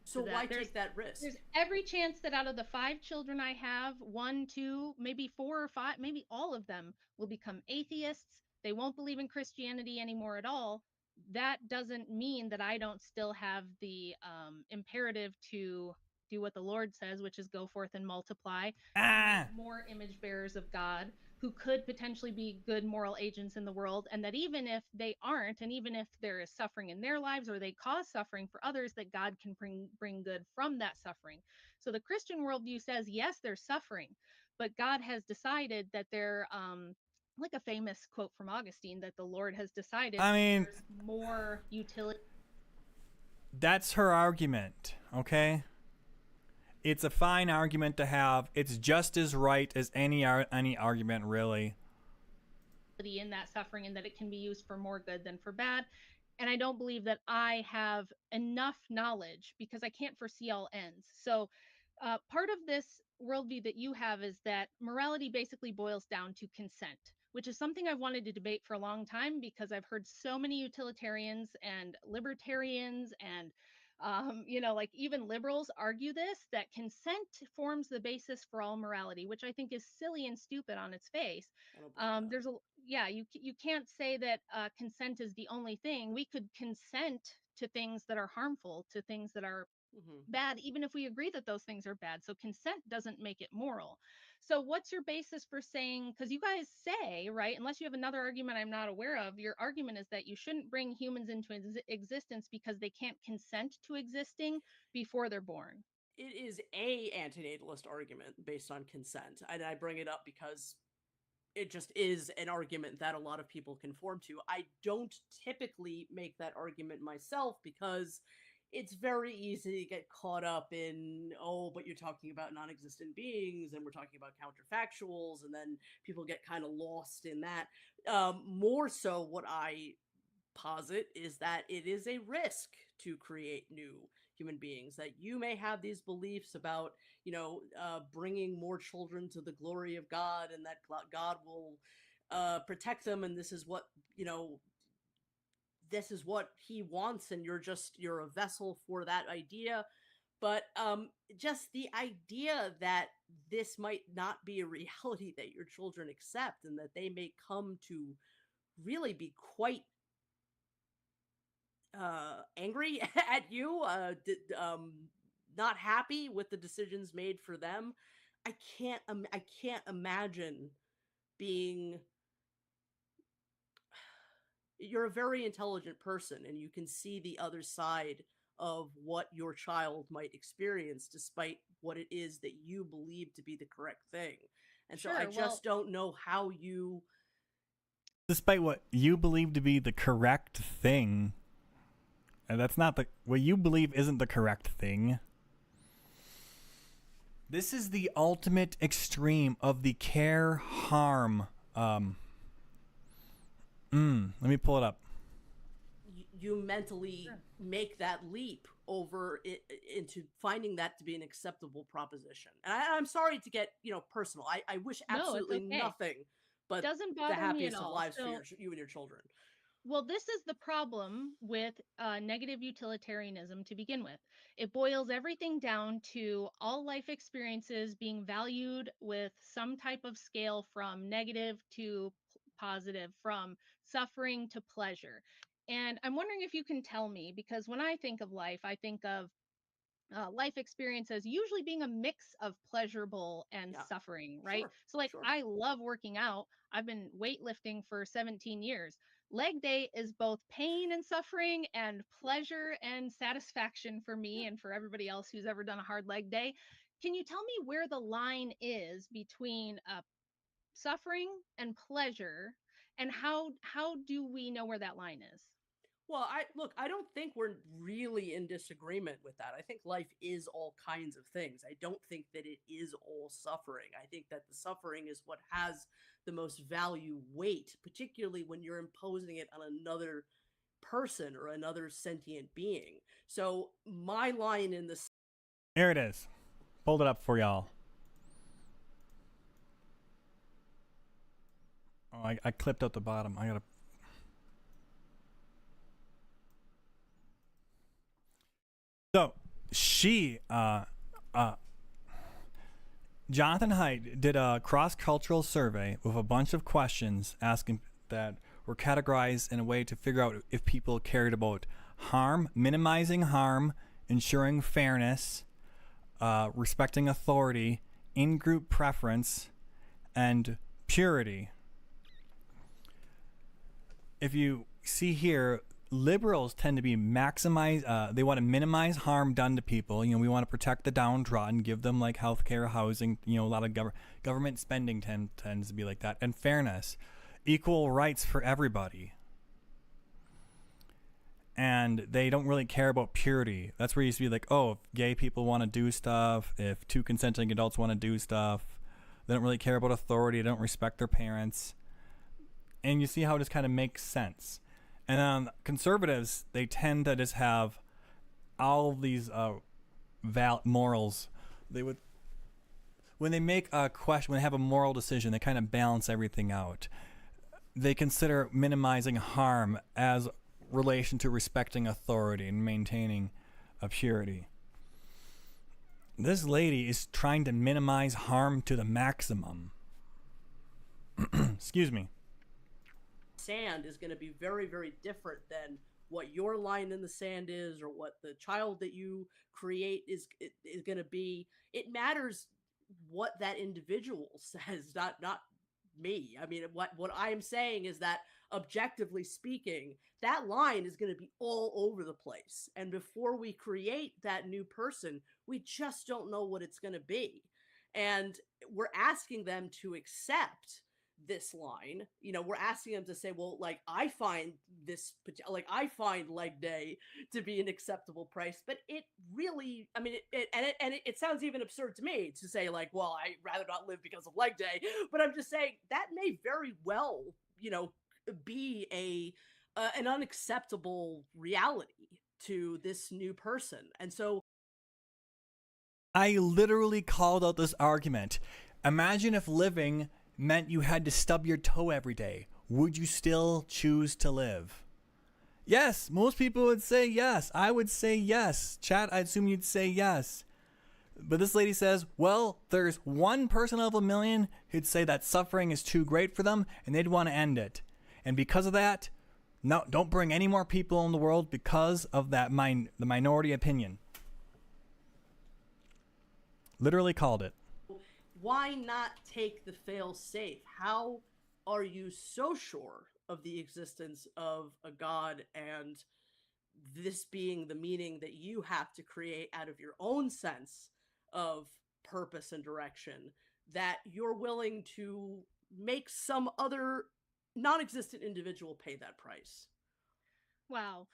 So why take that risk? There's every chance that out of the 5 children I have, 1, 2, maybe 4 or 5, maybe all of them will become atheists. They won't believe in Christianity anymore at all. That doesn't mean that I don't still have the imperative to do what the Lord says, which is go forth and multiply, and make more image bearers of God, who could potentially be good moral agents in the world. And that even if they aren't, and even if there is suffering in their lives, or they cause suffering for others, that God can bring good from that suffering. So the Christian worldview says, yes, there's suffering, but God has decided that like a famous quote from Augustine, that the Lord has decided there's more utility. That's her argument, okay? It's a fine argument to have. It's just as right as any argument, really. In that suffering, and that it can be used for more good than for bad. And I don't believe that I have enough knowledge because I can't foresee all ends. So part of this worldview that you have is that morality basically boils down to consent, which is something I've wanted to debate for a long time because I've heard so many utilitarians and libertarians and like even liberals argue this, that consent forms the basis for all morality, which I think is silly and stupid on its face. There's a you can't say that consent is the only thing. We could consent to things that are harmful, to things that are bad, even if we agree that those things are bad. So consent doesn't make it moral. So what's your basis for saying, because you guys say, right, unless you have another argument I'm not aware of, your argument is that you shouldn't bring humans into existence because they can't consent to existing before they're born. It is a antinatalist argument based on consent, and I bring it up because it just is an argument that a lot of people conform to. I don't typically make that argument myself because it's very easy to get caught up in, oh, but you're talking about non-existent beings and we're talking about counterfactuals, and then people get kind of lost in that. More so what I posit is that it is a risk to create new human beings, that you may have these beliefs about, bringing more children to the glory of God, and that God will protect them, and this is what, this is what he wants, and you're a vessel for that idea. But just the idea that this might not be a reality that your children accept, and that they may come to really be quite angry at you, not happy with the decisions made for them. I can't imagine being. You're a very intelligent person, and you can see the other side of what your child might experience, despite what it is that you believe to be the correct thing. And so I just don't know how you. Despite what you believe to be the correct thing, and that's not what you believe isn't the correct thing. This is the ultimate extreme of the care harm. Let me pull it up. You mentally make that leap over into finding that to be an acceptable proposition. And I'm sorry to get personal. I wish absolutely nothing but doesn't the bother me happiest at of all. lives So, for you and your children. Well, this is the problem with negative utilitarianism to begin with. It boils everything down to all life experiences being valued with some type of scale from negative to positive, from suffering to pleasure. And I'm wondering if you can tell me, because when I think of life, I think of life experiences usually being a mix of pleasurable and suffering, right? So like I love working out. I've been weightlifting for 17 years. Leg day is both pain and suffering and pleasure and satisfaction for me and for everybody else who's ever done a hard leg day. Can you tell me where the line is between suffering and pleasure, and how do we know where that line is? Well, I don't think we're really in disagreement with that. I think life is all kinds of things. I don't think that it is all suffering. I think that the suffering is what has the most value weight, particularly when you're imposing it on another person or another sentient being. So my line in the Here it is. Pulled it up for y'all. Oh, I clipped out the bottom. I gotta. So Jonathan Haidt did a cross-cultural survey with a bunch of questions asking that were categorized in a way to figure out if people cared about harm, minimizing harm, ensuring fairness, respecting authority, in-group preference, and purity. If you see here, liberals tend to be they want to minimize harm done to people. We want to protect the downtrodden, give them like healthcare, housing, a lot of government spending tends to be like that. And fairness, equal rights for everybody. And they don't really care about purity. That's where you used to be like, oh, if gay people want to do stuff, if two consenting adults want to do stuff, they don't really care about authority, they don't respect their parents. And you see how it just kind of makes sense. And conservatives, they tend to just have all these morals. They would, when they make a question, when they have a moral decision, they kind of balance everything out. They consider minimizing harm as relation to respecting authority and maintaining a purity. This lady is trying to minimize harm to the maximum. Excuse me. Sand is going to be very, very different than what your line in the sand is, or what the child that you create is going to be. It matters what that individual says, not me. I mean, what I am saying is that, objectively speaking, that line is going to be all over the place. And before we create that new person, we just don't know what it's going to be. And we're asking them to accept this line. You know, we're asking them to say, well, like, I find leg day to be an acceptable price. But it really, I mean, it sounds even absurd to me to say, like, well, I'd rather not live because of leg day. But I'm just saying that may very well, you know, be an unacceptable reality to this new person. And so I literally called out this argument. Imagine if living meant you had to stub your toe every day. Would you still choose to live? Yes, most people would say yes. I would say yes. Chat, I assume you'd say yes. But this lady says, well, there's one person out of a million who'd say that suffering is too great for them and they'd want to end it. And because of that, no, don't bring any more people in the world because of that the minority opinion. Literally called it. Why not take the fail safe? How are you so sure of the existence of a God and this being the meaning that you have to create out of your own sense of purpose and direction, that you're willing to make some other non-existent individual pay that price? Wow.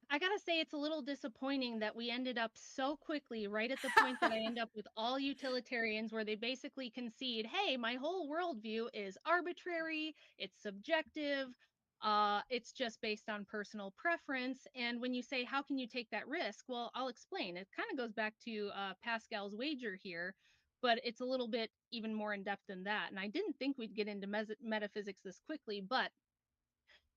I gotta say, it's a little disappointing that we ended up so quickly right at the point that I end up with all utilitarians, where they basically concede, hey, my whole worldview is arbitrary, it's subjective, it's just based on personal preference. And when you say, how can you take that risk? Well, I'll explain. It kind of goes back to Pascal's wager here, but it's a little bit even more in depth than that. And I didn't think we'd get into metaphysics this quickly, but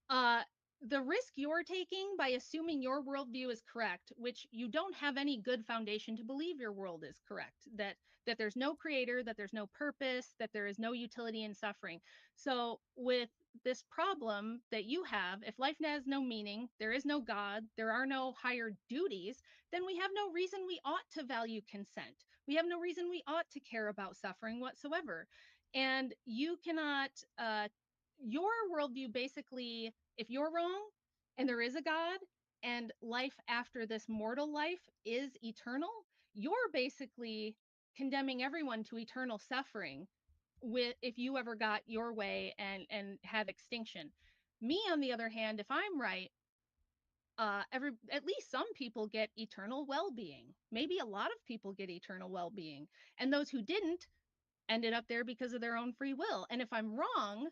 uh, the risk you're taking by assuming your worldview is correct, which you don't have any good foundation to believe your world is correct, that there's no creator, that there's no purpose, that there is no utility in suffering. So with this problem that you have, if life has no meaning, there is no God, there are no higher duties, then we have no reason we ought to value consent. We have no reason we ought to care about suffering whatsoever. And you cannot your worldview basically, if you're wrong and there is a God and life after this mortal life is eternal, you're basically condemning everyone to eternal suffering with if you ever got your way and had extinction. Me, on the other hand, if I'm right, at least some people get eternal well-being. Maybe a lot of people get eternal well-being, and those who didn't ended up there because of their own free will. And if I'm wrong,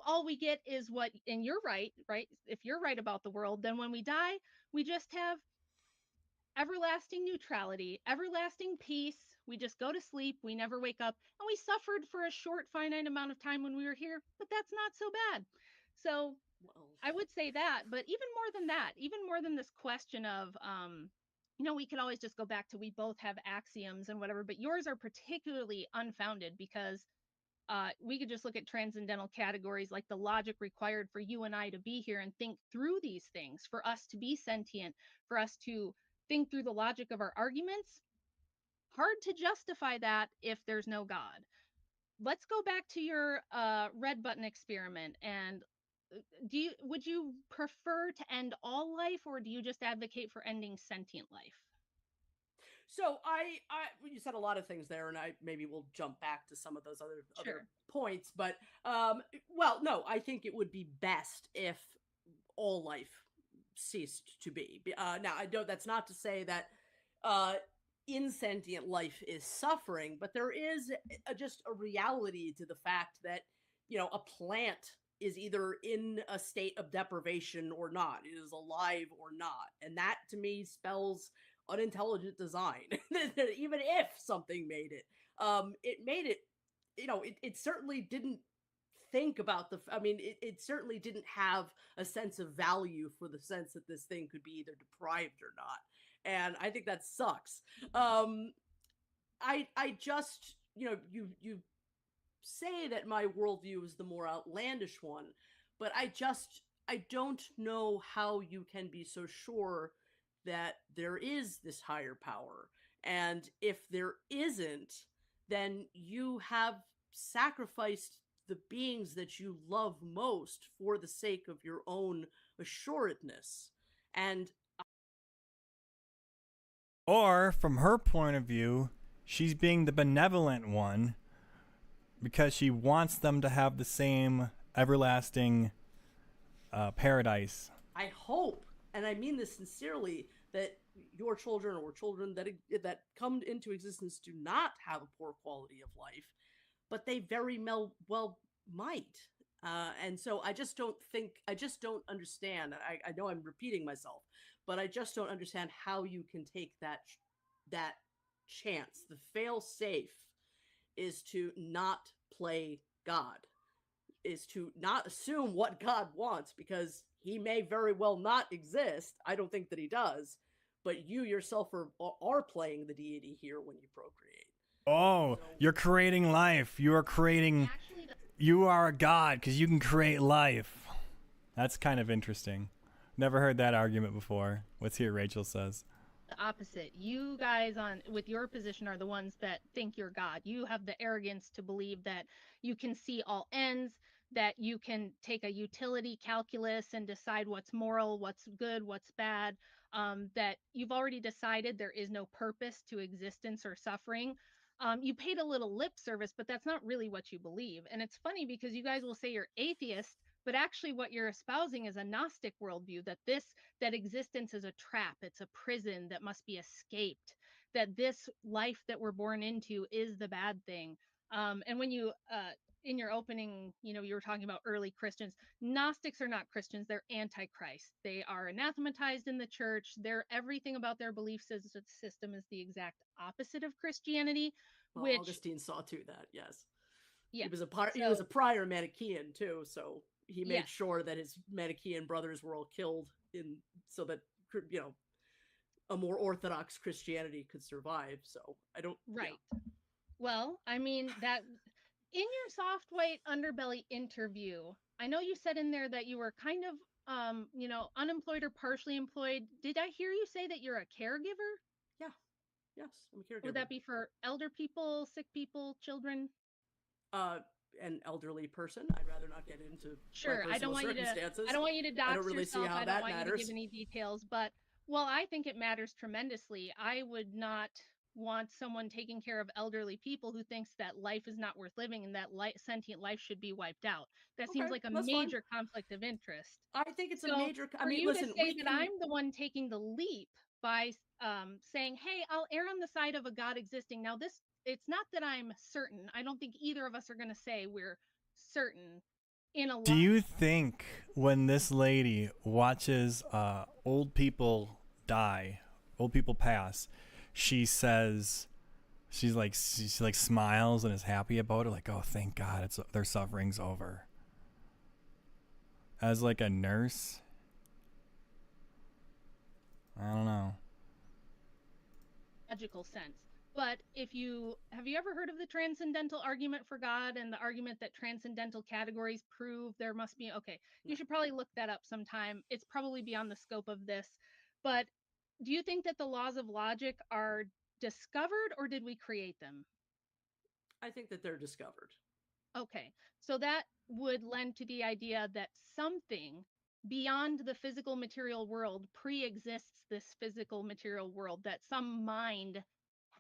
all we get is what, and you're right? If you're right about the world, then when we die, we just have everlasting neutrality, everlasting peace. We just go to sleep, we never wake up, and we suffered for a short, finite amount of time when we were here, but that's not so bad. So I would say that, but even more than that, even more than this question of, we could always just go back to we both have axioms and whatever, but yours are particularly unfounded because we could just look at transcendental categories like the logic required for you and I to be here and think through these things, for us to be sentient, for us to think through the logic of our arguments. Hard to justify that if there's no God. Let's go back to your red button experiment. And would you prefer to end all life, or do you just advocate for ending sentient life? So you said a lot of things there, and I maybe we'll jump back to some of those other points. But well, no, I think it would be best if all life ceased to be. Now, I don't. That's not to say that insentient life is suffering, but there is just a reality to the fact that a plant is either in a state of deprivation or not. It is alive or not. And that to me spells unintelligent design. Even if something made it, it made it, it certainly didn't think about it certainly didn't have a sense of value for the sense that this thing could be either deprived or not. And I think that sucks. I just, you say that my worldview is the more outlandish one, but I don't know how you can be so sure that there is this higher power. And if there isn't, then you have sacrificed the beings that you love most for the sake of your own assuredness. And Or, from her point of view, she's being the benevolent one because she wants them to have the same everlasting paradise. I hope, and I mean this sincerely, that your children or children that come into existence do not have a poor quality of life, but they very well might. And so I just don't understand. I know I'm repeating myself, but I just don't understand how you can take that chance. The fail safe is to not play God, is to not assume what God wants, because he may very well not exist. I don't think that he does, but you yourself are playing the deity here when you procreate. Oh, you're creating life. You are a god because you can create life. That's kind of interesting. Never heard that argument before. Let's hear what Rachel says. The opposite. You guys with your position are the ones that think you're God. You have the arrogance to believe that you can see all ends, that you can take a utility calculus and decide what's moral, what's good, what's bad, that you've already decided there is no purpose to existence or suffering. You paid a little lip service, but that's not really what you believe. And it's funny because you guys will say you're atheist, but actually what you're espousing is a Gnostic worldview, that existence is a trap, it's a prison that must be escaped, that this life that we're born into is the bad thing. And when you in your opening, you were talking about early Christians. Gnostics are not Christians, they're antichrist. They are anathematized in the church. Everything about their belief system is the exact opposite of Christianity. Well, Augustine saw to that, yes. Yeah. He was a prior Manichaean too, so he made Yes. sure that his Manichaean brothers were all killed so that a more orthodox Christianity could survive. So I don't. Right. Yeah. Well, I mean, that in your soft white underbelly interview, I know you said in there that you were kind of unemployed or partially employed. Did I hear you say that you're a caregiver? Yeah. Yes, I'm a caregiver. Would that be for elder people, sick people, children? An elderly person. I'd rather not get into Sure. I don't want circumstances. I don't want you to dox I don't really yourself. see how I don't that want matters. you to give any details, but I think it matters tremendously. I would not want someone taking care of elderly people who thinks that life is not worth living and that sentient life should be wiped out. That seems like a major conflict of interest. I think it's a major. For you to say that I'm the one taking the leap by saying, "Hey, I'll err on the side of a God existing." Now, it's not that I'm certain. I don't think either of us are going to say we're certain. Do you think when this lady watches old people die, old people pass, she says, she smiles and is happy about it, like, oh, thank God, their suffering's over? As like a nurse? I don't know. Logical sense. But have you ever heard of the transcendental argument for God and the argument that transcendental categories prove there must be? Okay, you should probably look that up sometime. It's probably beyond the scope of this. But do you think that the laws of logic are discovered or did we create them? I think that they're discovered. Okay, so that would lend to the idea that something beyond the physical material world pre-exists this physical material world, that some mind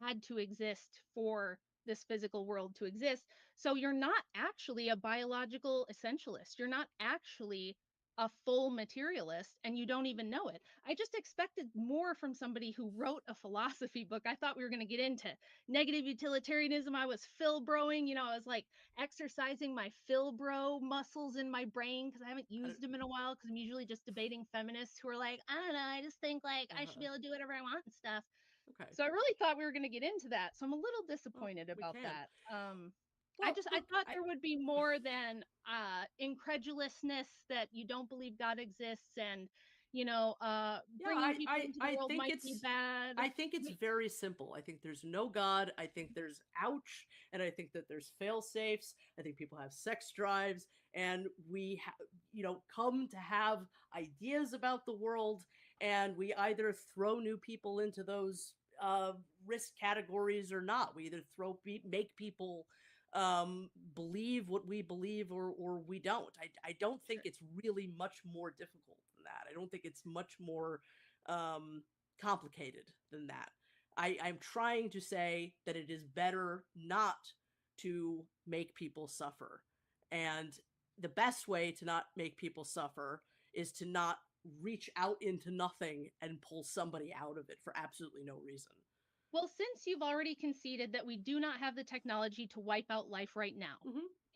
had to exist for this physical world to exist. So you're not actually a biological essentialist. You're not actually a full materialist and you don't even know it. I just expected more from somebody who wrote a philosophy book. I thought we were going to get into negative utilitarianism. I was Philbroing, I was like exercising my Philbro muscles in my brain because I haven't used them in a while because I'm usually just debating feminists who are like, I don't know, I just think like I should be able to do whatever I want and stuff. Okay. So I really thought we were going to get into that. So I'm a little disappointed about that. I thought there would be more than incredulousness that you don't believe God exists and bringing people into the world might be bad. I think it's very simple. I think there's no God. I think there's ouch, and I think that there's fail safes. I think people have sex drives, and we come to have ideas about the world, and we either throw new people into those risk categories or not. We either make people believe what we believe or we don't. I don't think it's really much more difficult than that. I don't think it's much more complicated than that. I'm trying to say that it is better not to make people suffer. And the best way to not make people suffer is to not reach out into nothing and pull somebody out of it for absolutely no reason. Well, since you've already conceded that we do not have the technology to wipe out life right now,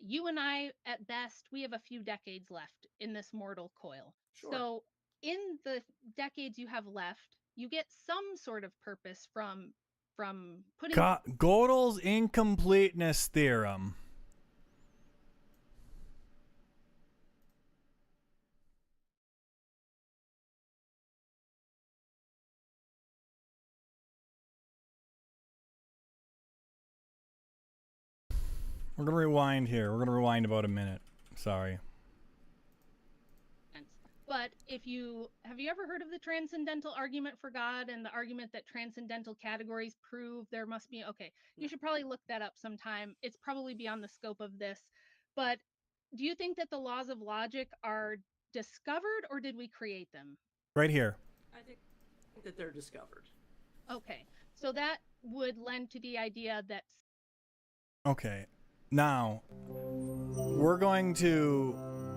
you and I, at best, we have a few decades left in this mortal coil. Sure. So in the decades you have left, you get some sort of purpose from putting... Gödel's incompleteness theorem. We're going to rewind here. We're going to rewind about a minute. Sorry. But have you ever heard of the transcendental argument for God and the argument that transcendental categories prove there must be... Okay, you should probably look that up sometime. It's probably beyond the scope of this. But do you think that the laws of logic are discovered or did we create them? Right here. I think that they're discovered. Okay, so that would lend to the idea that... Okay. Now, we're going to...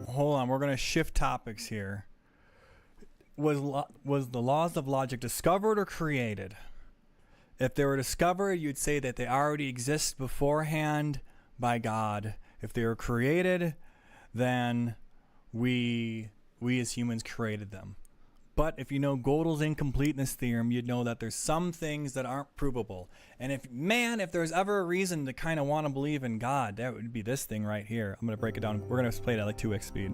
Hold on, we're going to shift topics here. Was the laws of logic discovered or created? If they were discovered, you'd say that they already exist beforehand by God. If they were created, then we as humans created them. But if you know Gödel's incompleteness theorem, you'd know that there's some things that aren't provable. And if there's ever a reason to kind of want to believe in God, that would be this thing right here. I'm going to break it down. We're going to play it at like 2x speed.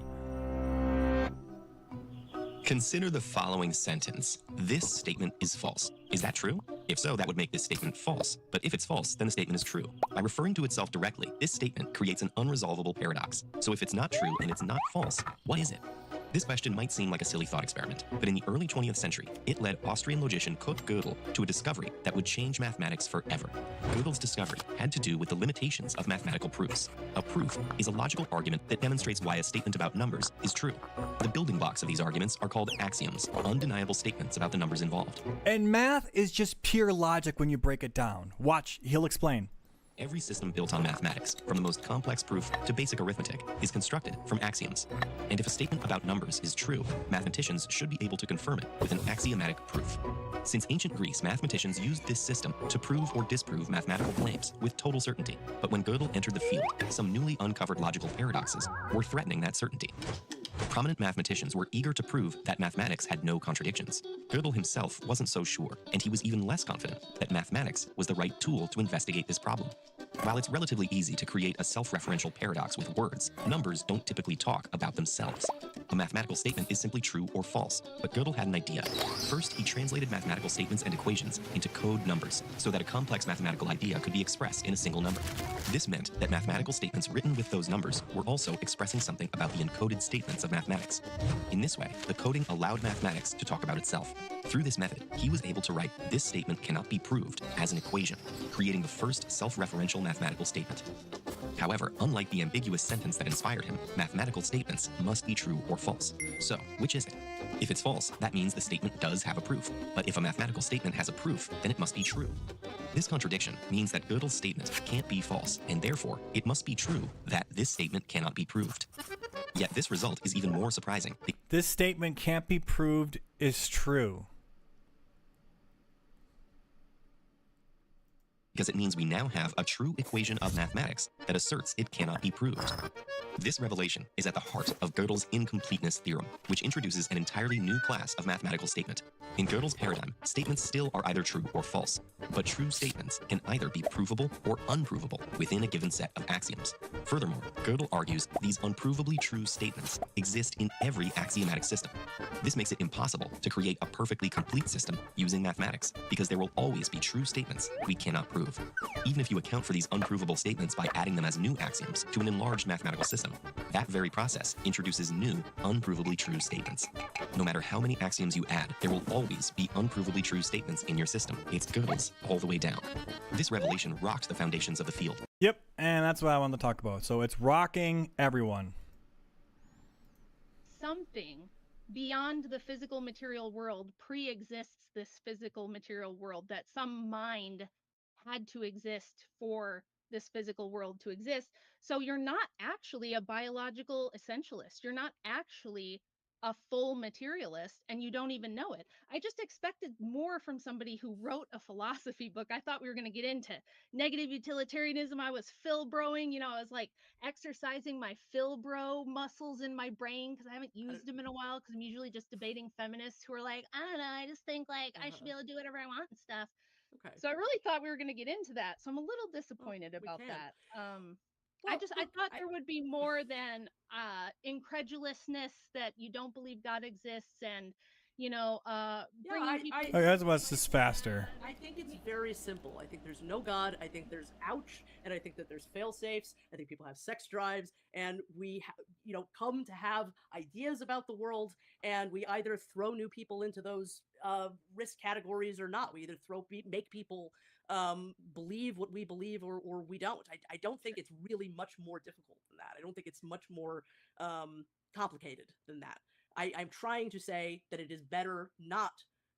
Consider the following sentence. This statement is false. Is that true? If so, that would make this statement false. But if it's false, then the statement is true. By referring to itself directly, this statement creates an unresolvable paradox. So if it's not true and it's not false, what is it? This question might seem like a silly thought experiment, but in the early 20th century, it led Austrian logician Kurt Gödel to a discovery that would change mathematics forever. Gödel's discovery had to do with the limitations of mathematical proofs. A proof is a logical argument that demonstrates why a statement about numbers is true. The building blocks of these arguments are called axioms, undeniable statements about the numbers involved. And math is just pure logic when you break it down. Watch, he'll explain. Every system built on mathematics, from the most complex proof to basic arithmetic, is constructed from axioms. And if a statement about numbers is true, mathematicians should be able to confirm it with an axiomatic proof. Since ancient Greece, mathematicians used this system to prove or disprove mathematical claims with total certainty. But when Gödel entered the field, some newly uncovered logical paradoxes were threatening that certainty. Prominent mathematicians were eager to prove that mathematics had no contradictions. Gödel himself wasn't so sure, and he was even less confident that mathematics was the right tool to investigate this problem. While it's relatively easy to create a self-referential paradox with words, numbers don't typically talk about themselves. A mathematical statement is simply true or false, but Gödel had an idea. First, he translated mathematical statements and equations into code numbers, so that a complex mathematical idea could be expressed in a single number. This meant that mathematical statements written with those numbers were also expressing something about the encoded statements of mathematics. In this way, the coding allowed mathematics to talk about itself. Through this method, he was able to write "this statement cannot be proved" as an equation, creating the first self-referential mathematical statement. However, unlike the ambiguous sentence that inspired him, mathematical statements must be true or false. So, which is it? If it's false, that means the statement does have a proof. But if a mathematical statement has a proof, then it must be true. This contradiction means that Gödel's statement can't be false, and therefore, it must be true that this statement cannot be proved. Yet this result is even more surprising. This statement can't be proved is true. Because it means we now have a true equation of mathematics that asserts it cannot be proved. This revelation is at the heart of Gödel's incompleteness theorem, which introduces an entirely new class of mathematical statement. In Gödel's paradigm, statements still are either true or false, but true statements can either be provable or unprovable within a given set of axioms. Furthermore, Gödel argues these unprovably true statements exist in every axiomatic system. This makes it impossible to create a perfectly complete system using mathematics, because there will always be true statements we cannot prove. Even if you account for these unprovable statements by adding them as new axioms to an enlarged mathematical system, that very process introduces new, unprovably true statements. No matter how many axioms you add, there will always be unprovably true statements in your system. It's Gödel's all the way down. This revelation rocked the foundations of the field. Yep, and that's what I wanted to talk about. So it's rocking everyone. Something beyond the physical material world pre-exists this physical material world, that some mind had to exist for this physical world to exist. So you're not actually a biological essentialist. You're not actually a full materialist, and you don't even know it. I just expected more from somebody who wrote a philosophy book. I thought we were going to get into negative utilitarianism. I was Philbroing, I was like exercising my Philbro muscles in my brain because I haven't used them in a while, because I'm usually just debating feminists who are like, I don't know, I just think like I should be able to do whatever I want and stuff. Okay. So I really thought we were going to get into that. So I'm a little disappointed about that. I thought there would be more than incredulousness that you don't believe God exists, and bringing people. Oh, that's what's just faster. I think it's very simple. I think there's no God. I think there's ouch, and I think that there's fail safes. I think people have sex drives, and we, come to have ideas about the world, and we either throw new people into those risk categories or not. We either make people believe what we believe, or we don't. I don't think it's really much more difficult than that. I don't think it's much more complicated than that. I'm trying to say that it is better not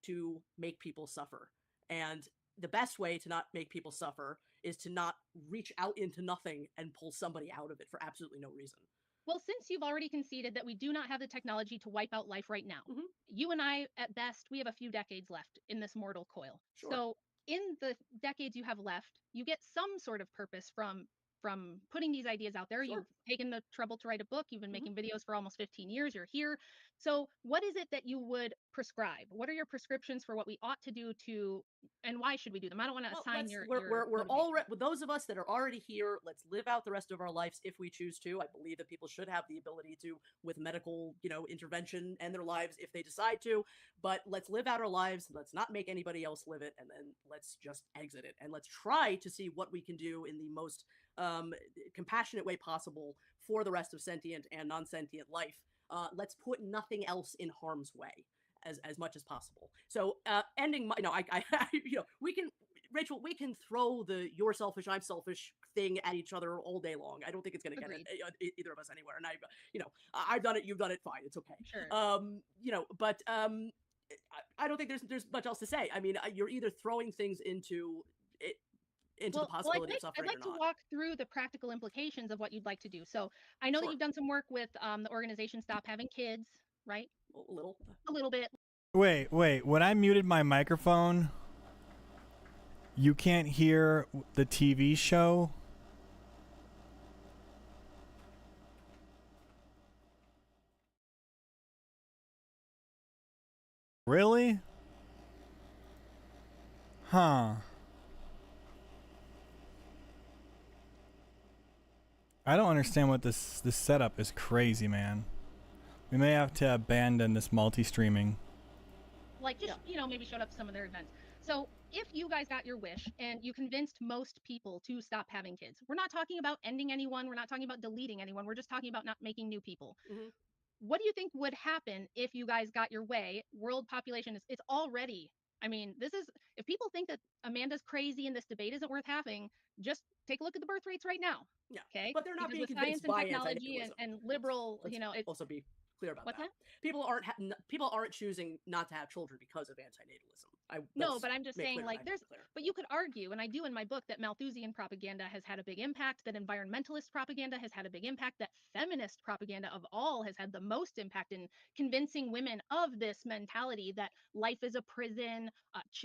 to make people suffer. And the best way to not make people suffer is to not reach out into nothing and pull somebody out of it for absolutely no reason. Well, since you've already conceded that we do not have the technology to wipe out life right now, you and I, at best, we have a few decades left in this mortal coil. Sure. So in the decades you have left, you get some sort of purpose from putting these ideas out there. Sure. You've taken the trouble to write a book. You've been making videos for almost 15 years. You're here. So what is it that you would prescribe? What are your prescriptions for what we ought to do and why should we do them? I don't want to assign we're all with those of us that are already here. Let's live out the rest of our lives if we choose to. I believe that people should have the ability to, with medical, intervention, end their lives if they decide to. But let's live out our lives. Let's not make anybody else live it, and then let's just exit it. And let's try to see what we can do in the most compassionate way possible for the rest of sentient and non-sentient life. Let's put nothing else in harm's way as much as possible. So ending my, we can, Rachel, we can throw the "you're selfish, I'm selfish" thing at each other all day long. I don't think it's going to get either of us anywhere. And I've done it, you've done it, fine, it's okay. Sure. But I don't think there's much else to say. I mean, you're either throwing things into the possibility of suffering I'd like or not. to walk through the practical implications of what you'd like to do. So I know that you've done some work with the organization Stop Having Kids, right? A little bit. Wait. When I muted my microphone, you can't hear the TV show? Really? Huh. I don't understand what this setup is. Crazy, man. We may have to abandon this multi-streaming. Like, just, maybe showed up to some of their events. So if you guys got your wish and you convinced most people to stop having kids, we're not talking about ending anyone. We're not talking about deleting anyone. We're just talking about not making new people. What do you think would happen if you guys got your way? World population it's already, if people think that Amanda's crazy and this debate isn't worth having, just take a look at the birth rates right now. Yeah. Okay. But they're not because being with science convinced and by technology and liberal, Let's also be clear about What's that. People aren't choosing not to have children because of antinatalism. No, but I'm just saying, like, but you could argue, and I do in my book, that Malthusian propaganda has had a big impact, that environmentalist propaganda has had a big impact, that feminist propaganda of all has had the most impact in convincing women of this mentality that life is a prison,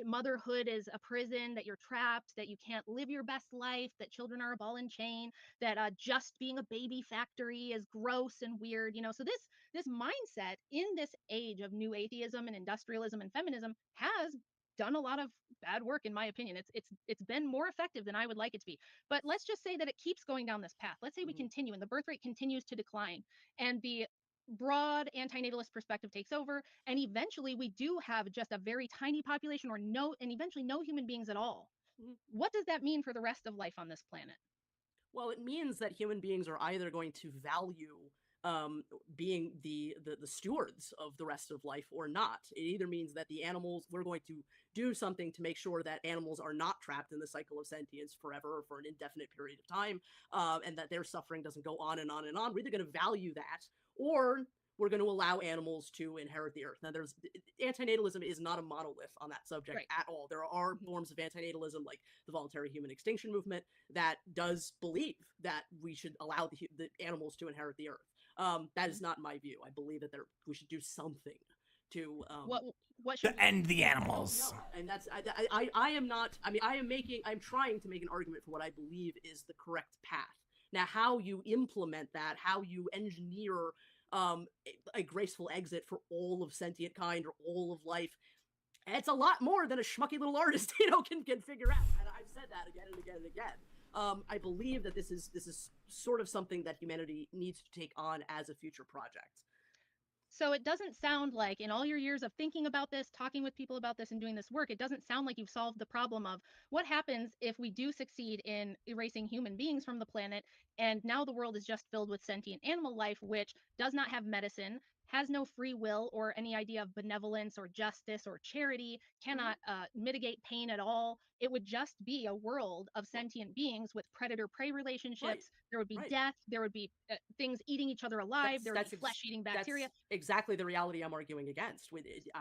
motherhood is a prison, that you're trapped, that you can't live your best life, that children are a ball and chain, that just being a baby factory is gross and weird, so this mindset in this age of new atheism and industrialism and feminism has done a lot of bad work, in my opinion. It's been more effective than I would like it to be. But let's just say that it keeps going down this path. Let's say we continue and the birth rate continues to decline and the broad antinatalist perspective takes over, and eventually we do have just a very tiny population and eventually no human beings at all. What does that mean for the rest of life on this planet? Well, it means that human beings are either going to value being the stewards of the rest of life or not. It either means that the animals, we're going to do something to make sure that animals are not trapped in the cycle of sentience forever or for an indefinite period of time, and that their suffering doesn't go on and on and on. We're either going to value that, or we're going to allow animals to inherit the earth. Now, antinatalism is not a monolith on that subject at all. There are forms of antinatalism, like the voluntary human extinction movement, that does believe that we should allow the animals to inherit the earth. That is not my view. I believe that we should do something to what should to end the animals. No. And that's I am not. I mean, I'm trying to make an argument for what I believe is the correct path. Now, how you implement that, how you engineer a graceful exit for all of sentient kind or all of life, it's a lot more than a schmucky little artist can figure out. And I've said that again and again and again. I believe that this is sort of something that humanity needs to take on as a future project. So it doesn't sound like, in all your years of thinking about this, talking with people about this, and doing this work, it doesn't sound like you've solved the problem of what happens if we do succeed in erasing human beings from the planet, and now the world is just filled with sentient animal life, which does not have medicine, has no free will or any idea of benevolence or justice or charity, cannot mitigate pain at all. It would just be a world of sentient beings with predator-prey relationships. There would be death. There would be things eating each other alive. There would be flesh-eating bacteria. That's exactly the reality I'm arguing against.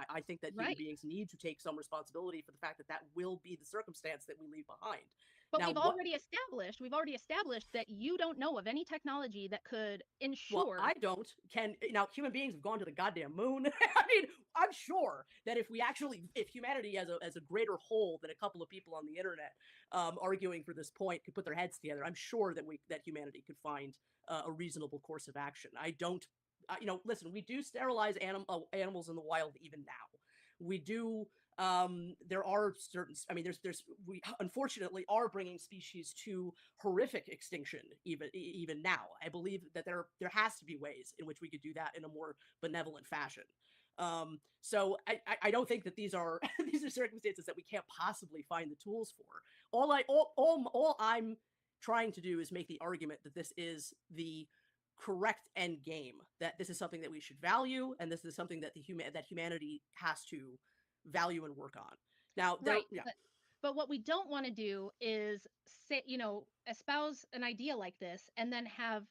I think that human beings need to take some responsibility for the fact that will be the circumstance that we leave behind. But now, we've already established that you don't know of any technology that could ensure. Well, I don't. Now human beings have gone to the goddamn moon. I mean, I'm sure that if humanity as a greater whole than a couple of people on the internet arguing for this point could put their heads together, I'm sure that humanity could find a reasonable course of action. I don't. Listen, we do sterilize animals in the wild even now. We do. There are certain. I mean, we unfortunately are bringing species to horrific extinction even now. I believe that there has to be ways in which we could do that in a more benevolent fashion. So I don't think that these are circumstances that we can't possibly find the tools for. All I'm trying to do is make the argument that this is the correct end game, that this is something that we should value, and this is something that that humanity has to value and work on. Now, but what we don't want to do is say, espouse an idea like this and then have,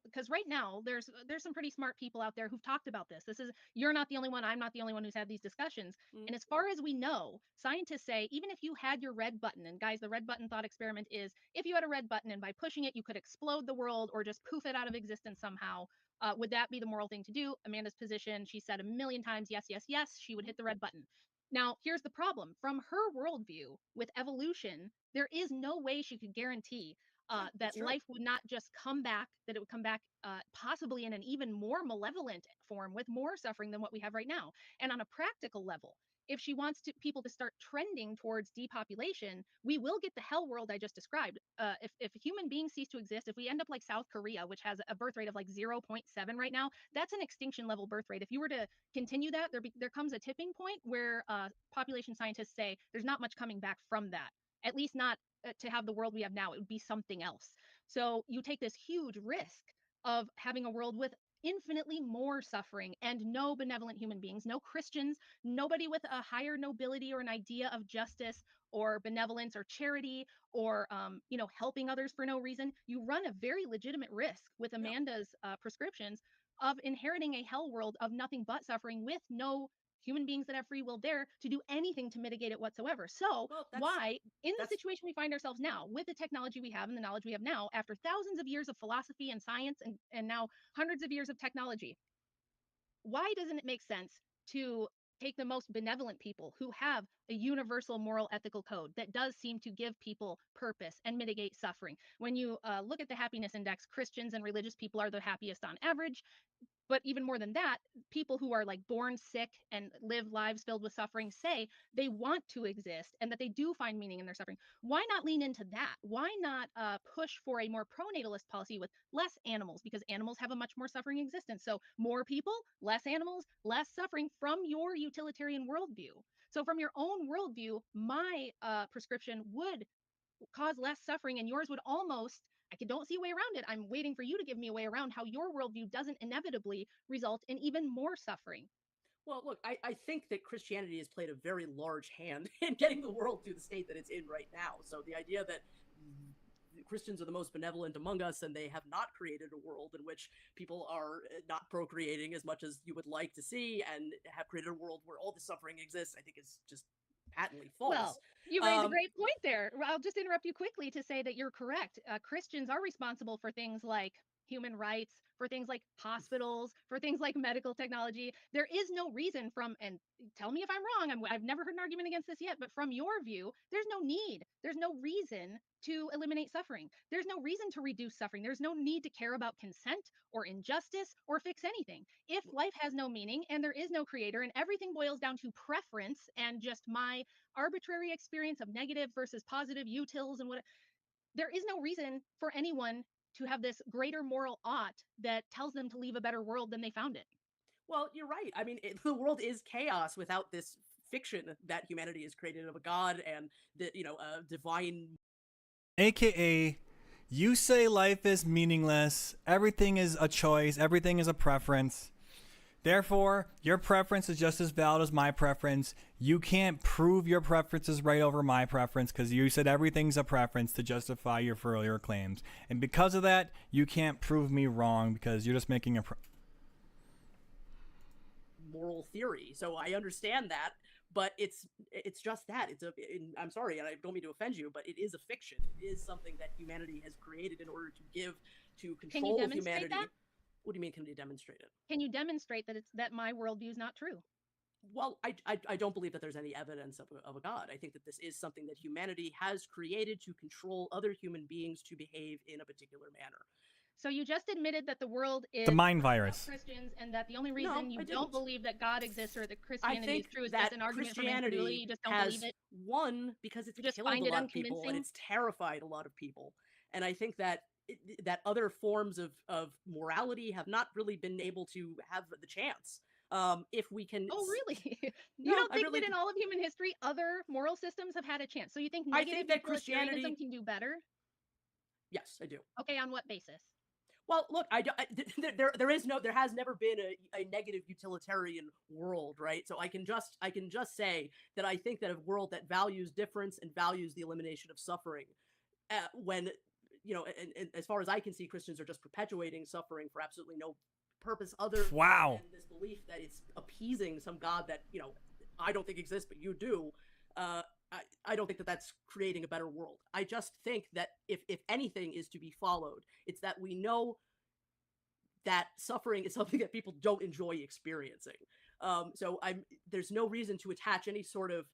because right now there's some pretty smart people out there who've talked about this. You're not the only one. I'm not the only one who's had these discussions. And as far as we know, scientists say, even if you had your red button, and guys, the red button thought experiment is if you had a red button and by pushing it, you could explode the world or just poof it out of existence somehow. Would that be the moral thing to do? Amanda's position, she said a million times, yes, yes, yes, she would hit the red button. Now, here's the problem. From her worldview with evolution, there is no way she could guarantee that life would not just come back, that it would come back possibly in an even more malevolent form with more suffering than what we have right now. And on a practical level, if she wants people to start trending towards depopulation, we will get the hell world I just described. If human beings cease to exist, if we end up like South Korea, which has a birth rate of like 0.7 right now, that's an extinction level birth rate. If you were to continue that, there comes a tipping point where population scientists say there's not much coming back from that, at least not to have the world we have now. It would be something else. So you take this huge risk of having a world with infinitely more suffering and no benevolent human beings, no Christians, nobody with a higher nobility or an idea of justice or benevolence or charity or helping others for no reason. You run a very legitimate risk with Amanda's prescriptions of inheriting a hell world of nothing but suffering with no human beings that have free will there to do anything to mitigate it whatsoever. So why, in the situation we find ourselves now, with the technology we have and the knowledge we have now, after thousands of years of philosophy and science and now hundreds of years of technology, why doesn't it make sense to take the most benevolent people who have a universal moral ethical code that does seem to give people purpose and mitigate suffering? When you look at the happiness index, Christians and religious people are the happiest on average. But even more than that, people who are like born sick and live lives filled with suffering say they want to exist and that they do find meaning in their suffering. Why not lean into that? Why not push for a more pro-natalist policy with less animals? Because animals have a much more suffering existence. So more people, less animals, less suffering from your utilitarian worldview. So from your own worldview, my prescription would cause less suffering, and yours would almost, I don't see a way around it. I'm waiting for you to give me a way around how your worldview doesn't inevitably result in even more suffering. Well, look, I think that Christianity has played a very large hand in getting the world to the state that it's in right now. So the idea that Christians are the most benevolent among us and they have not created a world in which people are not procreating as much as you would like to see and have created a world where all the suffering exists, I think is just patently false. Well, you raise a great point there. I'll just interrupt you quickly to say that you're correct. Christians are responsible for things like human rights, for things like hospitals, for things like medical technology. There is no reason from, and tell me if I'm wrong, I've never heard an argument against this yet, but from your view, there's no need, there's no reason to eliminate suffering. There's no reason to reduce suffering. There's no need to care about consent or injustice or fix anything. If life has no meaning and there is no creator and everything boils down to preference and just my arbitrary experience of negative versus positive utils and what, there is no reason for anyone to have this greater moral ought that tells them to leave a better world than they found it. Well, you're right. I mean, the world is chaos without this fiction that humanity is created of a god and the, a divine. AKA, you say life is meaningless, everything is a choice, everything is a preference. Therefore, your preference is just as valid as my preference. You can't prove your preference is right over my preference because you said everything's a preference to justify your earlier claims. And because of that, you can't prove me wrong because you're just making a moral theory. So I understand that, but it's just that. I'm sorry, and I don't mean to offend you, but it is a fiction. It is something that humanity has created in order to control humanity. That? What do you mean, can you demonstrate it? Can you demonstrate that my worldview is not true? Well, I don't believe that there's any evidence of a god. I think that this is something that humanity has created to control other human beings to behave in a particular manner. So you just admitted that the world is the mind virus. Christians, and that the only reason you don't believe that God exists or that Christianity is true is that just an argument for Christianity incredulity. You just don't has believe it. One, because it's just killed a lot of people and it's terrified a lot of people, and I think that that other forms of morality have not really been able to have the chance. If we can. Oh, really? You don't think that in all of human history, other moral systems have had a chance? So you think negative Christianity can do better? Yes, I do. Okay, on what basis? Well, look, there has never been a negative utilitarian world, right? So I can just say that I think that a world that values difference and values the elimination of suffering, when and as far as I can see, Christians are just perpetuating suffering for absolutely no purpose other than this belief that it's appeasing some god that I don't think exists, but you do. I don't think that that's creating a better world. I just think that if anything is to be followed, it's that we know that suffering is something that people don't enjoy experiencing. So there's no reason to attach any sort of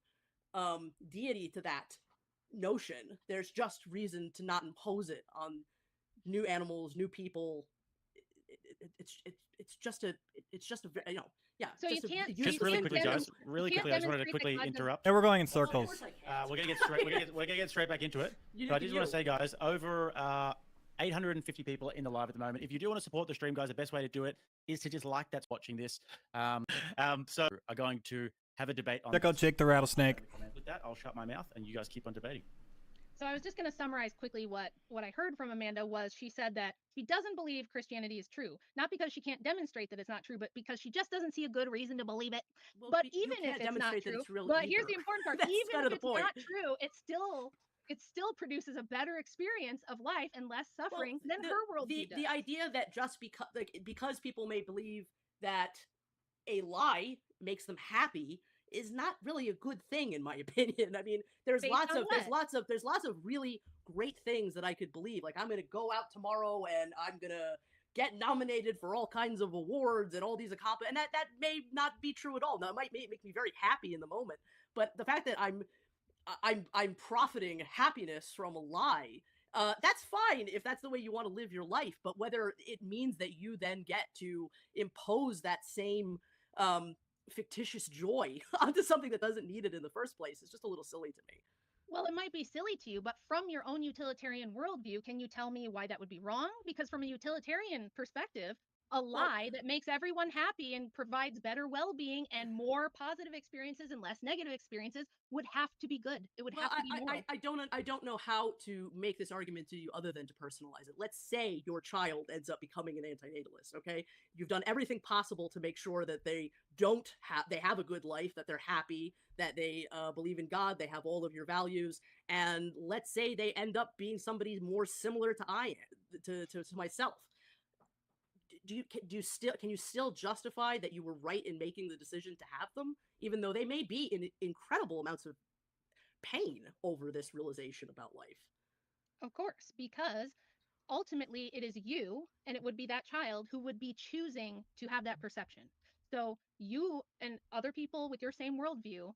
deity to that notion. There's just reason to not impose it on new animals, new people. It's just a yeah. So you can't just really quickly, guys. Really quickly, I just wanted to quickly interrupt. Yeah, we're going in circles. We're gonna get straight back into it. But I just want to say, guys, over 850 people in the live at the moment. If you do want to support the stream, guys, the best way to do it is to just like that's watching this. So are going to have a debate on. Check out Jake the Rattlesnake. With that, I'll shut my mouth and you guys keep on debating. So I was just going to summarize quickly what I heard from Amanda was she said that she doesn't believe Christianity is true, not because she can't demonstrate that it's not true, but because she just doesn't see a good reason to believe it. Well, but even if it's not true, but here's the important part: even if it's not true, it's still it still produces a better experience of life and less suffering than her worldview does. The idea that just because people may believe that a lie makes them happy is not really a good thing, in my opinion. I mean, there's lots of really great things that I could believe. Like, I'm gonna go out tomorrow and I'm gonna get nominated for all kinds of awards and all these accomplishments, and that may not be true at all. Now, it might make me very happy in the moment, but the fact that I'm profiting happiness from a lie, that's fine if that's the way you want to live your life. But whether it means that you then get to impose that same fictitious joy onto something that doesn't need it in the first place is just a little silly to me. Well, it might be silly to you, but from your own utilitarian worldview, can you tell me why that would be wrong? Because from a utilitarian perspective, a lie that makes everyone happy and provides better well-being and more positive experiences and less negative experiences would have to be good. It would have to be moral. I don't know how to make this argument to you other than to personalize it. Let's say your child ends up becoming an antinatalist, okay? You've done everything possible to make sure that they have a good life, that they're happy, that they believe in God, they have all of your values, and let's say they end up being somebody more similar to myself. Can you still justify that you were right in making the decision to have them, even though they may be in incredible amounts of pain over this realization about life? Of course, because ultimately it is you and it would be that child who would be choosing to have that perception. So you and other people with your same worldview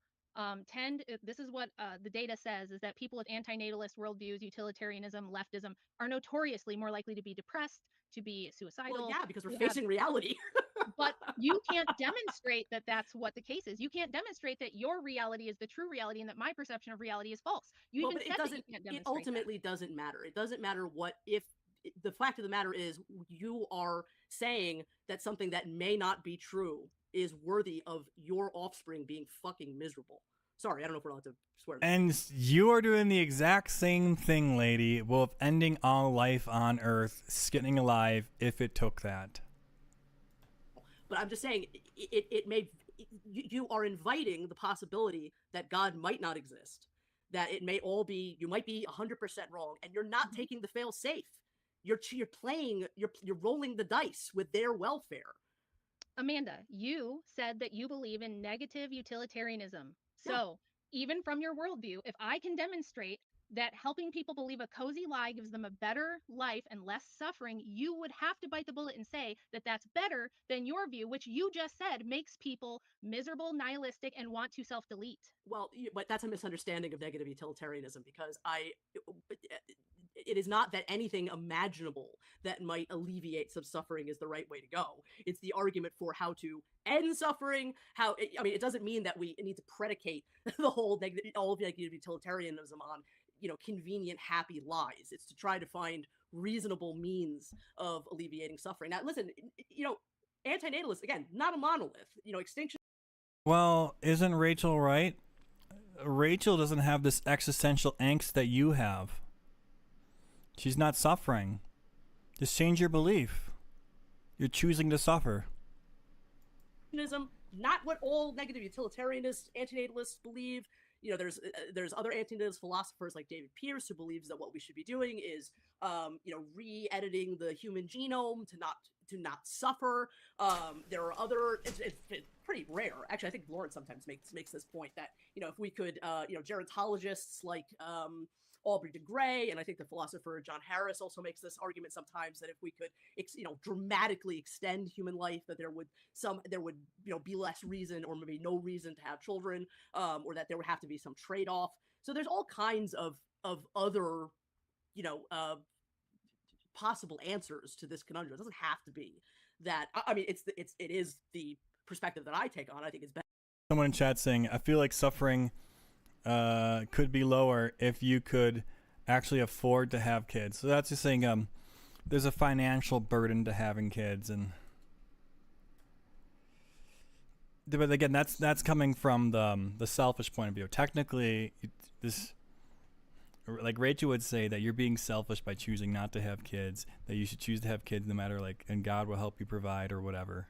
this is what the data says, is that people with antinatalist worldviews, utilitarianism, leftism, are notoriously more likely to be depressed, to be suicidal. Well, yeah, because we're facing reality. But you can't demonstrate that that's what the case is. You can't demonstrate that your reality is the true reality and that my perception of reality is false. You even said that you can't demonstrate it ultimately doesn't matter. It doesn't matter if the fact of the matter is you are saying that something that may not be true is worthy of your offspring being fucking miserable. Sorry, I don't know if we're allowed to swear. And you are doing the exact same thing, lady, with ending all life on Earth, skinning alive, if it took that. But I'm just saying, you are inviting the possibility that God might not exist, that it may all be, you might be 100% wrong, and you're not taking the fail safe. You're rolling the dice with their welfare. Amanda, you said that you believe in negative utilitarianism. So even from your worldview, if I can demonstrate that helping people believe a cozy lie gives them a better life and less suffering, you would have to bite the bullet and say that that's better than your view, which you just said makes people miserable, nihilistic, and want to self-delete. Well, but that's a misunderstanding of negative utilitarianism, because it is not that anything imaginable that might alleviate some suffering is the right way to go. It's the argument for how to end suffering. It doesn't mean that we need to predicate all of negative utilitarianism on, convenient, happy lies. It's to try to find reasonable means of alleviating suffering. Now, listen, antinatalists, again, not a monolith. Extinction. Well, isn't Rachel right? Rachel doesn't have this existential angst that you have. She's not suffering. Just change your belief. You're choosing to suffer. Not what all negative utilitarianists, antinatalists believe. There's other antinatalist philosophers like David Pierce who believes that what we should be doing is, re-editing the human genome to not suffer. There are other. It's pretty rare, actually. I think Lawrence sometimes makes this point that if we could, gerontologists like Aubrey de Grey, and I think the philosopher John Harris also makes this argument sometimes, that if we could, dramatically extend human life, that there would be less reason or maybe no reason to have children, or that there would have to be some trade-off. So there's all kinds of other, possible answers to this conundrum. It doesn't have to be that. It is the perspective that I take on. I think it's better. Someone in chat saying, I feel like suffering could be lower if you could actually afford to have kids. So that's just saying there's a financial burden to having kids, but again, that's coming from the selfish point of view. Technically, like Rachel would say, that you're being selfish by choosing not to have kids, that you should choose to have kids no matter, and God will help you provide or whatever.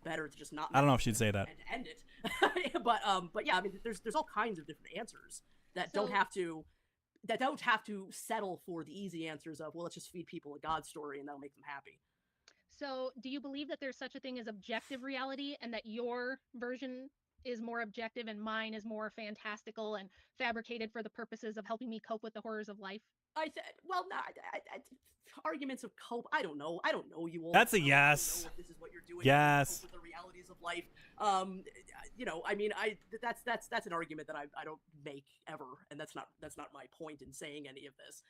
Better to just not. I don't know if she'd say that. And end it. but yeah, there's all kinds of different answers that don't have to that don't have to settle for the easy answers of, well, let's just feed people a God story and that'll make them happy. So, do you believe that there's such a thing as objective reality, and that your version is more objective and mine is more fantastical and fabricated for the purposes of helping me cope with the horrors of life? Well, no, arguments of cope. I don't know. I don't know you all. That's a I don't yes. know if this is what you're doing. Yes. With the realities of life. You know, I mean, that's an argument that I don't make ever, and that's not my point in saying any of this.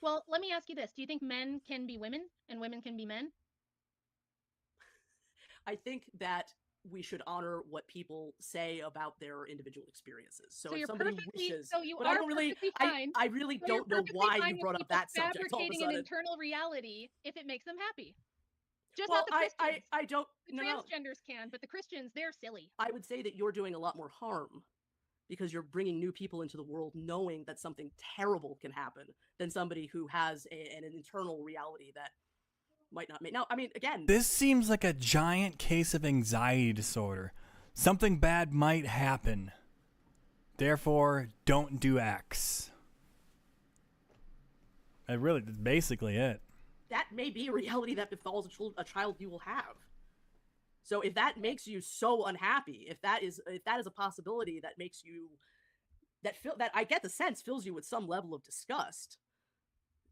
Well, let me ask you this: do you think men can be women and women can be men? I think that we should honor what people say about their individual experiences. So, if you're somebody perfectly, wishes, so you but are I don't really, perfectly fine. I really So you're don't know perfectly why fine you with brought up people that subject all of a fabricating an sudden. internal reality if it makes them happy. Just Well, not the Christians. I don't. The No. transgenders can, but the Christians, they're silly. I would say that you're doing a lot more harm because you're bringing new people into the world knowing that something terrible can happen than somebody who has an internal reality that might not make. Now, I mean, again, This seems like a giant case of anxiety disorder. Something bad might happen. Therefore, don't do X. That's basically it. that may be a reality that befalls a child you will have. So if that makes you so unhappy, if that is a possibility that makes you that I get the sense fills you with some level of disgust,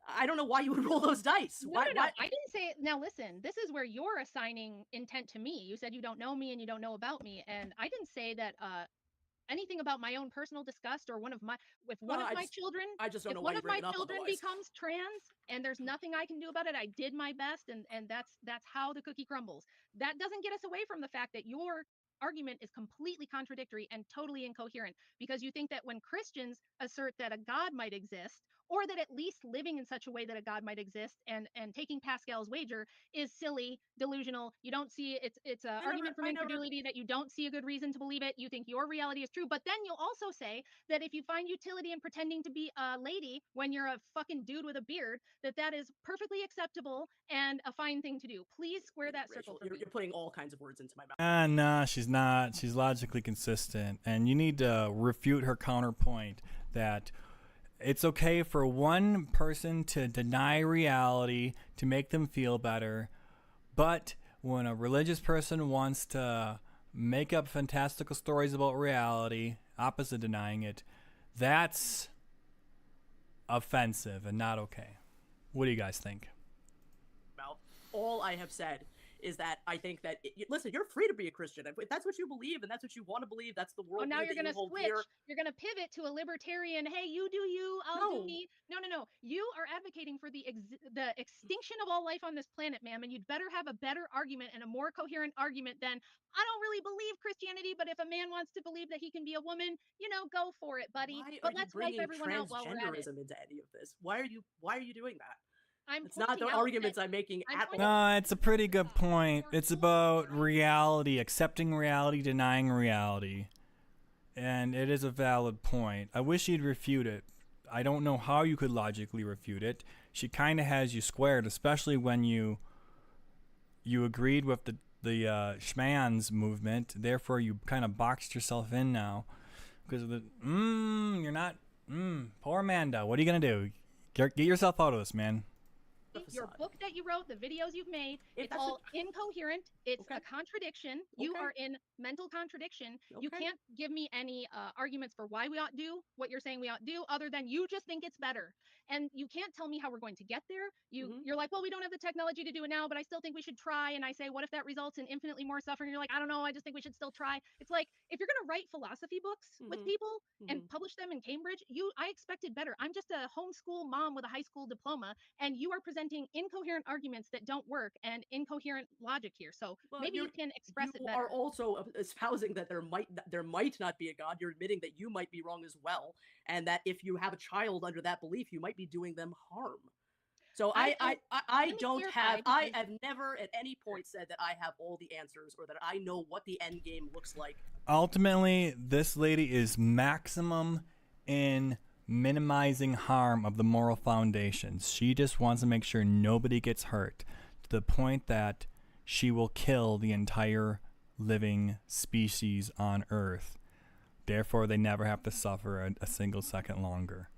I don't know why you would roll those dice. No, no. I didn't say. Now listen, this is where you're assigning intent to me. You said you don't know me and you don't know about me, and I didn't say that anything about my own personal disgust or one of my children. I just don't know if why one you of bring my it up children otherwise. becomes trans and there's nothing I can do about it, I did my best, and that's how the cookie crumbles. That doesn't get us away from the fact that your argument is completely contradictory and totally incoherent, because you think that when Christians assert that a God might exist, or that at least living in such a way that a God might exist and taking Pascal's wager is silly, delusional. You don't see it's an argument from incredulity that you don't see a good reason to believe it. You think your reality is true, but then you'll also say that if you find utility in pretending to be a lady when you're a fucking dude with a beard, that is perfectly acceptable and a fine thing to do. Please square that circle for me. You're putting all kinds of words into my mouth. Nah, she's not. She's logically consistent. And you need to refute her counterpoint that it's okay for one person to deny reality to make them feel better, but when a religious person wants to make up fantastical stories about reality, opposite denying it, that's offensive and not okay. What do you guys think? All I have said is that I think that listen, you're free to be a Christian. If that's what you believe and that's what you want to believe, that's the world. Oh, now you're going to switch. Here. You're going to pivot to a libertarian. Hey, you do you, I'll do me. No. You are advocating for the extinction of all life on this planet, ma'am, and you'd better have a better argument and a more coherent argument than, I don't really believe Christianity, but if a man wants to believe that he can be a woman, go for it, buddy. But let's wipe everyone out while we're at it. Transgenderism into any of this. Why are you doing that? It's not the arguments I'm making at all. No, it's a pretty good point. It's about reality, accepting reality, denying reality. And it is a valid point. I wish you'd refute it. I don't know how you could logically refute it. She kind of has you squared, especially when you agreed with the schmans movement. Therefore, you kind of boxed yourself in now. Because of the, you're not, poor Amanda. What are you going to do? Get yourself out of this, man. Your book that you wrote, the videos you've made, it's all incoherent. It's a contradiction. You are in mental contradiction. You can't give me any arguments for why we ought to do what you're saying we ought to do, other than you just think it's better. And you can't tell me how we're going to get there. You're like, well, we don't have the technology to do it now, but I still think we should try. And I say, what if that results in infinitely more suffering? You're like, I don't know. I just think we should still try. It's like, if you're going to write philosophy books with people and publish them in Cambridge, I expected better. I'm just a homeschool mom with a high school diploma, and you are presenting incoherent arguments that don't work and incoherent logic here. So maybe you can express it better. You are also espousing that there might not be a God. You're admitting that you might be wrong as well, and that if you have a child under that belief, you might be doing them harm. So I have never at any point said that I have all the answers or that I know what the end game looks like. Ultimately, this lady is maximum in minimizing harm of the moral foundations. She just wants to make sure nobody gets hurt, to the point that she will kill the entire living species on Earth. Therefore, they never have to suffer a single second longer.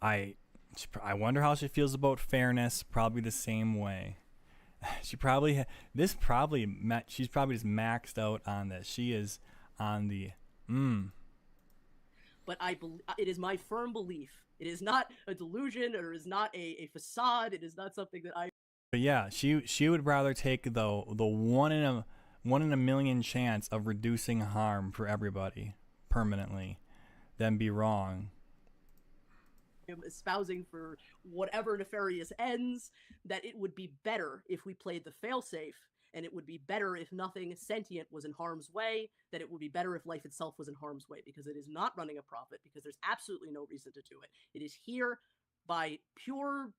I wonder how she feels about fairness. Probably the same way. She's probably just maxed out on this. She is on the But it is my firm belief. It is not a delusion, or is not a facade. It is not something that I. But yeah, she would rather take the 1 in a million chance of reducing harm for everybody permanently than be wrong. Am espousing for whatever nefarious ends, that it would be better if we played the failsafe, and it would be better if nothing sentient was in harm's way, that it would be better if life itself was in harm's way, because it is not running a profit, because there's absolutely no reason to do it. It is here by pure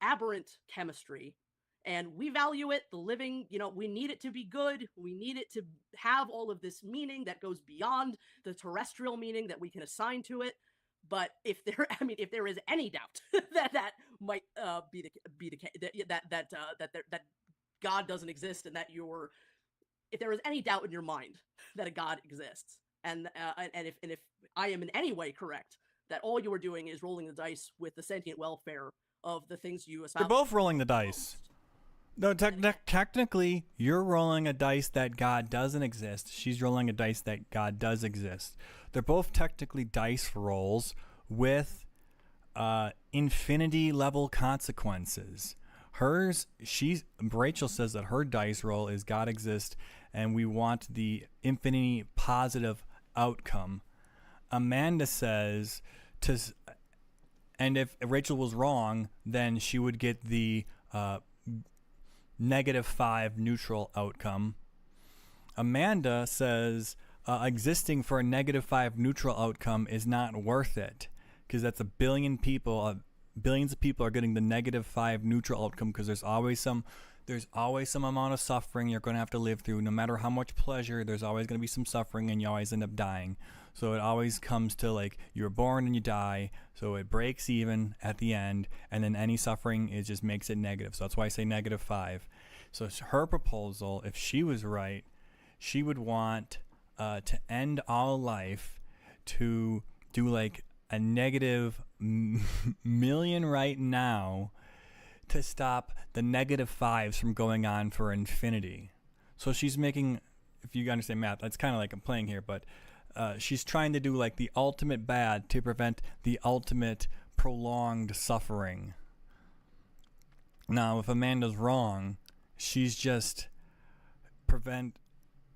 aberrant chemistry, and we value it. The living, we need it to be good. We need it to have all of this meaning that goes beyond the terrestrial meaning that we can assign to it. But if there is any doubt that might be the case, that God doesn't exist, and that if there is any doubt in your mind that a God exists, and if I am in any way correct, that all you are doing is rolling the dice with the sentient welfare of the things you espouse. They're both rolling the dice. No, technically, you're rolling a dice that God doesn't exist. She's rolling a dice that God does exist. They're both technically dice rolls with infinity level consequences. Rachel says that her dice roll is God exists, and we want the infinity positive outcome. Amanda says and if Rachel was wrong, then she would get the -5 neutral outcome. Amanda says existing for a -5 neutral outcome is not worth it, because that's a billion people. Billions of people are getting the -5 neutral outcome, because there's always some amount of suffering you're going to have to live through. No matter how much pleasure, there's always going to be some suffering, and you always end up dying. So it always comes to, like, you're born and you die, so it breaks even at the end, and then any suffering just makes it negative. So that's why I say -5. So her proposal, if she was right, she would want to end all life, to do like a -1,000,000 right now, to stop the -5s from going on for infinity. So she's making, if you understand math, that's kind of like I'm playing here, but she's trying to do like the ultimate bad to prevent the ultimate prolonged suffering. Now, if Amanda's wrong, she's just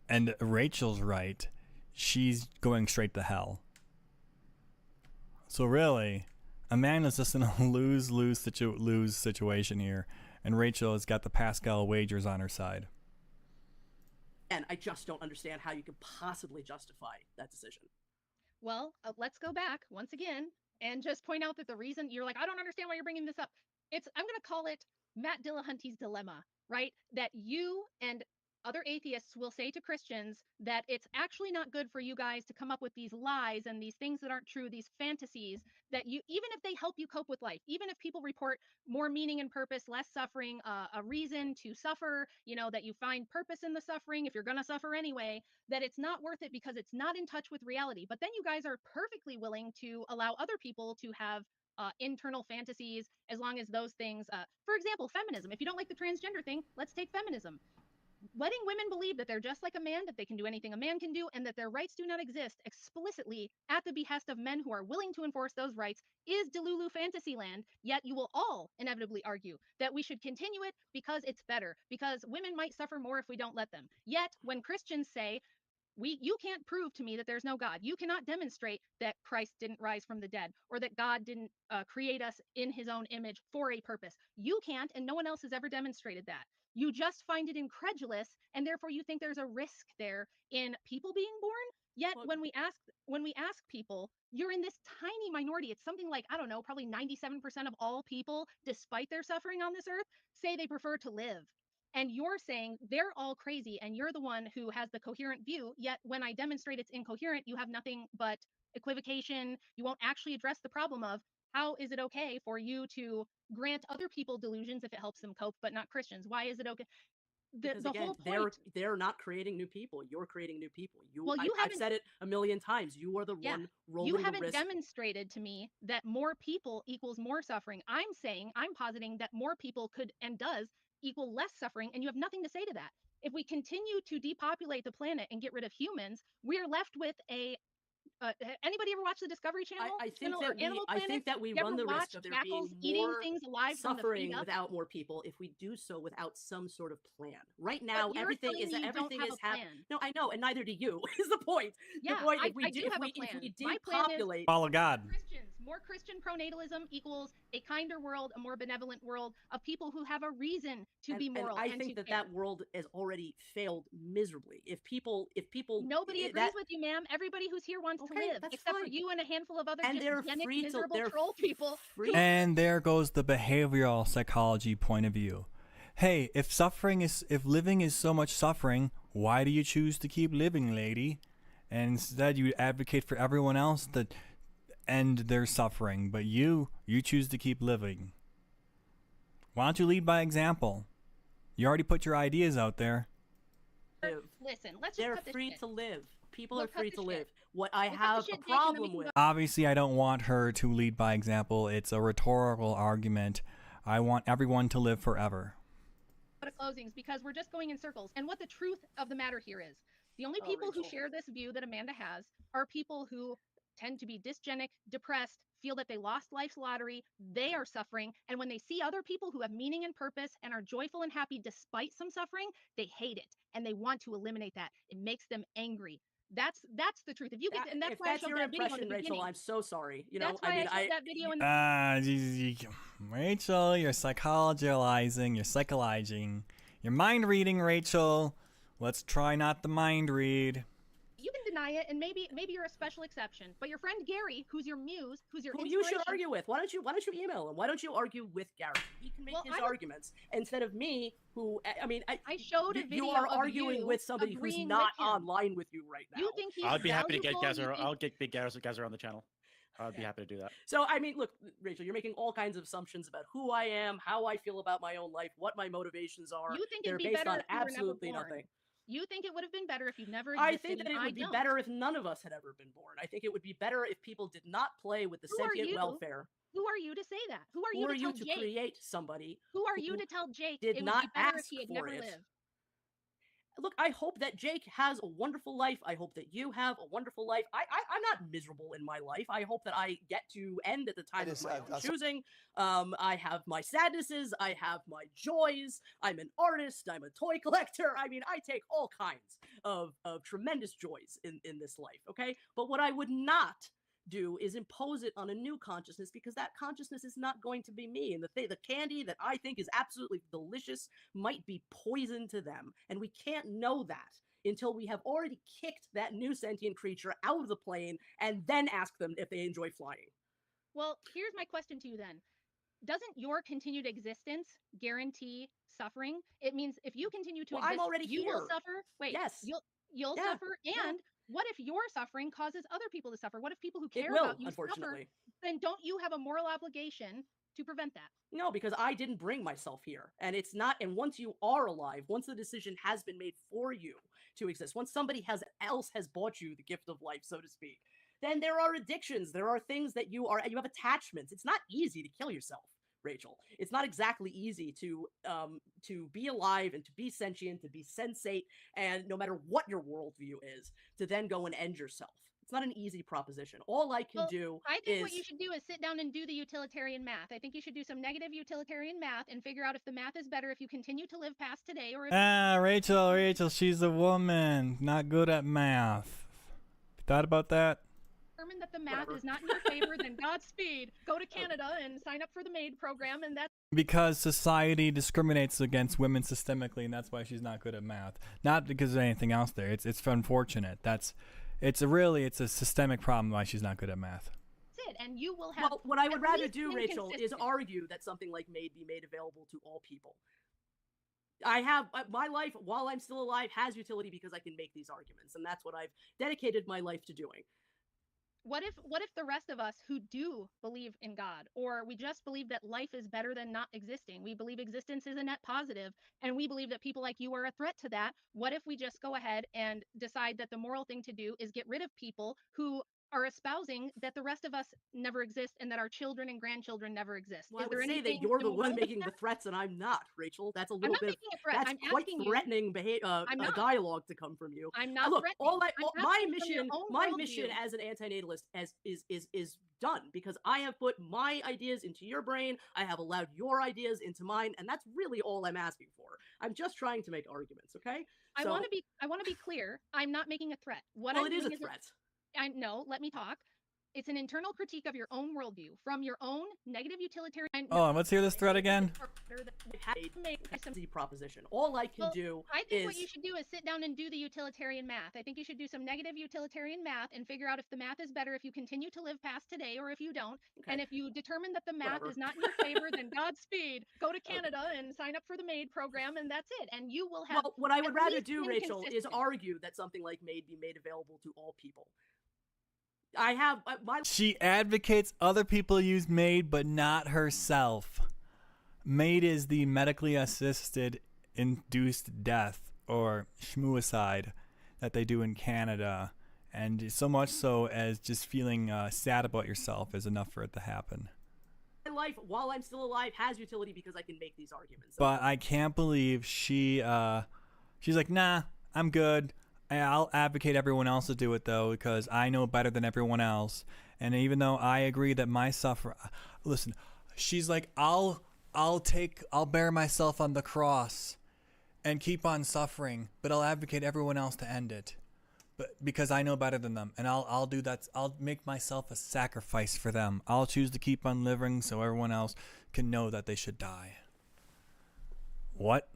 and Rachel's right, she's going straight to hell. So really, Amanda's just in a lose situation here, and Rachel has got the Pascal wagers on her side. And I just don't understand how you could possibly justify that decision. Well, let's go back once again and just point out that the reason you're like, I don't understand why you're bringing this up. I'm going to call it Matt Dillahunty's dilemma, right? That you and other atheists will say to Christians that it's actually not good for you guys to come up with these lies and these things that aren't true, these fantasies that you, even if they help you cope with life, even if people report more meaning and purpose, less suffering, a reason to suffer, that you find purpose in the suffering, if you're going to suffer anyway, that it's not worth it because it's not in touch with reality. But then you guys are perfectly willing to allow other people to have internal fantasies, as long as those things, for example, feminism. If you don't like the transgender thing, let's take feminism. Letting women believe that they're just like a man, that they can do anything a man can do, and that their rights do not exist explicitly at the behest of men who are willing to enforce those rights is Delulu Fantasyland. Yet you will all inevitably argue that we should continue it because it's better, because women might suffer more if we don't let them. Yet when Christians say, you can't prove to me that there's no God. You cannot demonstrate that Christ didn't rise from the dead, or that God didn't create us in his own image for a purpose. You can't, and no one else has ever demonstrated that. You just find it incredulous, and therefore you think there's a risk there in people being born. Yet when we ask people, you're in this tiny minority. It's something like, I don't know, probably 97% of all people, despite their suffering on this earth, say they prefer to live. And you're saying they're all crazy, and you're the one who has the coherent view. Yet when I demonstrate it's incoherent, you have nothing but equivocation. You won't actually address the problem of how is it okay for you to grant other people delusions if it helps them cope, but not Christians? Why is it okay? Because the again, whole point. they're not creating new people. You're creating new people. Well, you I've haven't. said it a million times. You are the Yeah, one rolling you the haven't risk. demonstrated to me that more people equals more suffering. I'm positing that more people could and does equal less suffering, and you have nothing to say to that. If we continue to depopulate the planet and get rid of humans, we're left with a anybody ever watch the Discovery Channel? I think that we You run ever the risk watch of there jackals being eating more things alive from the suffering feet up? without more people if we do so without some sort of plan. Right now, you're everything telling is me you don't have a happening. plan. No, I know, and neither do you. Is the point? Yeah, the point. I do have a plan. If we My plan is depopulate, Follow God. more Christian pronatalism equals a kinder world, a more benevolent world of people who have a reason to be moral. and I think that world has already failed miserably. If people, nobody agrees with you, ma'am. Everybody who's here wants to live, except for you and a handful of other they're eugenic, free to- miserable they're troll people. And there goes the behavioral psychology point of view. Hey, if living is so much suffering, why do you choose to keep living, lady? And instead you advocate for everyone else to end their suffering, but you choose to keep living. Why don't you lead by example? You already put your ideas out there. Listen, let's just they're cut this free shit. to live. People We'll are cut free the to shit. live. What I We'll cut the have shit, a Jake, and then we problem can with. Obviously, I don't want her to lead by example. It's a rhetorical argument. I want everyone to live forever. Closings, because we're just going in circles. And what the truth of the matter here is, the only people who share this view that Amanda has are people who tend to be dysgenic, depressed, feel that they lost life's lottery, they are suffering, and when they see other people who have meaning and purpose and are joyful and happy despite some suffering, they hate it and they want to eliminate that. It makes them angry. That's the truth. If you get, and that's If why I that's showed your that video in impression, the Rachel, beginning. I'm so sorry. You know, That's why I showed that video in the Rachel, you're psychologizing, you're psycholizing, you're mind reading, Rachel. Let's try not to mind read. You can deny it, and maybe you're a special exception. But your friend Gary, who's your muse, who's your who you should inspiration- argue with. Why don't you email him? Why don't you argue with Gary? He can make his arguments instead of me, who I showed a video You are of arguing you with somebody who's agreeing not with him. online with you right now. You think he's I'd be happy to get valuable? Gazer. I'll get Big Gazer on the channel. I'd be happy to do that. So, I mean, look, Rachel, you're making all kinds of assumptions about who I am, how I feel about my own life, what my motivations are. You think They're it'd be based better on if you were never absolutely born. nothing. You think it would have been better if you'd never existed? I think that it would be don't. better if none of us had ever been born. I think it would be better if people did not play with the Who are sentient you? welfare. Who are you to say that? Who are Who you are to you tell to Jake? create somebody? Who are you who to tell Jake did it would not be better if ask he had for never it? lived? Look, I hope that Jake has a wonderful life. I hope that you have a wonderful life. I'm not miserable in my life. I hope that I get to end at the time of my own choosing. I have my sadnesses. I have my joys. I'm an artist. I'm a toy collector. I mean, I take all kinds of tremendous joys in this life, okay? But what I would not do is impose it on a new consciousness, because that consciousness is not going to be me, and the candy that I think is absolutely delicious might be poison to them, and we can't know that until we have already kicked that new sentient creature out of the plane and then ask them if they enjoy flying. Well, here's my question to you then. Doesn't your continued existence guarantee suffering? It means if you continue to exist, I'm already you here. will suffer. Wait, Yes. You'll Yeah, suffer, yeah. and what if your suffering causes other people to suffer? What if people who It care will, about you suffer? unfortunately. Then don't you have a moral obligation to prevent that? No, because I didn't bring myself here. And it's not, and once you are alive, once the decision has been made for you to exist, once somebody else has bought you the gift of life, so to speak, then there are addictions. There are things that you have attachments. It's not easy to kill yourself, Rachel. It's not exactly easy to be alive and to be sentient, to be sensate, and no matter what your worldview is, to then go and end yourself. It's not an easy proposition. All I can do I think is... what you should do is sit down and do the utilitarian math. I think you should do some negative utilitarian math and figure out if the math is better if you continue to live past today, or if Rachel, she's a woman, not good at math. Thought about that? determine that the math is not in your favor, then Godspeed. Go to Canada and sign up for the MAID program, and that's Because society discriminates against women systemically, and that's why she's not good at math. Not because of anything else there. It's unfortunate. It's a systemic problem why she's not good at math. it. And you will have. Well, what I would at rather least do, Rachel, is inconsistent. argue that something like MAID be made available to all people. I have my life, while I'm still alive, has utility because I can make these arguments, and that's what I've dedicated my life to doing. What if the rest of us who do believe in God, or we just believe that life is better than not existing, we believe existence is a net positive, and we believe that people like you are a threat to that, what if we just go ahead and decide that the moral thing to do is get rid of people who are espousing that the rest of us never exist and that our children and grandchildren never exist? Well, I Is would there say that anything you're the immoral one with making that? the threats and I'm not, Rachel. That's a I'm little not bit. making a threat. That's I'm quite asking you. threatening I'm not. dialogue to come from you. I'm not Look, threatening. I'm my asking from your mission, own my mission worldview. as an antinatalist is done because I have put my ideas into your brain. I have allowed your ideas into mine, and that's really all I'm asking for. I'm just trying to make arguments, okay? I want to be clear. I'm not making a threat. What Well, I'm it is a doing threat. I know, let me talk. It's an internal critique of your own worldview from your own negative utilitarian. Oh, and let's hear this thread again. The proposition. All I can do I think is what you should do is sit down and do the utilitarian math. I think you should do some negative utilitarian math and figure out if the math is better if you continue to live past today or if you don't. Okay. And if you determine that the math Whatever. is not in your favor, then Godspeed. Go to Canada and sign up for the MAID program, and that's it. And you will have. Well, what I would at rather least do, been Rachel, is consistent. argue that something like MAID be made available to all people. I have my. She advocates other people use MAID, but not herself. MAID is the medically assisted induced death, or schmuicide, that they do in Canada. And so much so as just feeling sad about yourself is enough for it to happen. My life, while I'm still alive, has utility because I can make these arguments. But I can't believe she's like, nah, I'm good. I'll advocate everyone else to do it though, because I know better than everyone else. And even though I agree that my listen, she's like, I'll bear myself on the cross and keep on suffering, but I'll advocate everyone else to end it. But because I know better than them, and I'll do that. I'll make myself a sacrifice for them. I'll choose to keep on living so everyone else can know that they should die. What?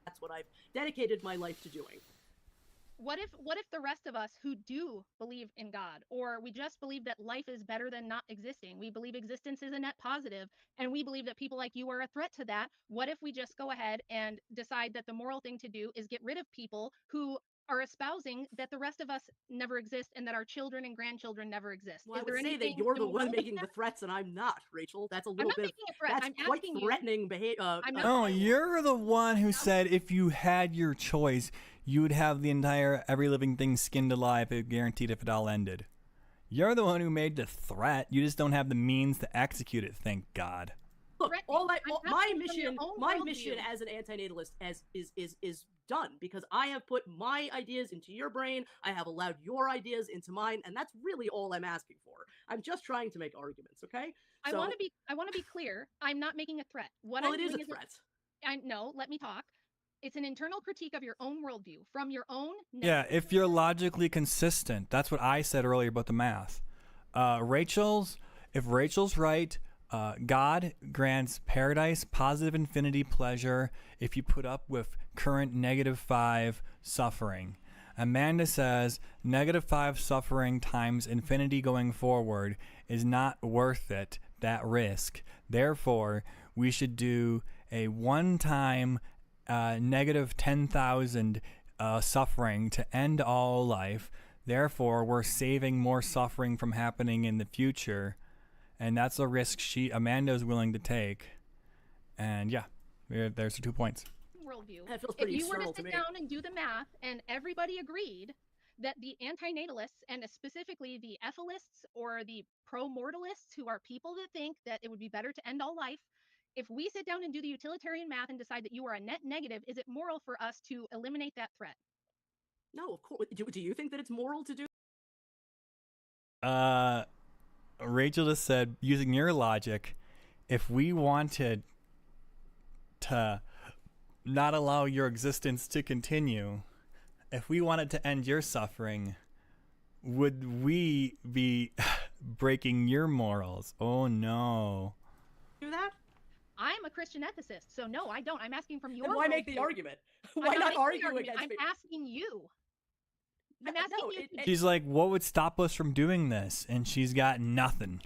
That's what I've dedicated my life to doing. What if the rest of us who do believe in God, or we just believe that life is better than not existing, we believe existence is a net positive, and we believe that people like you are a threat to that, what if we just go ahead and decide that the moral thing to do is get rid of people who are espousing that the rest of us never exist and that our children and grandchildren never exist? Well, I Is there would say anything that you're the immoral one with making that? the threats and I'm not, Rachel. That's a I'm little not bit. making a threat. That's I'm quite asking threatening behavior. No, you're the one who said if you had your choice, you would have the entire every living thing skinned alive, guaranteed if it all ended. You're the one who made the threat. You just don't have the means to execute it, thank God. Look, my mission worldview. as an antinatalist is done because I have put my ideas into your brain. I have allowed your ideas into mine, and that's really all I'm asking for. I'm just trying to make arguments, okay? I want to be clear. I'm not making a threat. What Well, I'm it is doing a threat. I know, let me talk. It's an internal critique of your own worldview from your own. Yeah, if you're logically consistent. That's what I said earlier about the math. If Rachel's right, God grants paradise, positive infinity pleasure if you put up with current -5 suffering. Amanda says -5 suffering times infinity going forward is not worth it, that risk. Therefore, we should do a one-time -10,000 suffering to end all life. Therefore, we're saving more suffering from happening in the future. And that's a risk Amanda's willing to take. And yeah, there's the 2 points. Worldview. That feels If pretty you were to external to sit me. down and do the math, and everybody agreed that the antinatalists, and specifically the ethalists or the pro-mortalists, who are people that think that it would be better to end all life, if we sit down and do the utilitarian math and decide that you are a net negative, is it moral for us to eliminate that threat? No, of course. Do you think that it's moral to do? Rachel just said, using your logic, if we wanted to not allow your existence to continue, if we wanted to end your suffering, would we be breaking your morals? Oh no. Do that? I'm a Christian ethicist, so no, I don't. I'm asking from your. Then why make the worldview. argument? I'm Why not making the argue argument. against I'm me? asking you. I'm asking you to She's like, what would stop us from doing this? And she's got nothing.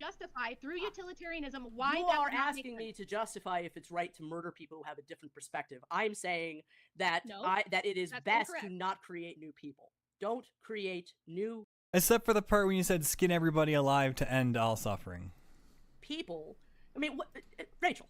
justify through utilitarianism why You that are would not make asking sense. me to justify if it's right to murder people who have a different perspective. I'm saying that No, that it is that's best incorrect. to not create new people. Don't create new Except for the part when you said skin everybody alive to end all suffering. People, I mean, Rachel,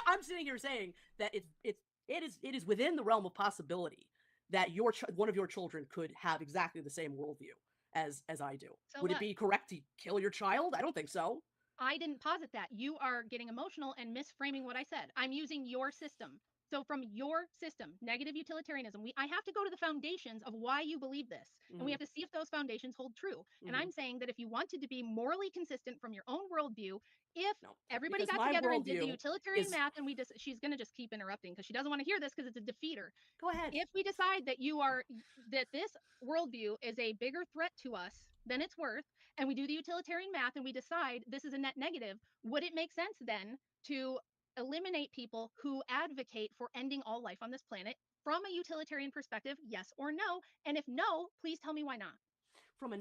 I'm sitting here saying that it is within the realm of possibility that one of your children could have exactly the same worldview as I do. So Would what? it be correct to kill your child? I don't think so. I didn't posit that. You are getting emotional and misframing what I said. I'm using your system. So from your system, negative utilitarianism, I have to go to the foundations of why you believe this. And we have to see if those foundations hold true. And I'm saying that if you wanted to be morally consistent from your own worldview, if everybody because got my together and did the worldview utilitarian is- math and she's going to just keep interrupting because she doesn't want to hear this because it's a defeater. Go ahead. If we decide that this worldview is a bigger threat to us than it's worth, and we do the utilitarian math and we decide this is a net negative, would it make sense then to eliminate people who advocate for ending all life on this planet from a utilitarian perspective, yes or no? And if no, please tell me why not.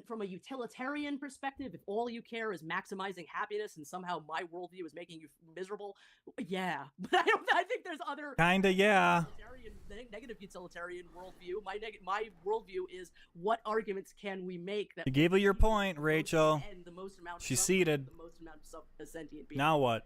From a utilitarian perspective, if all you care is maximizing happiness and somehow my worldview is making you miserable, yeah. But I think there's other Kinda, yeah. Negative utilitarian worldview. My worldview is what arguments can we make that You gave her your point, Rachel. end the most amount of She's suffering, seated. the most amount of sentient beings. Now what?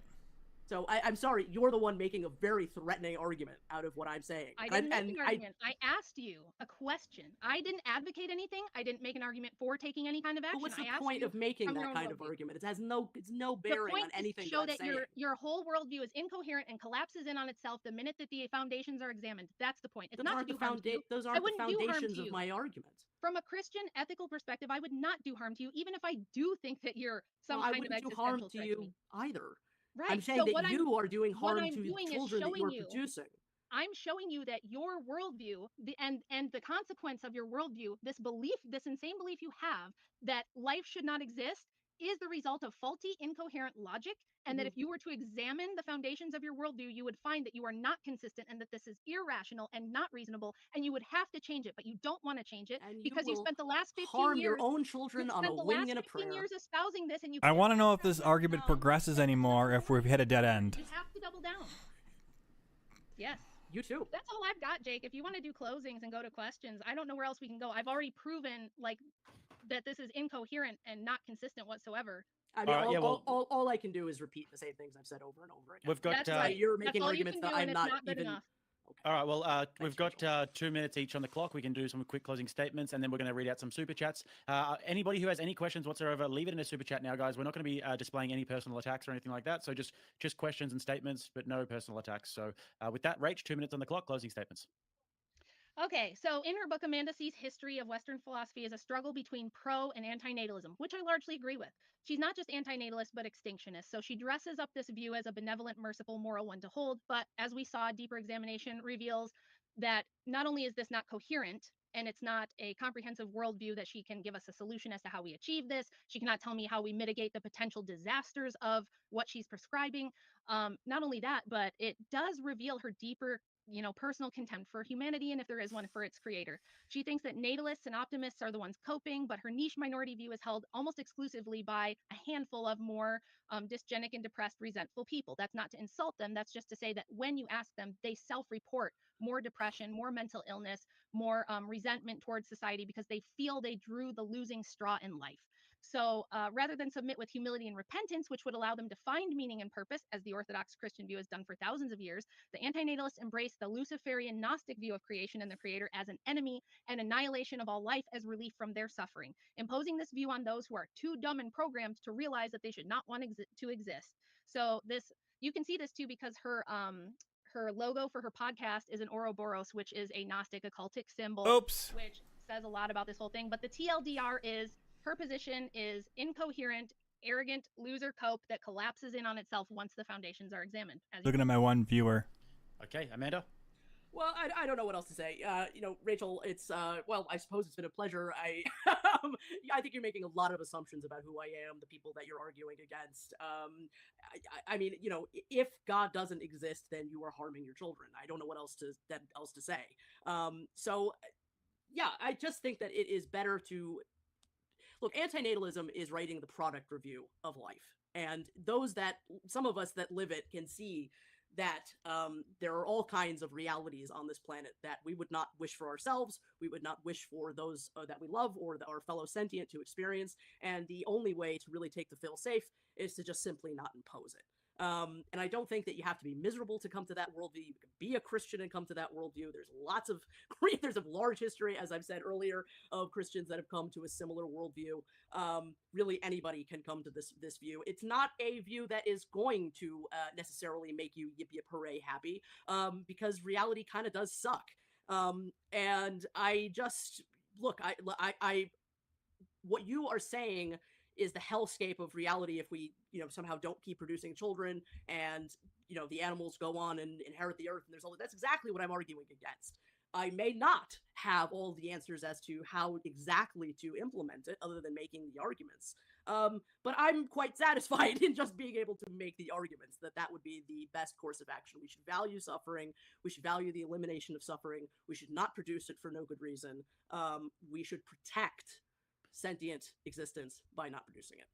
So I'm sorry, you're the one making a very threatening argument out of what I'm saying. I didn't make an argument. I asked you a question. I didn't advocate anything. I didn't make an argument for taking any kind of action. But what's the I asked point you of making from that your own kind of worldview. argument? It's no bearing on anything The point is to show that I'm that saying. your whole worldview is incoherent and collapses in on itself the minute that the foundations are examined. That's the point. It's Those not aren't to do the harm to you. those I aren't the wouldn't do harm foundations to of you. my argument. From a Christian ethical perspective, I would not do harm to you, even if I do think that you're some Well, I kind of wouldn't do harm existential to threat you me. either. Right. I'm saying so that what you are doing what harm I'm to doing is children that you showing are you producing. I'm showing you that your worldview, and the consequence of your worldview, this belief, this insane belief you have that life should not exist, is the result of faulty, incoherent logic, and that if you were to examine the foundations of your worldview, you would find that you are not consistent and that this is irrational and not reasonable, and you would have to change it, but you don't want to change it because you will spent the last 15 harm years your own children on a wing and a prayer. years espousing this, and you I want to know if this argument progresses anymore, if we've hit a dead end. you have to double down. Yes. You too. That's all I've got, Jake. If you want to do closings and go to questions, I don't know where else we can go. I've already proven that this is incoherent and not consistent whatsoever. I mean, all I can do is repeat the same things I've said over and over again. We've got. That's right. You're That's making all arguments you that can do, I'm and not it's not good even. enough. All right, well, we've got 2 minutes each on the clock. We can do some quick closing statements, and then we're going to read out some super chats. Anybody who has any questions whatsoever, leave it in a super chat now, guys. We're not going to be displaying any personal attacks or anything like that. So just questions and statements, but no personal attacks. So with that, Rach, 2 minutes on the clock, closing statements. Okay, so in her book, Amanda sees history of Western philosophy as a struggle between pro and antinatalism, which I largely agree with. She's not just antinatalist, but extinctionist. So she dresses up this view as a benevolent, merciful, moral one to hold. But as we saw, deeper examination reveals that not only is this not coherent, and it's not a comprehensive worldview that she can give us a solution as to how we achieve this. She cannot tell me how we mitigate the potential disasters of what she's prescribing. Not only that, but it does reveal her deeper personal contempt for humanity, and if there is one, for its creator. She thinks that natalists and optimists are the ones coping, but her niche minority view is held almost exclusively by a handful of more dysgenic and depressed, resentful people. That's not to insult them. That's just to say that when you ask them, they self-report more depression, more mental illness, more resentment towards society because they feel they drew the losing straw in life. So rather than submit with humility and repentance, which would allow them to find meaning and purpose, as the Orthodox Christian view has done for thousands of years, the antinatalists embrace the Luciferian Gnostic view of creation and the creator as an enemy and annihilation of all life as relief from their suffering, imposing this view on those who are too dumb and programmed to realize that they should not want to exist. So you can see this too because her logo for her podcast is an Ouroboros, which is a Gnostic occultic symbol, which says a lot about this whole thing. But the TLDR is her position is incoherent, arrogant, loser cope that collapses in on itself once the foundations are examined. Looking at my one viewer. Okay, Amanda? Well, I don't know what else to say. Rachel, it's well, I suppose it's been a pleasure. I think you're making a lot of assumptions about who I am, the people that you're arguing against. I mean, if God doesn't exist, then you are harming your children. I don't know what else to say. So, yeah, I just think that it is better to look. Antinatalism is writing the product review of life, and some of us that live it can see that there are all kinds of realities on this planet that we would not wish for ourselves, we would not wish for those that we love or our fellow sentient to experience, and the only way to really take the feel safe is to just simply not impose it. And I don't think that you have to be miserable to come to that worldview. You can be a Christian and come to that worldview. There's lots of there's a large history, as I've said earlier, of Christians that have come to a similar worldview. Really, anybody can come to this view. It's not a view that is going to necessarily make you yippee hooray happy, because reality kind of does suck. And I just look, I what you are saying is the hellscape of reality if we, somehow don't keep producing children and, the animals go on and inherit the earth and there's all that. That's exactly what I'm arguing against. I may not have all the answers as to how exactly to implement it other than making the arguments. But I'm quite satisfied in just being able to make the arguments that would be the best course of action. We should value suffering. We should value the elimination of suffering. We should not produce it for no good reason. We should protect sentient existence by not producing it.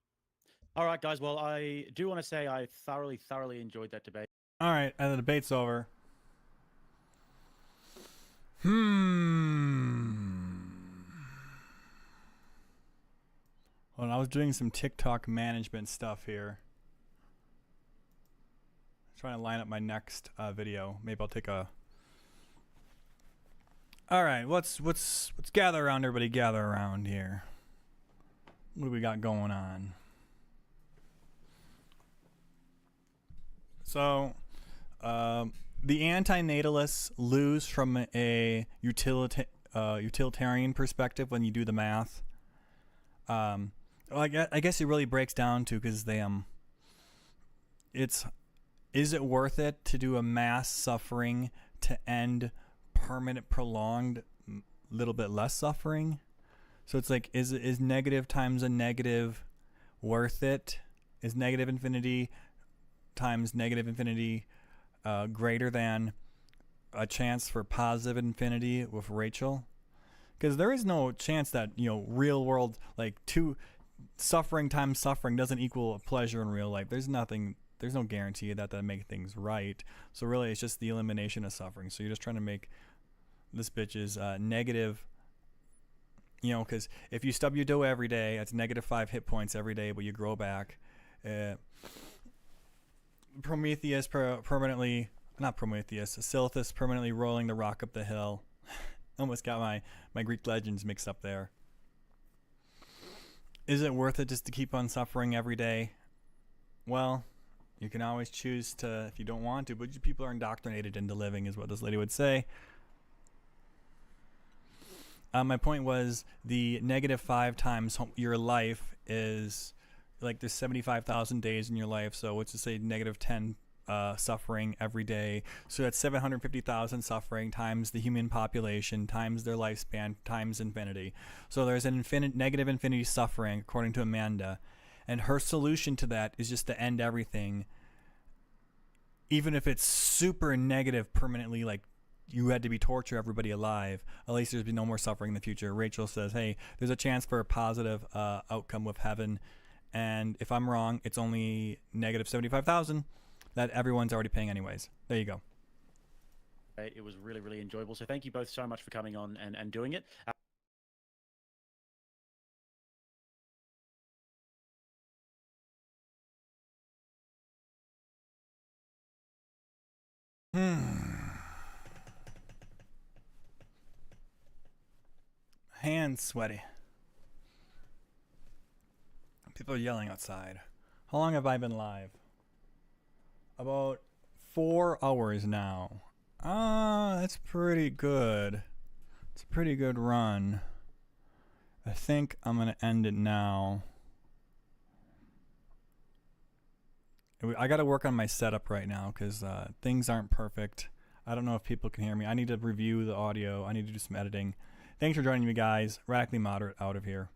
All right, guys. Well, I do want to say I thoroughly enjoyed that debate. All right, and the debate's over. Well, I was doing some TikTok management stuff here. Trying to line up my next video. Maybe I'll take a. All right, let's gather around. Everybody, gather around here. What do we got going on? So, the anti-natalists lose from a utilitarian perspective when you do the math. Well, I guess it really breaks down to because they is it worth it to do a mass suffering to end permanent, prolonged, little bit less suffering? So it's like, is negative times a negative worth it? Is negative infinity times negative infinity greater than a chance for positive infinity with Rachel? Because there is no chance that, real world, like suffering times suffering doesn't equal pleasure in real life. There's no guarantee that make things right. So really it's just the elimination of suffering. So you're just trying to make this bitch's negative. Because if you stub your toe every day, that's -5 hit points every day, but you grow back. Prometheus permanently, not Prometheus, Silithus permanently rolling the rock up the hill. Almost got my Greek legends mixed up there. Is it worth it just to keep on suffering every day? Well, you can always choose to if you don't want to, but people are indoctrinated into living, is what this lady would say. My point was the -5 times your life is like there's 75,000 days in your life. So let's just say -10 suffering every day. So that's 750,000 suffering times the human population times their lifespan times infinity. So there's an negative infinity suffering according to Amanda. And her solution to that is just to end everything. Even if it's super negative permanently, like you had to be torture everybody alive, at least there's be no more suffering in the future. Rachel says, hey, there's a chance for a positive outcome with heaven. And if I'm wrong, it's only -75,000 that everyone's already paying anyways. There you go. It was really enjoyable. So thank you both so much for coming on and doing it. Hands sweaty. People are yelling outside. How long have I been live? About 4 hours now. That's pretty good. It's a pretty good run. I think I'm gonna end it now. I gotta work on my setup right now because things aren't perfect. I don't know if people can hear me. I need to review the audio. I need to do some editing. Thanks for joining me, guys. Radically Moderate out of here.